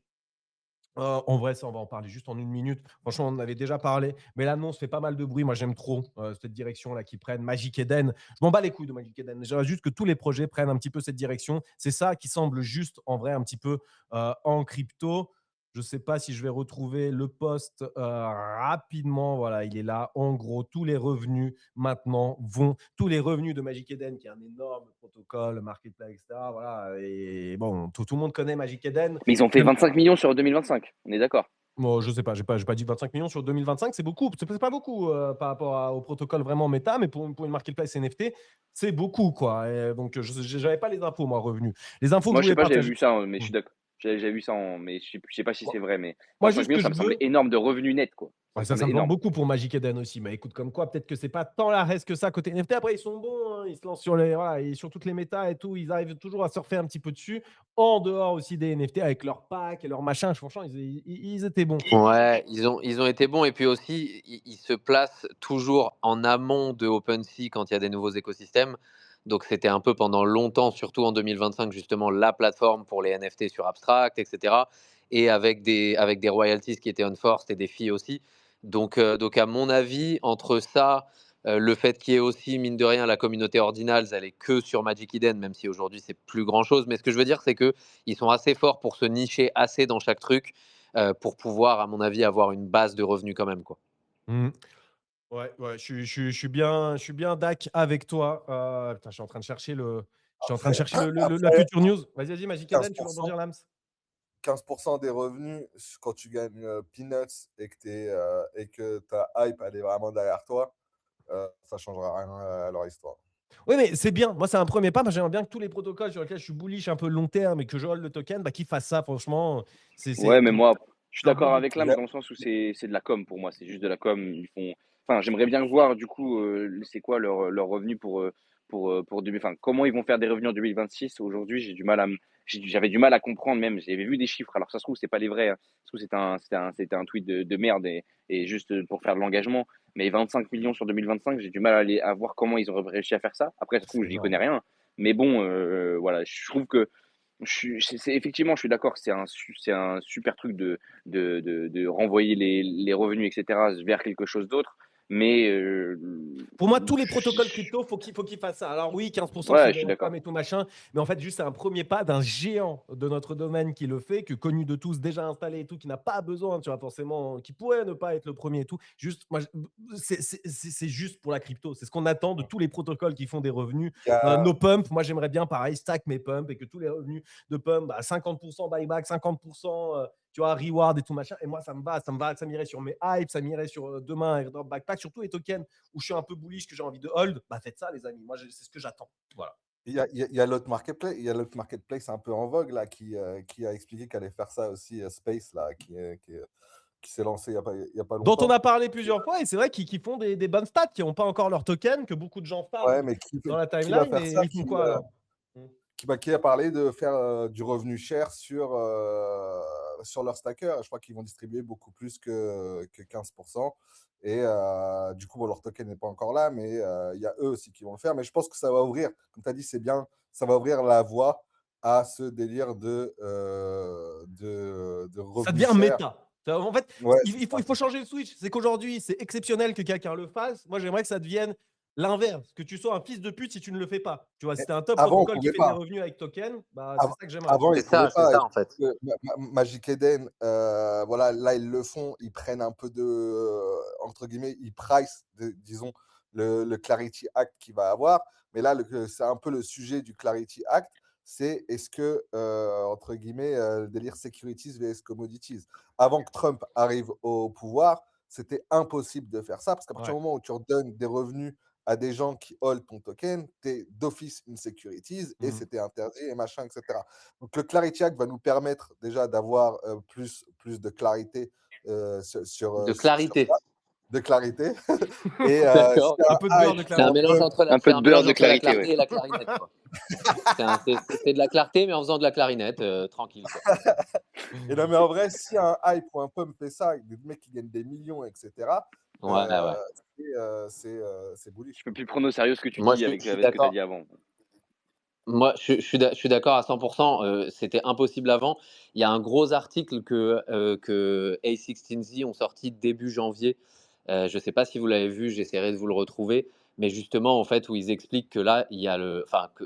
Speaker 1: En vrai, ça, on va en parler juste en une minute. Franchement, on en avait déjà parlé. Mais l'annonce fait pas mal de bruit. Moi, j'aime trop cette direction-là qu'ils prennent. Magic Eden. Je m'en bats les couilles de Magic Eden. J'aimerais juste que tous les projets prennent un petit peu cette direction. C'est ça qui semble juste, en vrai, un petit peu en crypto. Je ne sais pas si je vais retrouver le post rapidement. Voilà, il est là. En gros, tous les revenus maintenant tous les revenus de Magic Eden, qui est un énorme protocole, marketplace, etc. Voilà. Et bon, tout le monde connaît Magic Eden.
Speaker 2: Mais ils ont fait 25 millions sur 2025, on est d'accord.
Speaker 1: Bon, je sais pas, j'ai pas dit 25 millions sur 2025, c'est beaucoup. C'est pas beaucoup par rapport au protocole vraiment méta, mais pour une marketplace NFT, c'est beaucoup, quoi. Et donc, je n'avais pas les infos, moi, revenus. Les infos que
Speaker 2: Moi,
Speaker 1: je
Speaker 2: je sais
Speaker 1: voulais
Speaker 2: pas, j'avais
Speaker 1: partager.
Speaker 2: vu ça, hein, mais je
Speaker 1: Hmm.
Speaker 2: suis d'accord. J'avais vu ça, mais je sais pas si
Speaker 1: Moi,
Speaker 2: c'est vrai, mais
Speaker 1: moi,
Speaker 2: 25
Speaker 1: juste
Speaker 2: millions,
Speaker 1: que
Speaker 2: ça
Speaker 1: je
Speaker 2: me semblait
Speaker 1: veux.
Speaker 2: énorme de revenus nets, quoi. Ça
Speaker 1: Ouais,
Speaker 2: me
Speaker 1: ça
Speaker 2: semblait
Speaker 1: me vend
Speaker 2: énorme.
Speaker 1: beaucoup pour Magic Eden aussi. Mais écoute, comme quoi, peut-être que c'est pas tant la reste que ça côté NFT. Après, ils sont bons, hein, ils se lancent sur les, voilà, et sur toutes les méta et tout. Ils arrivent toujours à surfer un petit peu dessus, en dehors aussi des NFT avec leurs packs et leurs machins. Franchement, ils étaient bons.
Speaker 3: Ouais, ils ont été bons et puis aussi, ils se placent toujours en amont de OpenSea quand il y a des nouveaux écosystèmes. Donc c'était un peu pendant longtemps, surtout en 2025, justement la plateforme pour les NFT sur Abstract, etc. Et avec des royalties qui étaient unforced et des fees aussi. Donc à mon avis, entre ça, le fait qu'il y ait aussi, mine de rien, la communauté Ordinals, elle est que sur Magic Eden, même si aujourd'hui c'est plus grand-chose. Mais ce que je veux dire, c'est qu'ils sont assez forts pour se nicher assez dans chaque truc pour pouvoir, à mon avis, avoir une base de revenus quand même, quoi.
Speaker 1: Mmh. Ouais, ouais, je suis bien dac avec toi. Putain, je suis en train de
Speaker 4: Après,
Speaker 1: chercher la
Speaker 4: après
Speaker 1: future news. Vas-y, Magic Eden, tu veux
Speaker 4: 15%,
Speaker 1: rebondir, Lams?
Speaker 4: 15% des revenus, quand tu gagnes peanuts et que ta hype, elle est vraiment derrière toi, ça changera rien à leur histoire.
Speaker 1: Oui, mais c'est bien. Moi, c'est un premier pas. Moi, j'aimerais bien que tous les protocoles sur lesquels je suis bullish un peu long terme et que je hold le token, bah, qu'ils fassent ça. Franchement,
Speaker 2: Ouais, mais moi, je suis
Speaker 1: c'est un bon
Speaker 2: d'accord
Speaker 1: move.
Speaker 2: avec Lams
Speaker 4: Yeah.
Speaker 2: dans le sens où c'est de la com pour moi. C'est juste de la com. Enfin, j'aimerais bien voir du coup, c'est quoi leur revenu enfin, comment ils vont faire des revenus en 2026. Aujourd'hui, j'avais du mal à comprendre même. J'avais vu des chiffres. Alors ça se trouve, c'est pas les vrais, hein. Ça se trouve, c'était un tweet de merde et juste pour faire de l'engagement. Mais 25 millions sur 2025, j'ai du mal à voir comment ils ont réussi à faire ça. Après, ça se trouve,
Speaker 1: C'est
Speaker 2: j'y connais
Speaker 1: énorme.
Speaker 2: rien. Mais bon, voilà, je trouve que effectivement, je suis d'accord, c'est un super truc de renvoyer les revenus, etc., vers quelque chose d'autre. Mais
Speaker 1: Pour moi, tous les protocoles crypto, faut qu'ils fassent ça. Alors oui, 15%, c'est
Speaker 2: ouais, je
Speaker 1: de
Speaker 2: suis
Speaker 1: la com
Speaker 2: d'accord.
Speaker 1: et tout machin, mais en fait, juste c'est un premier pas d'un géant de notre domaine qui le fait, que connu de tous, déjà installé et tout, qui n'a pas besoin, tu vois, forcément, qui pourrait ne pas être le premier et tout. Juste, moi, c'est juste pour la crypto. C'est ce qu'on attend de tous les protocoles qui font des revenus.
Speaker 4: Il y a,
Speaker 1: Nos pumps, moi, j'aimerais bien, pareil, stack mes pumps et que tous les revenus de pump, bah, 50% buyback, 50%, tu vois, reward et tout machin. Et moi, ça m'irait sur mes hypes, ça m'irait sur demain airdrop backpack, surtout les tokens où je suis un peu bullish, que j'ai envie de hold, bah faites ça, les amis. Moi, c'est ce que j'attends. Voilà.
Speaker 4: il y a l'autre marketplace, il y a l'autre marketplace un peu en vogue là qui a expliqué qu'elle allait faire ça aussi, Space là, qui s'est lancé il y a pas
Speaker 1: Dont on
Speaker 4: longtemps.
Speaker 1: a parlé plusieurs fois, et c'est vrai qu'ils font des bonnes stats, qui n'ont pas encore leur token, que beaucoup de gens
Speaker 4: Ouais,
Speaker 1: parlent
Speaker 4: mais
Speaker 1: dans la
Speaker 4: qui va
Speaker 1: timeline,
Speaker 4: faire
Speaker 1: et
Speaker 4: ça
Speaker 1: ils font quoi alors?
Speaker 4: qui a parlé de faire du revenu cher sur leur stacker. Je crois qu'ils vont distribuer beaucoup plus que 15%. Et du coup, bon, leur token n'est pas encore là, mais il y a eux aussi qui vont le faire. Mais je pense que ça va ouvrir, comme tu as dit, c'est bien, ça va ouvrir la voie à ce délire de
Speaker 1: Ça
Speaker 4: revenus
Speaker 1: devient
Speaker 4: chers.
Speaker 1: méta. En fait,
Speaker 4: Ouais, c'est
Speaker 1: il
Speaker 4: ça.
Speaker 1: faut changer le switch. C'est qu'aujourd'hui, c'est exceptionnel que quelqu'un le fasse. Moi, j'aimerais que ça devienne l'inverse, que tu sois un fils de pute si tu ne le fais pas. Tu vois, si
Speaker 4: Mais
Speaker 1: tu un top
Speaker 4: avant, on ne
Speaker 1: protocole qui
Speaker 4: pouvait
Speaker 1: fait des
Speaker 4: pas.
Speaker 1: revenus avec token, bah, c'est
Speaker 4: Av
Speaker 1: ça que j'aimerais.
Speaker 4: Avant, ils ne pouvaient
Speaker 3: C'est
Speaker 4: pas. Et
Speaker 3: ça
Speaker 4: je
Speaker 3: en fait.
Speaker 4: pense que Magic Eden, voilà, là, ils le font. Ils prennent un peu entre guillemets, ils price, disons, le Clarity Act qu'il va avoir. Mais là, c'est un peu le sujet du Clarity Act. C'est est-ce que, entre guillemets, le délire securities vs commodities. Avant que Trump arrive au pouvoir, c'était impossible de faire ça parce qu'à partir
Speaker 1: Ouais.
Speaker 4: du moment où tu redonnes des revenus à des gens qui hold ton token, tu es d'office une securities et
Speaker 1: Mhm.
Speaker 4: c'était interdit et machin, etc. Donc le Clarity Act va nous permettre déjà d'avoir plus de clarité
Speaker 3: De
Speaker 4: sur ça,
Speaker 3: clarité.
Speaker 4: de clarité. Et si
Speaker 3: D'accord,
Speaker 1: Un
Speaker 3: ok.
Speaker 1: peu de beurre
Speaker 4: hype
Speaker 1: de
Speaker 3: C'est un
Speaker 4: pour un
Speaker 1: clarité.
Speaker 3: mélange
Speaker 4: peu,
Speaker 3: entre
Speaker 2: Un peu de beurre de
Speaker 3: la
Speaker 2: clarité, ouais.
Speaker 3: clarté et la clarinette, quoi. C'est de la clarté, mais en faisant de la clarinette, tranquille, quoi.
Speaker 4: et non, mais en vrai, si un hype ou un pump fait ça, avec des mecs qui gagnent des millions, etc.,
Speaker 3: Ouais,
Speaker 4: euh,
Speaker 3: ouais.
Speaker 4: c'est bullish,
Speaker 2: Je peux
Speaker 4: quoi.
Speaker 2: plus prendre au sérieux ce que tu
Speaker 3: Moi,
Speaker 2: dis
Speaker 3: je suis
Speaker 2: avec ce que tu as
Speaker 3: d'accord.
Speaker 2: dit avant.
Speaker 3: Moi, je suis d'accord à 100%. C'était impossible avant. Il y a un gros article que A16Z ont sorti début janvier. Je ne sais pas si vous l'avez vu, j'essaierai de vous le retrouver. Mais justement, en fait, où ils expliquent que là, il y a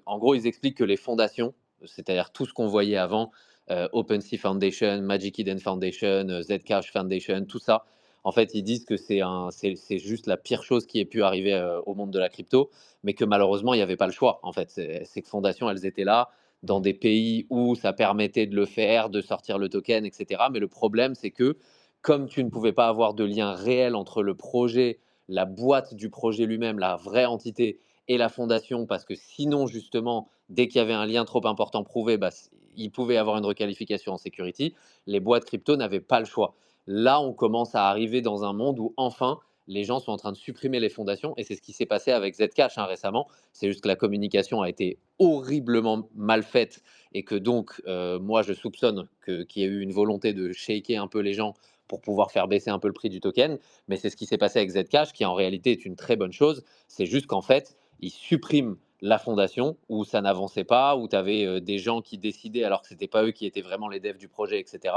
Speaker 3: en gros, ils expliquent que les fondations, c'est-à-dire tout ce qu'on voyait avant, OpenSea Foundation, Magic Eden Foundation, Zcash Foundation, tout ça, en fait, ils disent que c'est juste la pire chose qui ait pu arriver au monde de la crypto, mais que malheureusement, il n'y avait pas le choix. En fait, ces fondations, elles étaient là dans des pays où ça permettait de le faire, de sortir le token, etc. Mais le problème, c'est que comme tu ne pouvais pas avoir de lien réel entre le projet, la boîte du projet lui-même, la vraie entité et la fondation, parce que sinon, justement, dès qu'il y avait un lien trop important prouvé, bah, il pouvait y avoir une requalification en security, les boîtes crypto n'avaient pas le choix. là, on commence à arriver dans un monde où enfin, les gens sont en train de supprimer les fondations. Et c'est ce qui s'est passé avec Zcash récemment. C'est juste que la communication a été horriblement mal faite et que donc, moi, je soupçonne qu'il y a eu une volonté de shaker un peu les gens pour pouvoir faire baisser un peu le prix du token. Mais c'est ce qui s'est passé avec Zcash, qui en réalité est une très bonne chose. C'est juste qu'en fait, ils suppriment la fondation où ça n'avançait pas, où tu avais des gens qui décidaient alors que ce n'était pas eux qui étaient vraiment les devs du projet, etc.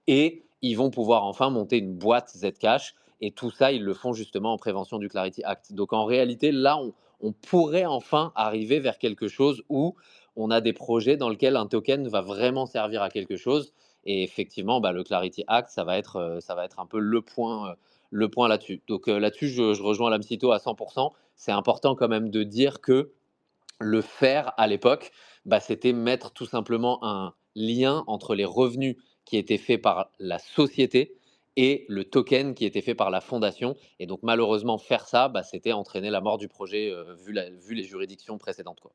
Speaker 3: Et ils vont pouvoir enfin monter une boîte Zcash. Et tout ça, ils le font justement en prévention du Clarity Act. Donc en réalité, là, on pourrait enfin arriver vers quelque chose où on a des projets dans lesquels un token va vraiment servir à quelque chose. Et effectivement, bah, le Clarity Act, ça va être un peu le point là-dessus. Donc là-dessus, je rejoins l'AMCITO à 100%. C'est important quand même de dire que le faire à l'époque, bah, c'était mettre tout simplement un lien entre les revenus qui étaient faits par la société et le token qui était fait par la fondation. Et donc malheureusement, faire ça, bah, c'était entraîner la mort du projet vu les juridictions précédentes, quoi.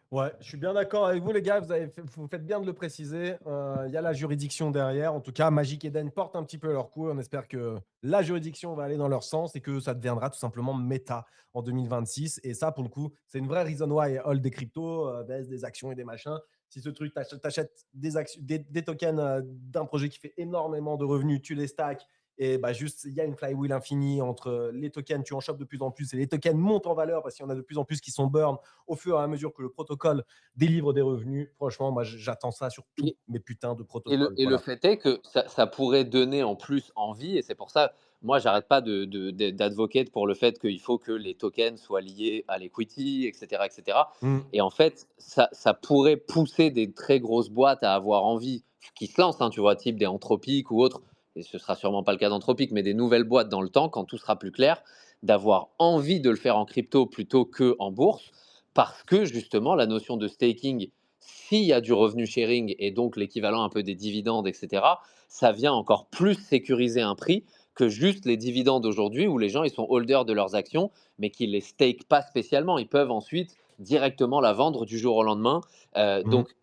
Speaker 1: Ouais, je suis bien d'accord avec vous, les gars. Vous faites bien de le préciser. Il y a la juridiction derrière. En tout cas, Magic Eden porte un petit peu leur coup. On espère que la juridiction va aller dans leur sens et que ça deviendra tout simplement méta en 2026. Et ça, pour le coup, c'est une vraie reason why hold des cryptos, baisse des actions et des machins. Si ce truc, t'achètes des tokens d'un projet qui fait énormément de revenus, tu les stacks. Et bah juste, il y a une flywheel infinie entre les tokens, tu en chopes de plus en plus et les tokens montent en valeur parce qu'il y en a de plus en plus qui sont burn au fur et à mesure que le protocole délivre des revenus. Franchement, moi, j'attends ça sur tous mes putains de protocoles.
Speaker 3: Le
Speaker 1: Voilà.
Speaker 3: fait est que ça pourrait donner en plus envie, et c'est pour ça, moi, j'arrête pas d'advocate pour le fait qu'il faut que les tokens soient liés à l'equity, etc., etc. Et cetera.
Speaker 1: Mm.
Speaker 3: Et en fait, ça pourrait pousser des très grosses boîtes à avoir envie, qui se lancent, hein, tu vois, type des Anthropic ou autres, et ce sera sûrement pas le cas d'Anthropic, mais des nouvelles boîtes dans le temps, quand tout sera plus clair, d'avoir envie de le faire en crypto plutôt qu'en bourse, parce que justement, la notion de staking, s'il y a du revenu sharing et donc l'équivalent un peu des dividendes, etc., ça vient encore plus sécuriser un prix que juste les dividendes aujourd'hui où les gens ils sont holders de leurs actions mais qui ne les stake pas spécialement. Ils peuvent ensuite directement la vendre du jour au lendemain.
Speaker 1: Mm.
Speaker 3: Donc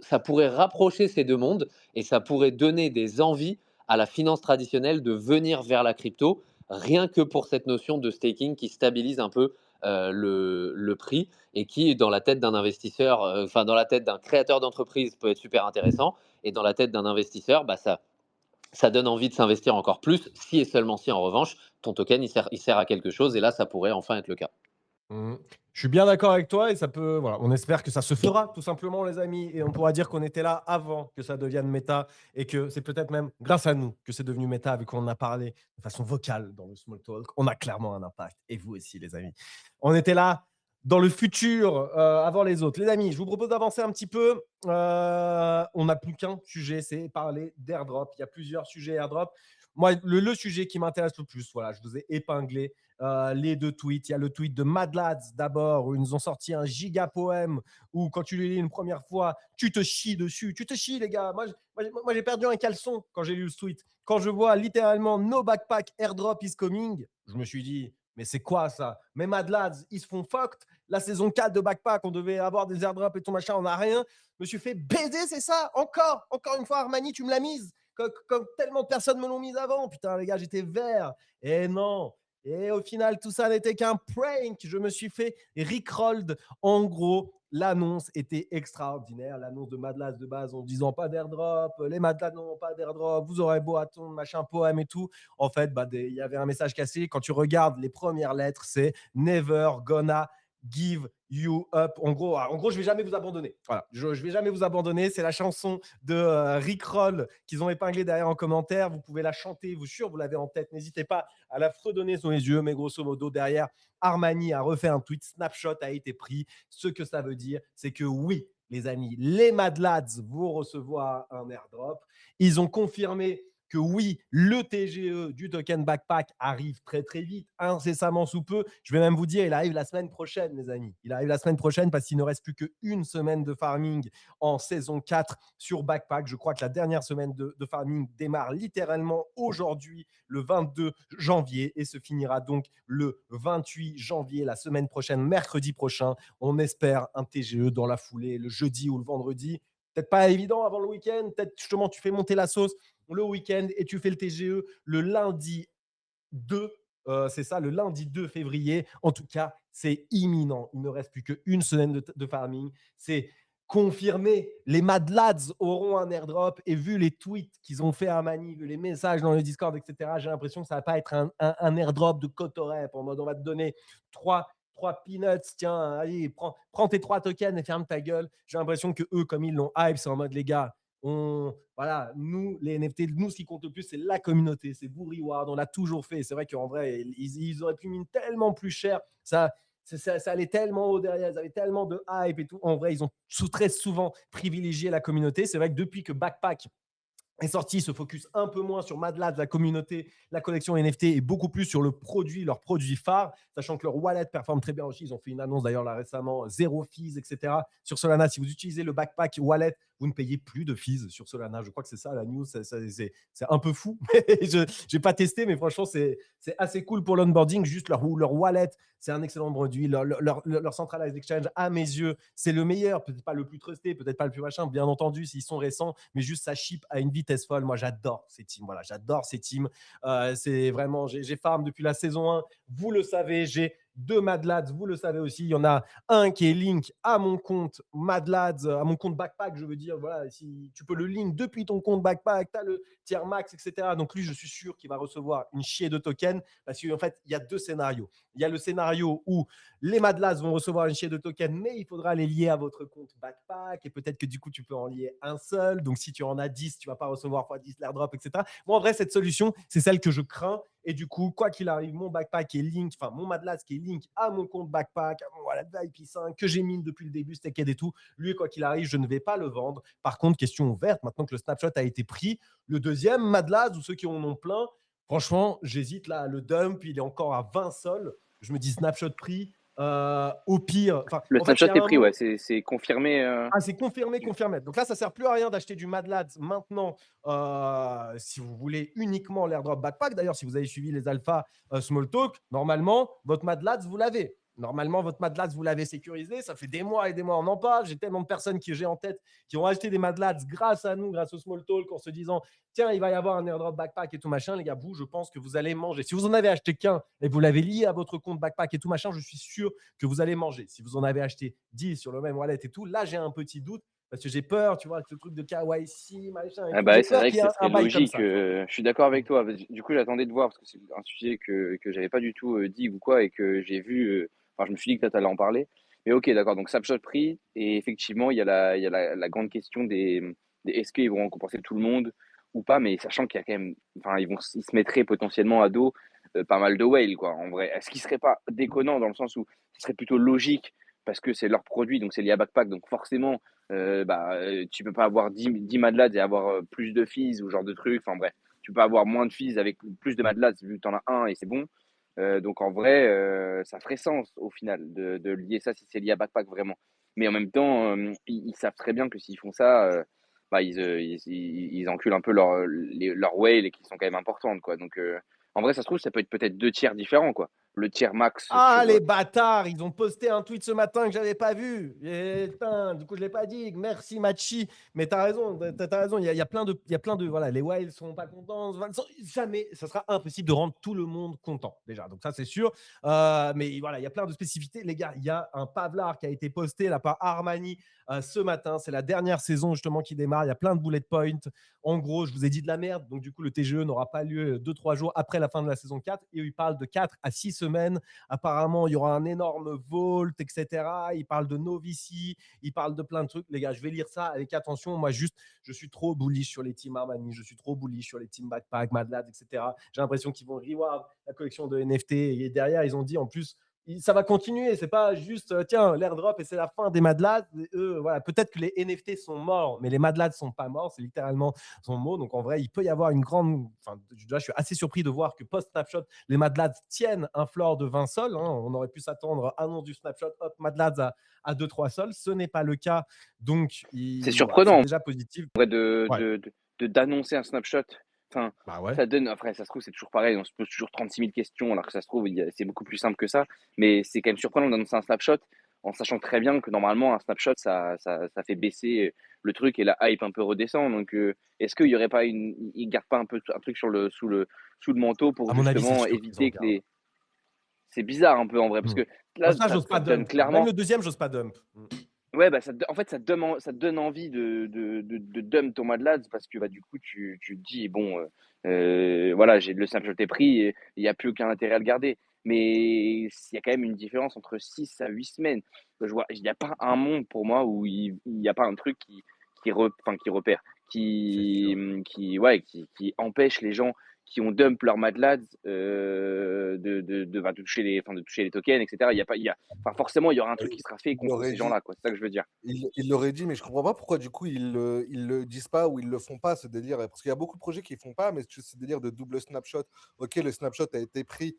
Speaker 3: ça pourrait rapprocher ces deux mondes et ça pourrait donner des envies à la finance traditionnelle de venir vers la crypto rien que pour cette notion de staking qui stabilise un peu le prix et qui, dans la tête d'un investisseur, enfin dans la tête d'un créateur d'entreprise, peut être super intéressant. Et dans la tête d'un investisseur, bah, ça donne envie de s'investir encore plus, si et seulement si, en revanche, ton token, il sert à quelque chose. Et là, ça pourrait enfin être le cas.
Speaker 1: Mm. Je suis bien d'accord avec toi et ça peut. Voilà, on espère que ça se fera tout simplement, les amis. Et on pourra dire qu'on était là avant que ça devienne méta et que c'est peut-être même grâce à nous que c'est devenu méta, vu qu'on en a parlé de façon vocale dans le small talk. On a clairement un impact. Et vous aussi, les amis. On était là dans le futur avant les autres. Les amis, je vous propose d'avancer un petit peu. On n'a plus qu'un sujet, c'est parler d'airdrop. Il y a plusieurs sujets airdrop. Moi, le sujet qui m'intéresse le plus, voilà, je vous ai épinglé les deux tweets. Il y a le tweet de Mad Lads d'abord, où ils nous ont sorti un giga poème où, quand tu le lis une première fois, tu te chies dessus. Tu te chies, les gars. Moi, j'ai perdu un caleçon quand j'ai lu ce tweet. Quand je vois littéralement No backpack airdrop is coming, je me suis dit, mais c'est quoi ça? Mais Mad Lads, ils se font fucked. La saison 4 de backpack, on devait avoir des airdrops et tout machin, on n'a rien. Je me suis fait baiser, c'est ça? Encore une fois, Armani, tu me l'as mise. Comme tellement de personnes me l'ont mise avant. Putain, les gars, j'étais vert. Et non. Et au final, tout ça n'était qu'un prank. Je me suis fait rickrolled. En gros, l'annonce était extraordinaire. L'annonce de Madlas de base en disant pas d'airdrop. Les Madlas n'ont pas d'airdrop. Vous aurez beau attendre, machin, poème et tout. En fait, il y avait un message cassé. Quand tu regardes les premières lettres, c'est Never gonna give you up. En gros, je vais jamais vous abandonner. Voilà, je vais jamais vous abandonner. C'est la chanson de Rick Roll qu'ils ont épinglé derrière en commentaire. Vous pouvez la chanter, vous sûr, vous l'avez en tête. N'hésitez pas à la fredonner sous les yeux. Mais grosso modo, derrière, Armani a refait un tweet. Snapshot a été pris. Ce que ça veut dire, c'est que oui, les amis, les Mad Lads vont recevoir un airdrop. Ils ont confirmé que oui, le TGE du token backpack arrive très très vite, incessamment sous peu. Je vais même vous dire, il arrive la semaine prochaine, les amis. Il arrive la semaine prochaine parce qu'il ne reste plus qu'une semaine de farming en saison 4 sur backpack. Je crois que la dernière semaine de farming démarre littéralement aujourd'hui, le 22 janvier, et se finira donc le 28 janvier, la semaine prochaine, mercredi prochain. On espère un TGE dans la foulée, le jeudi ou le vendredi. peut-être pas évident avant le week-end. Peut-être justement, tu fais monter la sauce le week-end et tu fais le TGE le lundi 2, c'est ça, le lundi 2 février. En tout cas, c'est imminent. Il ne reste plus qu'une semaine de farming. C'est confirmé. Les Mad Lads auront un airdrop. Et vu les tweets qu'ils ont fait à Mani, vu les messages dans le Discord, etc., j'ai l'impression que ça ne va pas être un airdrop de Cotorep en mode on va te donner trois peanuts. Tiens, allez, prends tes 3 tokens et ferme ta gueule. J'ai l'impression que eux, comme ils l'ont hype, c'est en mode les gars, voilà, nous, les NFT, nous, ce qui compte le plus, c'est la communauté, c'est vous reward, on l'a toujours fait. C'est vrai qu'en vrai, ils auraient pu miner tellement plus cher. Ça allait tellement haut derrière, ils avaient tellement de hype et tout. En vrai, ils ont très souvent privilégié la communauté. C'est vrai que depuis que Backpack est sorti, se focus un peu moins sur Mad Lads, la communauté, la collection NFT et beaucoup plus sur le produit, leur produit phare, sachant que leur wallet performe très bien aussi. Ils ont fait une annonce d'ailleurs là récemment, zéro fees, etc. Sur Solana, si vous utilisez le backpack wallet, vous ne payez plus de fees sur Solana. Je crois que c'est ça la news. C'est un peu fou. Je n'ai pas testé, mais franchement, c'est assez cool pour l'onboarding. Juste leur wallet, c'est un excellent produit. Leur centralized exchange, à mes yeux, c'est le meilleur. Peut-être pas le plus trusté, peut-être pas le plus machin, bien entendu, s'ils sont récents, mais juste ça ship à une vitesse folle. Moi, j'adore ces teams. Voilà, j'adore ces teams. C'est vraiment, j'ai farm depuis la saison 1. Vous le savez, j'ai 2 Mad Lads, vous le savez aussi. Il y en a un qui est link à mon compte Mad Lads, à mon compte Backpack, je veux dire. Voilà, si tu peux le link depuis ton compte Backpack, tu as le tier max, etc. Donc lui, je suis sûr qu'il va recevoir une chier de tokens parce qu'en fait, il y a 2 scénarios. Il y a le scénario où les Mad Lads vont recevoir une chier de tokens, mais il faudra les lier à votre compte Backpack et peut-être que du coup, tu peux en lier un seul. Donc si tu en as 10, tu ne vas pas recevoir x10 l'airdrop, etc. Bon, en vrai, cette solution, c'est celle que je crains. Et du coup, quoi qu'il arrive, mon backpack est link, enfin mon Mad Lads qui est link à mon compte backpack, à mon wallet VIP5 que j'ai mine depuis le début, Staked et tout. Lui, quoi qu'il arrive, je ne vais pas le vendre. Par contre, question ouverte, maintenant que le snapshot a été pris, le deuxième, Mad Lads ou ceux qui en ont plein, franchement, j'hésite là à le dump. Il est encore à 20 sols. Je me dis snapshot pris. Au pire,
Speaker 2: Le
Speaker 1: en fait, il
Speaker 2: snapshot
Speaker 1: y a
Speaker 2: est
Speaker 1: un
Speaker 2: pris,
Speaker 1: moment,
Speaker 2: ouais, c'est confirmé.
Speaker 1: ah, c'est confirmé, confirmé. Donc là, ça ne sert plus à rien d'acheter du Mad Lads maintenant si vous voulez uniquement l'airdrop backpack. D'ailleurs, si vous avez suivi les alphas Small Talk, normalement, votre Mad Lads, vous l'avez. Normalement, votre Mad Lads, vous l'avez sécurisé. Ça fait des mois et des mois, on en parle. J'ai tellement de personnes que j'ai en tête qui ont acheté des Mad Lads grâce à nous, grâce au Small Talk, en se disant tiens, il va y avoir un airdrop backpack et tout machin. Les gars, vous, je pense que vous allez manger. Si vous en avez acheté qu'un et vous l'avez lié à votre compte backpack et tout machin, je suis sûr que vous allez manger. Si vous en avez acheté 10 sur le même wallet et tout, là, j'ai un petit doute parce que j'ai peur, tu vois, avec ce truc de KYC, machin et
Speaker 2: Ah
Speaker 1: tout.
Speaker 2: bah
Speaker 1: J'ai
Speaker 2: ouais, c'est
Speaker 1: peur
Speaker 2: vrai
Speaker 1: qu'il
Speaker 2: que
Speaker 1: y ait
Speaker 2: ça
Speaker 1: un
Speaker 2: serait
Speaker 1: bail comme
Speaker 2: logique.
Speaker 1: ça, tu vois.
Speaker 2: Je suis d'accord avec toi. Du coup, j'attendais de voir parce que c'est un sujet que j'avais pas du tout dit ou quoi et que j'ai vu. Enfin, je me suis dit que tu allais en parler. Mais ok, d'accord. Donc, snapshot pris. Et effectivement, il y a la grande question des est-ce qu'ils vont récompenser tout le monde ou pas. Mais sachant qu'il y a quand même. Enfin, ils se mettraient potentiellement à dos pas mal de whales, quoi. En vrai, est-ce qu'ils seraient pas déconnants dans le sens où ce serait plutôt logique parce que c'est leur produit, donc c'est lié à Backpack. Donc, forcément tu peux pas avoir 10 Mad Lads et avoir plus de fees ou genre de trucs. Enfin bref, tu peux avoir moins de fees avec plus de Mad Lads vu que tu en as un et c'est bon. Donc en vrai, ça ferait sens au final de lier ça si c'est lié à Backpack vraiment. Mais en même temps, ils savent très bien que s'ils font ça, ils enculent un peu leur whale et qui sont quand même importantes, quoi. Donc en vrai, ça se trouve, ça peut être peut-être 2 tiers différents, quoi. Le tiers max
Speaker 1: Ah,
Speaker 2: sur.
Speaker 1: les bâtards, ils ont posté un tweet ce matin que j'avais pas vu. Et, putain, du coup, je l'ai pas dit. Merci, Machi. Mais tu as raison, t'as raison. Il y a plein de, voilà, les Wilds sont pas contents. Jamais, ça sera impossible de rendre tout le monde content, déjà. Donc, ça, c'est sûr. Mais voilà, il y a plein de spécificités. Les gars, il y a un Pavlar qui a été posté là par Armani ce matin. C'est la dernière saison, justement, qui démarre. Il y a plein de bullet points. En gros, je vous ai dit de la merde. Donc, du coup, le TGE n'aura pas lieu 2-3 jours après la fin de la saison 4. Et il parle de 4 à 6 semaines. Apparemment, il y aura un énorme vault, etc. Il parle de Novici, il parle de plein de trucs. Les gars, je vais lire ça avec attention. Moi, juste, je suis trop bullish sur les teams Armani, je suis trop bullish sur les teams Backpack, Mad Lads, etc. J'ai l'impression qu'ils vont reward la collection de NFT. Et derrière, ils ont dit en plus, ça va continuer. C'est pas juste, tiens, l'airdrop et c'est la fin des Mad Lads. Eux, voilà, peut-être que les NFT sont morts, mais les Mad Lads sont pas morts. C'est littéralement son mot. Donc, en vrai, il peut y avoir une grande. Enfin, je suis assez surpris de voir que post-snapshot, les Mad Lads tiennent un floor de 20 sols. Hein. On aurait pu s'attendre, annonce du snapshot, hop, Mad Lads à 2-3 sols. Ce n'est pas le cas. Donc,
Speaker 2: C'est
Speaker 1: voilà, c'est
Speaker 2: surprenant
Speaker 1: déjà positif.
Speaker 2: vrai de
Speaker 1: Ouais.
Speaker 2: d'annoncer un snapshot. Enfin,
Speaker 1: Bah ouais.
Speaker 2: ça donne après ça se trouve, c'est toujours pareil, on se pose toujours 36 000 questions alors que ça se trouve, c'est beaucoup plus simple que ça. Mais c'est quand même surprenant d'annoncer un snapshot en sachant très bien que normalement un snapshot ça fait baisser le truc et la hype un peu redescend. Donc est-ce qu'il y aurait pas ils gardent pas un peu un truc sous le manteau pour
Speaker 1: À mon avis, c'est
Speaker 2: justement
Speaker 1: sûr qu'ils en
Speaker 2: éviter que
Speaker 1: gardent.
Speaker 2: les c'est bizarre un peu en vrai parce
Speaker 1: Mmh.
Speaker 2: que
Speaker 1: Moi,
Speaker 2: là
Speaker 1: ça, j'ose
Speaker 2: ça
Speaker 1: pas
Speaker 2: te donne
Speaker 1: dump, quoi. Même
Speaker 2: clairement
Speaker 1: le deuxième, j'ose pas dump.
Speaker 2: ouais, bah, en fait, ça te donne envie de dump ton Mad Lads parce que, bah, du coup, tu te dis: «Bon, voilà, j'ai le snapshot est pris et il y a plus aucun intérêt à le garder». Mais il y a quand même une différence entre 6 à 8 semaines. Je vois il y a pas un monde pour moi où il y a pas un truc qui repère,
Speaker 1: C'est sûr.
Speaker 2: qui empêche les gens qui ont dump leur Mad Lads, de toucher les tokens et cetera. Enfin, forcément, il y aura un truc qui sera fait
Speaker 4: Il
Speaker 2: contre
Speaker 4: l'aurait
Speaker 2: ces
Speaker 4: dit.
Speaker 2: gens-là, quoi. C'est ça que je veux dire.
Speaker 4: Ils l'auraient dit, mais je comprends pas pourquoi du coup ils le disent pas ou ils le font pas ce délire. Parce qu'il y a beaucoup de projets qui font pas, mais ce délire de double snapshot. Ok, le snapshot a été pris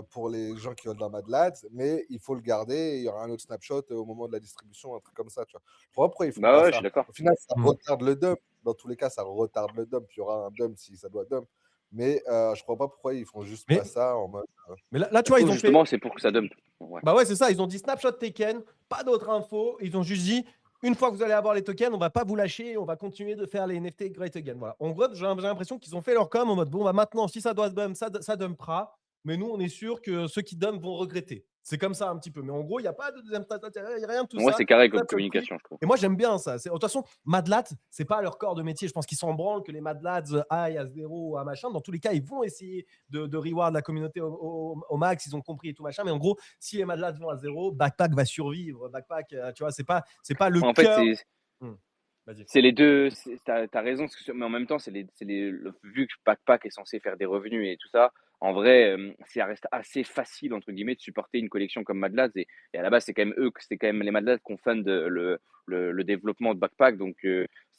Speaker 4: pour les gens qui ont de la Mad Lads, mais il faut le garder. Et il y aura un autre snapshot au moment de la distribution, un truc comme ça. Tu vois. Je comprends pas pourquoi ils font
Speaker 2: Bah
Speaker 4: pas
Speaker 2: ouais, je suis
Speaker 4: ça.
Speaker 2: d'accord.
Speaker 4: Au final, ça
Speaker 1: Mmh.
Speaker 4: retarde le dump. Dans tous les cas, ça retarde le dump. Il y aura un dump si ça doit dump. Mais je comprends pas pourquoi ils font juste pas
Speaker 1: Mais,
Speaker 4: ça en mode.
Speaker 1: mais là, tu
Speaker 2: Ça se
Speaker 1: vois,
Speaker 2: trouve,
Speaker 1: ils ont fait.
Speaker 2: justement, c'est pour que ça dump. Ouais.
Speaker 1: Bah ouais, c'est ça. Ils ont dit snapshot taken, pas d'autres infos. Ils ont juste dit une fois que vous allez avoir les tokens, on va pas vous lâcher, on va continuer de faire les NFT great again. Voilà. En gros, j'ai l'impression qu'ils ont fait leur com en mode bon, bah maintenant, si ça doit se dump, ça dumpera. Mais nous, on est sûr que ceux qui dumpent vont regretter. C'est comme ça un petit peu. Mais en gros, il n'y a pas de deuxième, il n'y a rien de tout
Speaker 2: Ouais,
Speaker 1: ça.
Speaker 2: c'est carré comme
Speaker 1: Snapshot pris.
Speaker 2: communication, je trouve.
Speaker 1: Et moi, j'aime bien ça. De toute façon, Mad Lads, c'est pas leur corps de métier. Je pense qu'ils s'en branlent que les Mad Lads aillent à zéro ou à machin. Dans tous les cas, ils vont essayer de reward la communauté au max. Ils ont compris et tout machin. Mais en gros, si les Mad Lads vont à zéro, Backpack va survivre. Backpack, tu vois, c'est pas le
Speaker 2: En fait,
Speaker 1: cœur. Vas-y.
Speaker 2: c'est les 2. T'as raison, mais en même temps, vu que Backpack est censé faire des revenus et tout ça, en vrai, ça reste assez facile, entre guillemets, de supporter une collection comme Mad Lads et à la base, c'est quand même les Mad Lads qu'on fund le développement de Backpack donc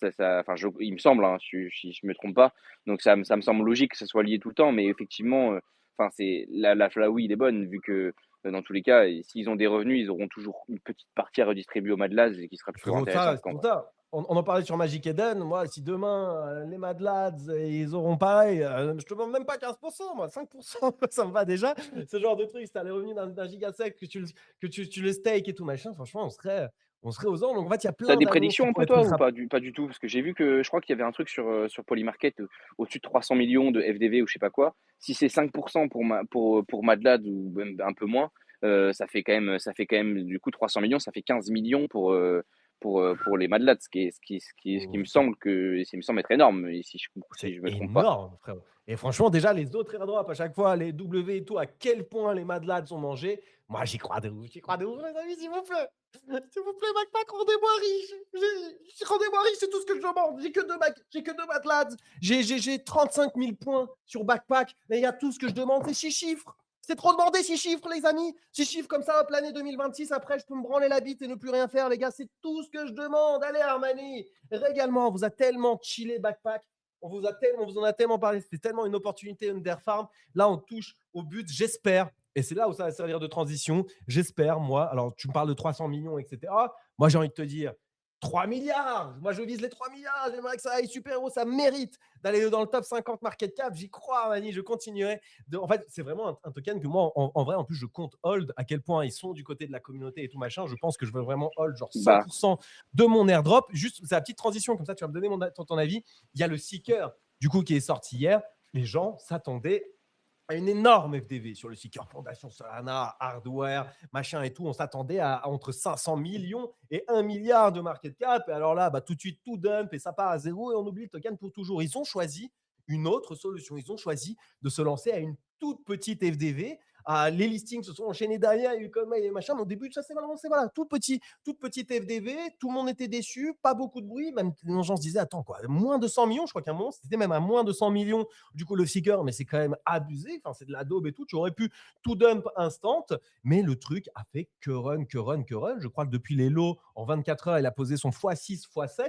Speaker 2: enfin, il me semble, hein, si je me trompe pas, donc ça me semble logique que ça soit lié tout le temps, mais effectivement, enfin, c'est la oui, il est bonne vu que, dans tous les cas, s'ils ont des revenus, ils auront toujours une petite partie à redistribuer aux Mad Lads et qui sera toujours
Speaker 1: Frérot, ça,
Speaker 2: intéressante,
Speaker 1: c'est
Speaker 2: quoi, en
Speaker 1: pour
Speaker 2: vrai.
Speaker 1: ça. On en parlait sur Magic Eden. Moi, si demain, les Mad Lads, ils auront pareil, je te demande même pas 15%, moi, 5%, ça me va déjà. Ce genre de truc, si tu as les revenus d'un gigasec, que tu le stake et tout, machin, franchement, on serait aux anges. Donc, en fait, il y a
Speaker 2: T'as
Speaker 1: plein
Speaker 2: des
Speaker 1: d'annonces qui
Speaker 2: prédictions un
Speaker 1: pourraient
Speaker 2: peu
Speaker 1: être
Speaker 2: toi ou
Speaker 1: ultra.
Speaker 2: pas du tout? Parce que j'ai vu que je crois qu'il y avait un truc sur Polymarket, au-dessus de 300 millions de FDV ou je sais pas quoi. Si c'est 5% pour Madlad ou même un peu moins, ça fait quand même du coup 300 millions, ça fait 15 millions pour les Madlad, ce qui me semble être énorme, et si
Speaker 1: C'est
Speaker 2: je me trompe pas.
Speaker 1: énorme, frérot. Et franchement, déjà, les autres airdrops, à chaque fois, les W et tout, à quel point les Mad Lads ont mangé. Moi, j'y crois de ouf. J'y crois de ouf, les amis, s'il vous plaît. S'il vous plaît, Backpack, rendez-moi riche. Rendez-moi riche, c'est tout ce que je demande. J'ai que deux Mad Lads. J'ai 35 000 points sur Backpack. Et il y a tout ce que je demande, c'est 6 chiffres. C'est trop demandé, 6 chiffres, les amis. 6 chiffres comme ça, hop, l'année 2026. Après, je peux me branler la bite et ne plus rien faire, les gars. C'est tout ce que je demande. Allez, Armani, régale-moi. On vous a tellement chillé, Backpack. On vous en a tellement parlé. C'était tellement une opportunité Under Farm. Là, on touche au but, j'espère. Et c'est là où ça va servir de transition. J'espère, moi. Alors, tu me parles de 300 millions, etc. Moi, j'ai envie de te dire 3 milliards. Moi, je vise les 3 milliards. J'aimerais que ça aille super haut. Ça mérite d'aller dans le top 50 market cap. J'y crois, Mani. Je continuerai. En fait, c'est vraiment un token que moi, en vrai, en plus, je compte hold. À quel point ils sont du côté de la communauté et tout machin. Je pense que je veux vraiment hold genre
Speaker 2: Bah,
Speaker 1: 100% de mon airdrop. Juste, c'est la petite transition. Comme ça, tu vas me donner ton avis. Il y a le Seeker, du coup, qui est sorti hier. Les gens s'attendaient à une énorme FDV sur le Seeker, Fondation Solana, hardware, machin et tout. On s'attendait à entre 500 millions et 1 milliard de market cap. Et alors là, tout de suite, tout dump et ça part à zéro et on oublie le token pour toujours. Ils ont choisi une autre solution. Ils ont choisi de se lancer à une toute petite FDV. Les listings se sont enchaînés derrière, il y a eu comme et machin. Mais au début, ça s'est balancé, voilà, toute petite FDV. Tout le monde était déçu, pas beaucoup de bruit. Même les gens se disaient, attends, quoi, moins de 100 millions, je crois qu'à un moment, c'était même à moins de 100 millions du coup le Seeker, mais c'est quand même abusé. Enfin, c'est de la daube et tout. Tu aurais pu tout dump instant, mais le truc a fait que run, que run, que run. Je crois que depuis les lows, en 24 heures, il a posé son x6, x7.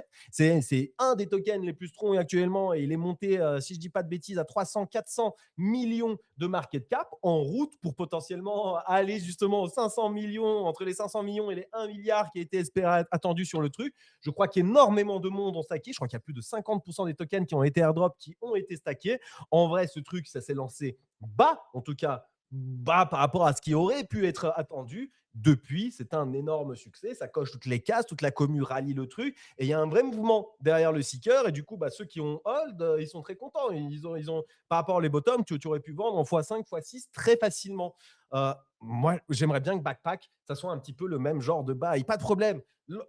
Speaker 1: C'est un des tokens les plus strong actuellement et il est monté, si je dis pas de bêtises, à 300, 400 millions de market cap en route pour potentiellement aller justement aux 500 millions, entre les 500 millions et les 1 milliard qui a été espéré, attendu sur le truc. Je crois qu'énormément de monde ont stacké. Je crois qu'il y a plus de 50% des tokens qui ont été airdrop qui ont été stackés. En vrai, ce truc, ça s'est lancé bas, en tout cas bas par rapport à ce qui aurait pu être attendu. Depuis, c'est un énorme succès. Ça coche toutes les cases, toute la commu rallie le truc. Et il y a un vrai mouvement derrière le seeker. Et du coup, ceux qui ont hold, ils sont très contents. Par rapport aux bottoms, tu aurais pu vendre en x5, x6 très facilement. Moi, j'aimerais bien que Backpack, ça soit un petit peu le même genre de bail. Pas de problème.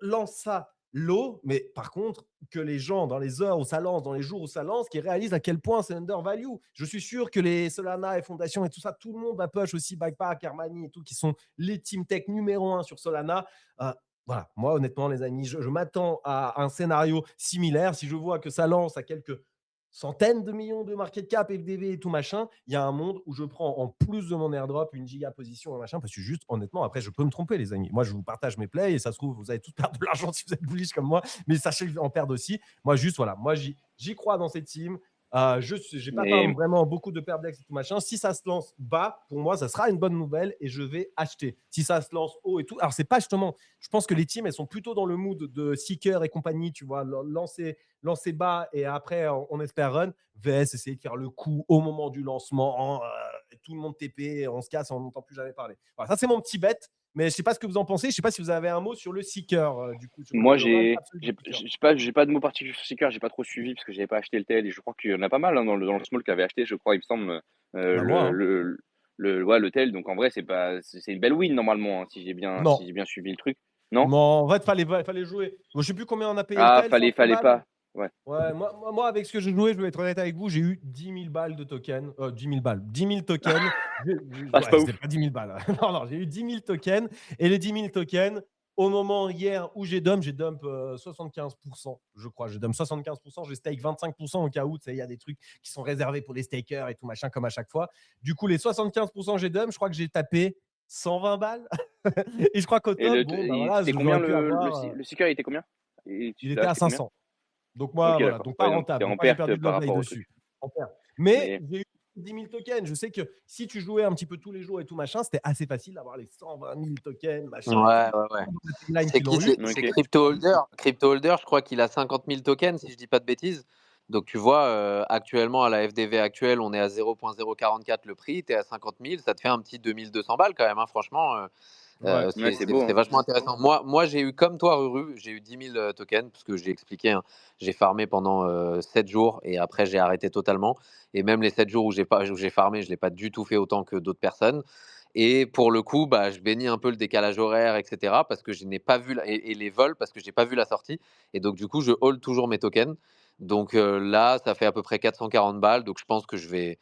Speaker 1: Lance ça low, mais par contre, que les gens, dans les heures où ça lance, dans les jours où ça lance, qui réalisent à quel point c'est undervalue. Je suis sûr que les Solana et Fondation et tout ça, tout le monde va push aussi Backpack, Armani et tout, qui sont les team tech numéro 1 sur Solana. Voilà, moi honnêtement les amis, je m'attends à un scénario similaire. Si je vois que ça lance à quelques centaines de millions de market cap, FDV et tout machin, il y a un monde où je prends en plus de mon airdrop une giga position et machin, parce que juste honnêtement, après je peux me tromper les amis. Moi je vous partage mes plays et ça se trouve vous allez tous perdre de l'argent si vous êtes bullish comme moi, mais sachez que je vais en perdre aussi. Moi juste voilà, moi j'y crois dans cette team. Je n'ai pas
Speaker 2: Mais
Speaker 1: vraiment beaucoup de perdex et tout machin. Si ça se lance bas, pour moi, ça sera une bonne nouvelle et je vais acheter. Si ça se lance haut et tout, alors c'est pas justement. Je pense que les teams, elles sont plutôt dans le mood de Seeker et compagnie, tu vois, lancer bas et après on espère run. VS, essayer de faire le coup au moment du lancement, tout le monde TP, on se casse, on n'entend plus jamais parler. Voilà, ça c'est mon petit bet. Mais je ne sais pas ce que vous en pensez. Je ne sais pas si vous avez un mot sur le Seeker, du coup, sur
Speaker 2: moi,
Speaker 1: le run absolu du Seeker.
Speaker 2: j'ai pas de mot particulier sur Seeker, j'ai pas trop suivi parce que j'avais pas acheté le tel et je crois qu'il y en a pas mal dans le small qui avait acheté, je crois, il me semble,
Speaker 1: Moi, hein.
Speaker 2: ouais, le tel. Donc en vrai, c'est une belle win normalement, hein, si
Speaker 1: Non.
Speaker 2: j'ai bien suivi le truc. Non?
Speaker 1: Non, en fait, fallait jouer. Moi, je sais plus combien on a payé le
Speaker 2: Ah,
Speaker 1: tel, 500
Speaker 2: fallait
Speaker 1: balles.
Speaker 2: pas. Ouais.
Speaker 1: Ouais, moi, avec ce que j'ai joué, je vais être honnête avec vous, j'ai eu 10 000 balles de tokens. 10 000 balles. 10 000 tokens.
Speaker 2: Ah, c'est pas
Speaker 1: Ouais, c'était
Speaker 2: ouf.
Speaker 1: pas 10 000 balles. Non, non, j'ai eu 10 000 tokens. Et les 10 000 tokens, au moment hier où j'ai dump 75%, je crois. Je dump 75%, je stake 25% au cas où. Il y a des trucs qui sont réservés pour les stakers et tout machin, comme à chaque fois. Du coup, les 75%, j'ai dump. Je crois que j'ai tapé 120 balles. Et je crois qu'au
Speaker 2: Et
Speaker 1: top, bon, voilà,
Speaker 2: c'était combien
Speaker 1: j'aurais pu avoir.
Speaker 2: le seeker, il était combien? Et
Speaker 1: Il
Speaker 2: tu l'as
Speaker 1: était à
Speaker 2: acheté combien?
Speaker 1: 500. Donc, moi,
Speaker 2: Ok,
Speaker 1: voilà.
Speaker 2: d'accord.
Speaker 1: Donc, pas
Speaker 2: Ouais, donc
Speaker 1: rentable.
Speaker 2: t'es
Speaker 1: Donc,
Speaker 2: en
Speaker 1: moi, j'ai
Speaker 2: perte
Speaker 1: perdu de
Speaker 2: par
Speaker 1: l'oseille
Speaker 2: rapport au
Speaker 1: dessus.
Speaker 2: truc.
Speaker 1: En perte. Mais
Speaker 2: Mais
Speaker 1: j'ai eu 10 000 tokens. Je sais que si tu jouais un petit peu tous les jours et tout machin, c'était assez facile d'avoir les 120 000 tokens,
Speaker 3: Ouais,
Speaker 1: machin et tout.
Speaker 3: ouais.
Speaker 1: Dans la timeline
Speaker 3: C'est
Speaker 1: qui l'ont
Speaker 3: qui?
Speaker 1: eu.
Speaker 3: C'est
Speaker 2: ok.
Speaker 3: Crypto Holder. Crypto Holder, je crois qu'il a 50 000 tokens, si je dis pas de bêtises. Donc tu vois, actuellement, à la FDV actuelle, on est à 0,044 le prix. Tu es à 50 000, ça te fait un petit 2200 balles quand même, hein, franchement.
Speaker 1: Ouais.
Speaker 2: Ouais, c'est beau,
Speaker 3: C'est
Speaker 2: hein.
Speaker 3: vachement intéressant. Moi j'ai eu comme toi, Ruru, j'ai eu 10 000 tokens, parce que j'ai expliqué, hein, j'ai farmé pendant 7 jours et après j'ai arrêté totalement. Et même les 7 jours où j'ai farmé, je ne l'ai pas du tout fait autant que d'autres personnes. Et pour le coup, je bénis un peu le décalage horaire, etc. Parce que je n'ai pas vu, et les vols, parce que je n'ai pas vu la sortie. Et donc, du coup, je hold toujours mes tokens. Donc là, ça fait à peu près 440 balles. Donc, je pense que je vais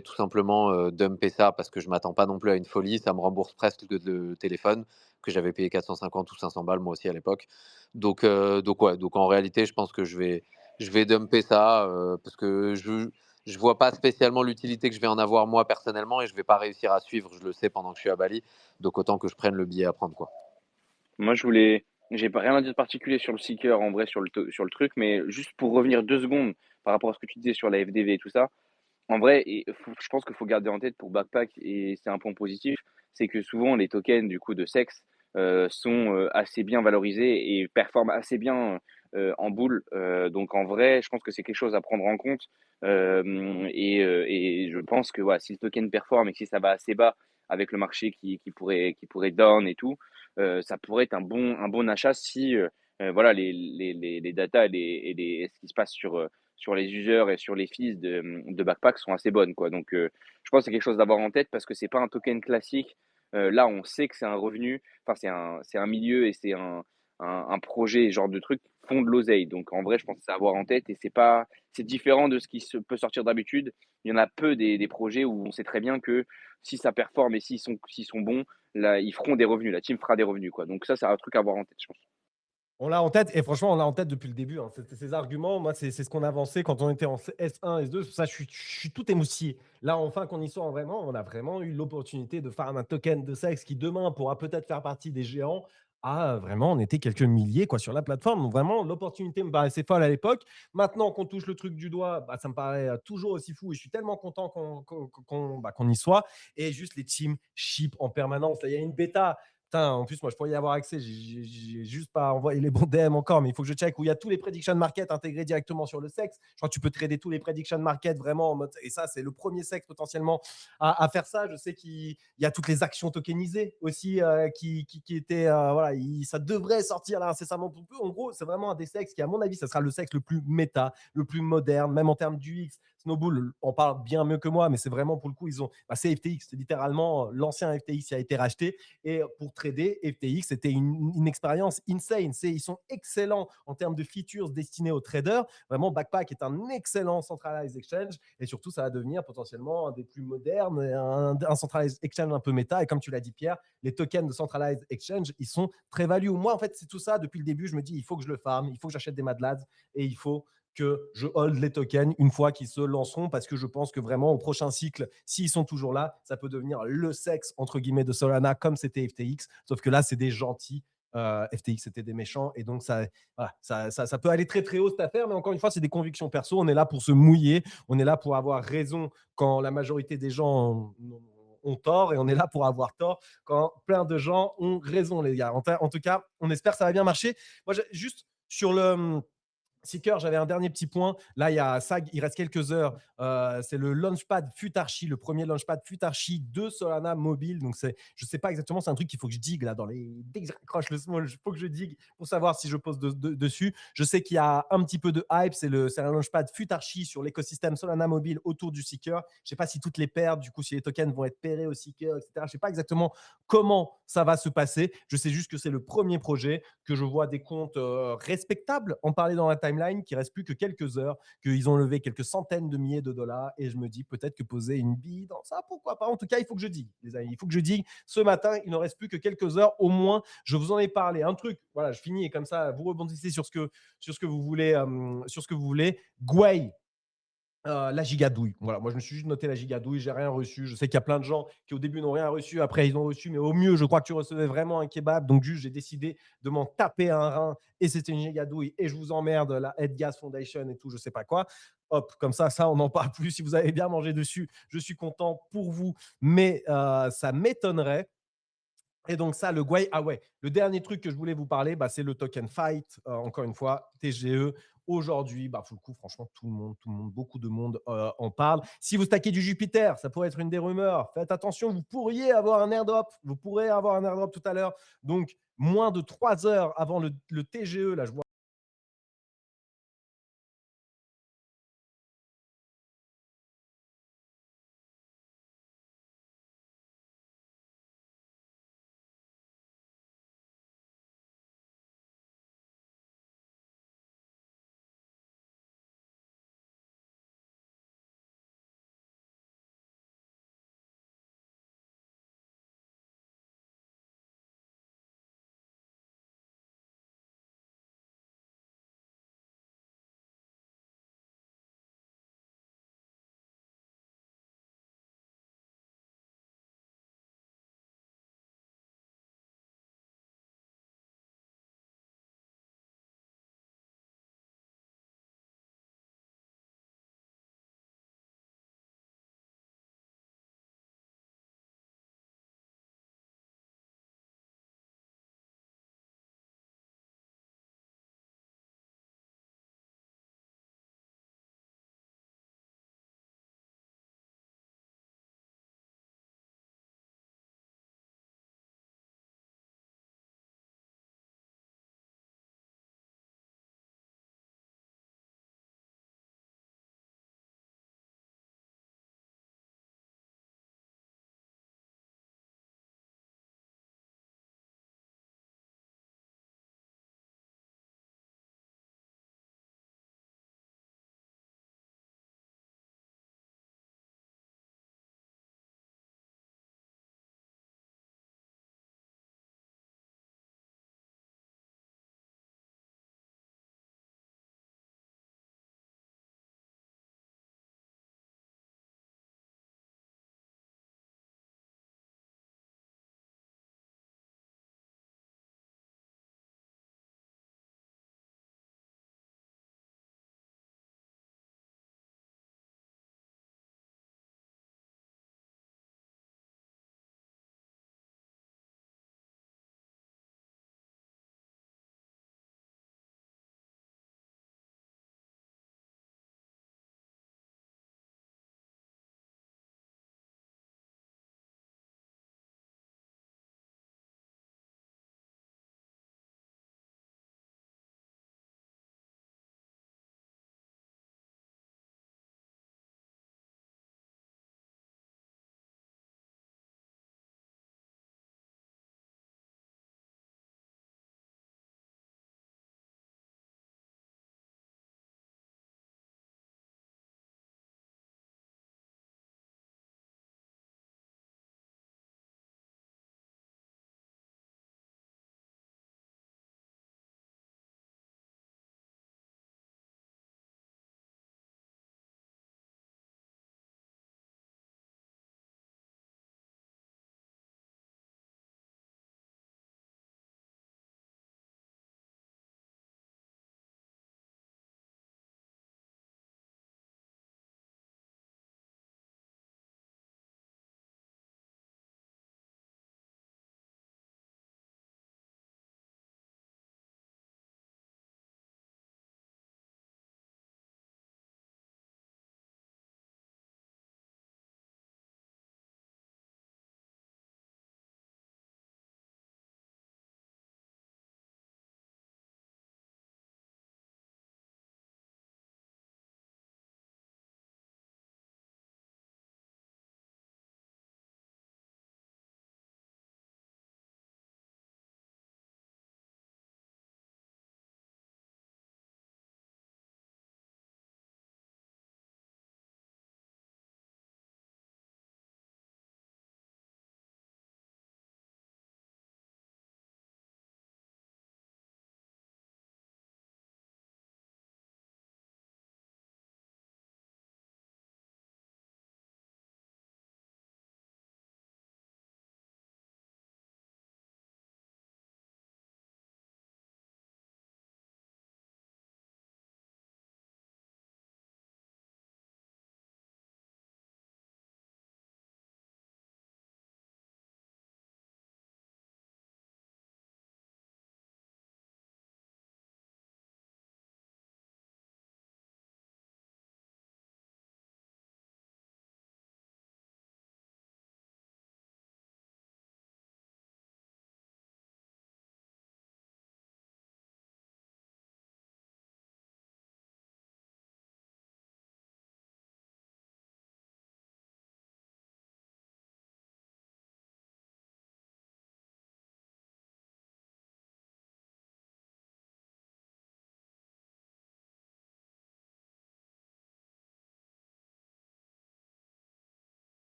Speaker 3: tout simplement dumper ça parce que je ne m'attends pas non plus à une folie. Ça me rembourse presque le téléphone que j'avais payé 450 ou 500 balles moi aussi à l'époque. Ouais, donc en réalité, je pense que je vais dumper ça parce que je vois pas spécialement l'utilité que je vais en avoir moi personnellement et je vais pas réussir à suivre, je le sais, pendant que je suis à Bali. Donc autant que je prenne le billet à prendre, quoi.
Speaker 2: Moi, j'ai pas rien à dire de particulier sur le seeker, en vrai, sur le truc, mais juste pour revenir 2 secondes par rapport à ce que tu disais sur la FDV et tout ça. En vrai, je pense qu'il faut garder en tête pour Backpack, et c'est un point positif, c'est que souvent les tokens du coup de sexe sont assez bien valorisés et performent assez bien en boule. Donc en vrai, je pense que c'est quelque chose à prendre en compte. Et je pense que voilà, si le token performe et que si ça va assez bas avec le marché qui pourrait down et tout, ça pourrait être un bon achat si voilà, les data et ce qui se passe sur les users et sur les fees de Backpack sont assez bonnes, quoi. Donc, je pense que c'est quelque chose d'avoir en tête parce que c'est pas un token classique. Là, on sait que c'est un revenu, enfin, c'est un milieu et c'est un projet, genre de truc, font de l'oseille. Donc, en vrai, je pense que c'est à avoir en tête et c'est différent de ce qui peut sortir d'habitude. Il y en a peu des projets où on sait très bien que si ça performe et s'ils sont bons, là, ils feront des revenus. La team fera des revenus, quoi. Donc, ça, c'est un truc à avoir en tête, je pense.
Speaker 1: On l'a en tête, et franchement, on l'a en tête depuis le début, hein. Ces arguments, moi, c'est ce qu'on avançait quand on était en S1, S2. C'est pour ça, je suis tout émoustillé. Là, enfin, qu'on y soit vraiment, on a vraiment eu l'opportunité de faire un token de sexe qui, demain, pourra peut-être faire partie des géants. Ah, vraiment, on était quelques milliers quoi, sur la plateforme. Donc, vraiment, l'opportunité me paraissait folle à l'époque. Maintenant qu'on touche le truc du doigt, ça me paraît toujours aussi fou. Et je suis tellement content qu'on y soit. Et juste les teams ship en permanence. Là, il y a une bêta. Putain, en plus, moi, je pourrais y avoir accès. J'ai juste pas envoyé les bons DM encore, mais il faut que je check où il y a tous les prediction market intégrés directement sur le sexe. Je crois que tu peux trader tous les prediction market vraiment en mode. Et ça, c'est le premier sexe potentiellement à faire ça. Je sais qu'il y a toutes les actions tokenisées aussi qui étaient. Voilà, ça devrait sortir là incessamment pour peu. En gros, c'est vraiment un des sexes qui, à mon avis, ça sera le sexe le plus méta, le plus moderne, même en termes d'UX. Snowball en parle bien mieux que moi, mais c'est vraiment pour le coup, c'est FTX, c'est littéralement l'ancien FTX qui a été racheté. Et pour trader, FTX, c'était une expérience insane. Ils sont excellents en termes de features destinés aux traders. Vraiment, Backpack est un excellent centralized exchange et surtout, ça va devenir potentiellement un des plus modernes, un centralized exchange un peu méta. Et comme tu l'as dit, Pierre, les tokens de centralized exchange, ils sont très value. Moi, en fait, c'est tout ça. Depuis le début, je me dis, il faut que je le farm, il faut que j'achète des Mad Lads et il faut que je hold les tokens une fois qu'ils se lanceront parce que je pense que vraiment au prochain cycle, s'ils sont toujours là, ça peut devenir le sexe entre guillemets de Solana comme c'était FTX. Sauf que là, c'est des gentils. FTX, c'était des méchants. Et donc, voilà, ça peut aller très, très haut cette affaire. Mais encore une fois, c'est des convictions perso. On est là pour se mouiller. On est là pour avoir raison quand la majorité des gens ont tort. Et on est là pour avoir tort quand plein de gens ont raison, les gars. En tout cas, on espère que ça va bien marcher. Moi, juste sur le Seeker, j'avais un dernier petit point. Là, il y a SAG, il reste quelques heures. C'est le Launchpad Futarchi, le premier Launchpad Futarchi de Solana mobile. Donc, je ne sais pas exactement, c'est un truc qu'il faut que je digue là dès que je raccroche le small, il faut que je digue pour savoir si je pose dessus. Je sais qu'il y a un petit peu de hype. C'est un Launchpad Futarchi sur l'écosystème Solana mobile autour du Seeker. Je ne sais pas si toutes les paires, du coup, si les tokens vont être pairés au Seeker, etc. Je ne sais pas exactement comment ça va se passer. Je sais juste que c'est le premier projet, que je vois des comptes respectables en parler dans la timeline, qu'il ne reste plus que quelques heures, qu'ils ont levé quelques centaines de milliers de dollars. Et je me dis peut-être que poser une bille dans ça, pourquoi pas. En tout cas, il faut que je digue, les amis. Il faut que je digue. Ce matin, il ne reste plus que quelques heures au moins. Je vous en ai parlé. Un truc, voilà, je finis et comme ça, vous rebondissez sur ce que vous voulez. Gwei. La gigadouille. Voilà, moi je me suis juste noté la gigadouille, j'ai rien reçu. Je sais qu'il y a plein de gens qui au début n'ont rien reçu, après ils ont reçu, mais au mieux, je crois que tu recevais vraiment un kebab. Donc juste, j'ai décidé de m'en taper un rein et c'était une gigadouille. Et je vous emmerde, la Head Gas Foundation et tout, je sais pas quoi. Hop, comme ça, on n'en parle plus. Si vous avez bien mangé dessus, je suis content pour vous, mais ça m'étonnerait. Et donc ça, le Gwei, ah ouais, le dernier truc que je voulais vous parler, c'est le token fight. Encore une fois, TGE. Aujourd'hui, pour le coup, franchement, tout le monde, beaucoup de monde en parle. Si vous stackez du Jupiter, ça pourrait être une des rumeurs. Faites attention, vous pourriez avoir un airdrop. Vous pourrez avoir un airdrop tout à l'heure. Donc, moins de 3 heures avant le TGE, là, je vois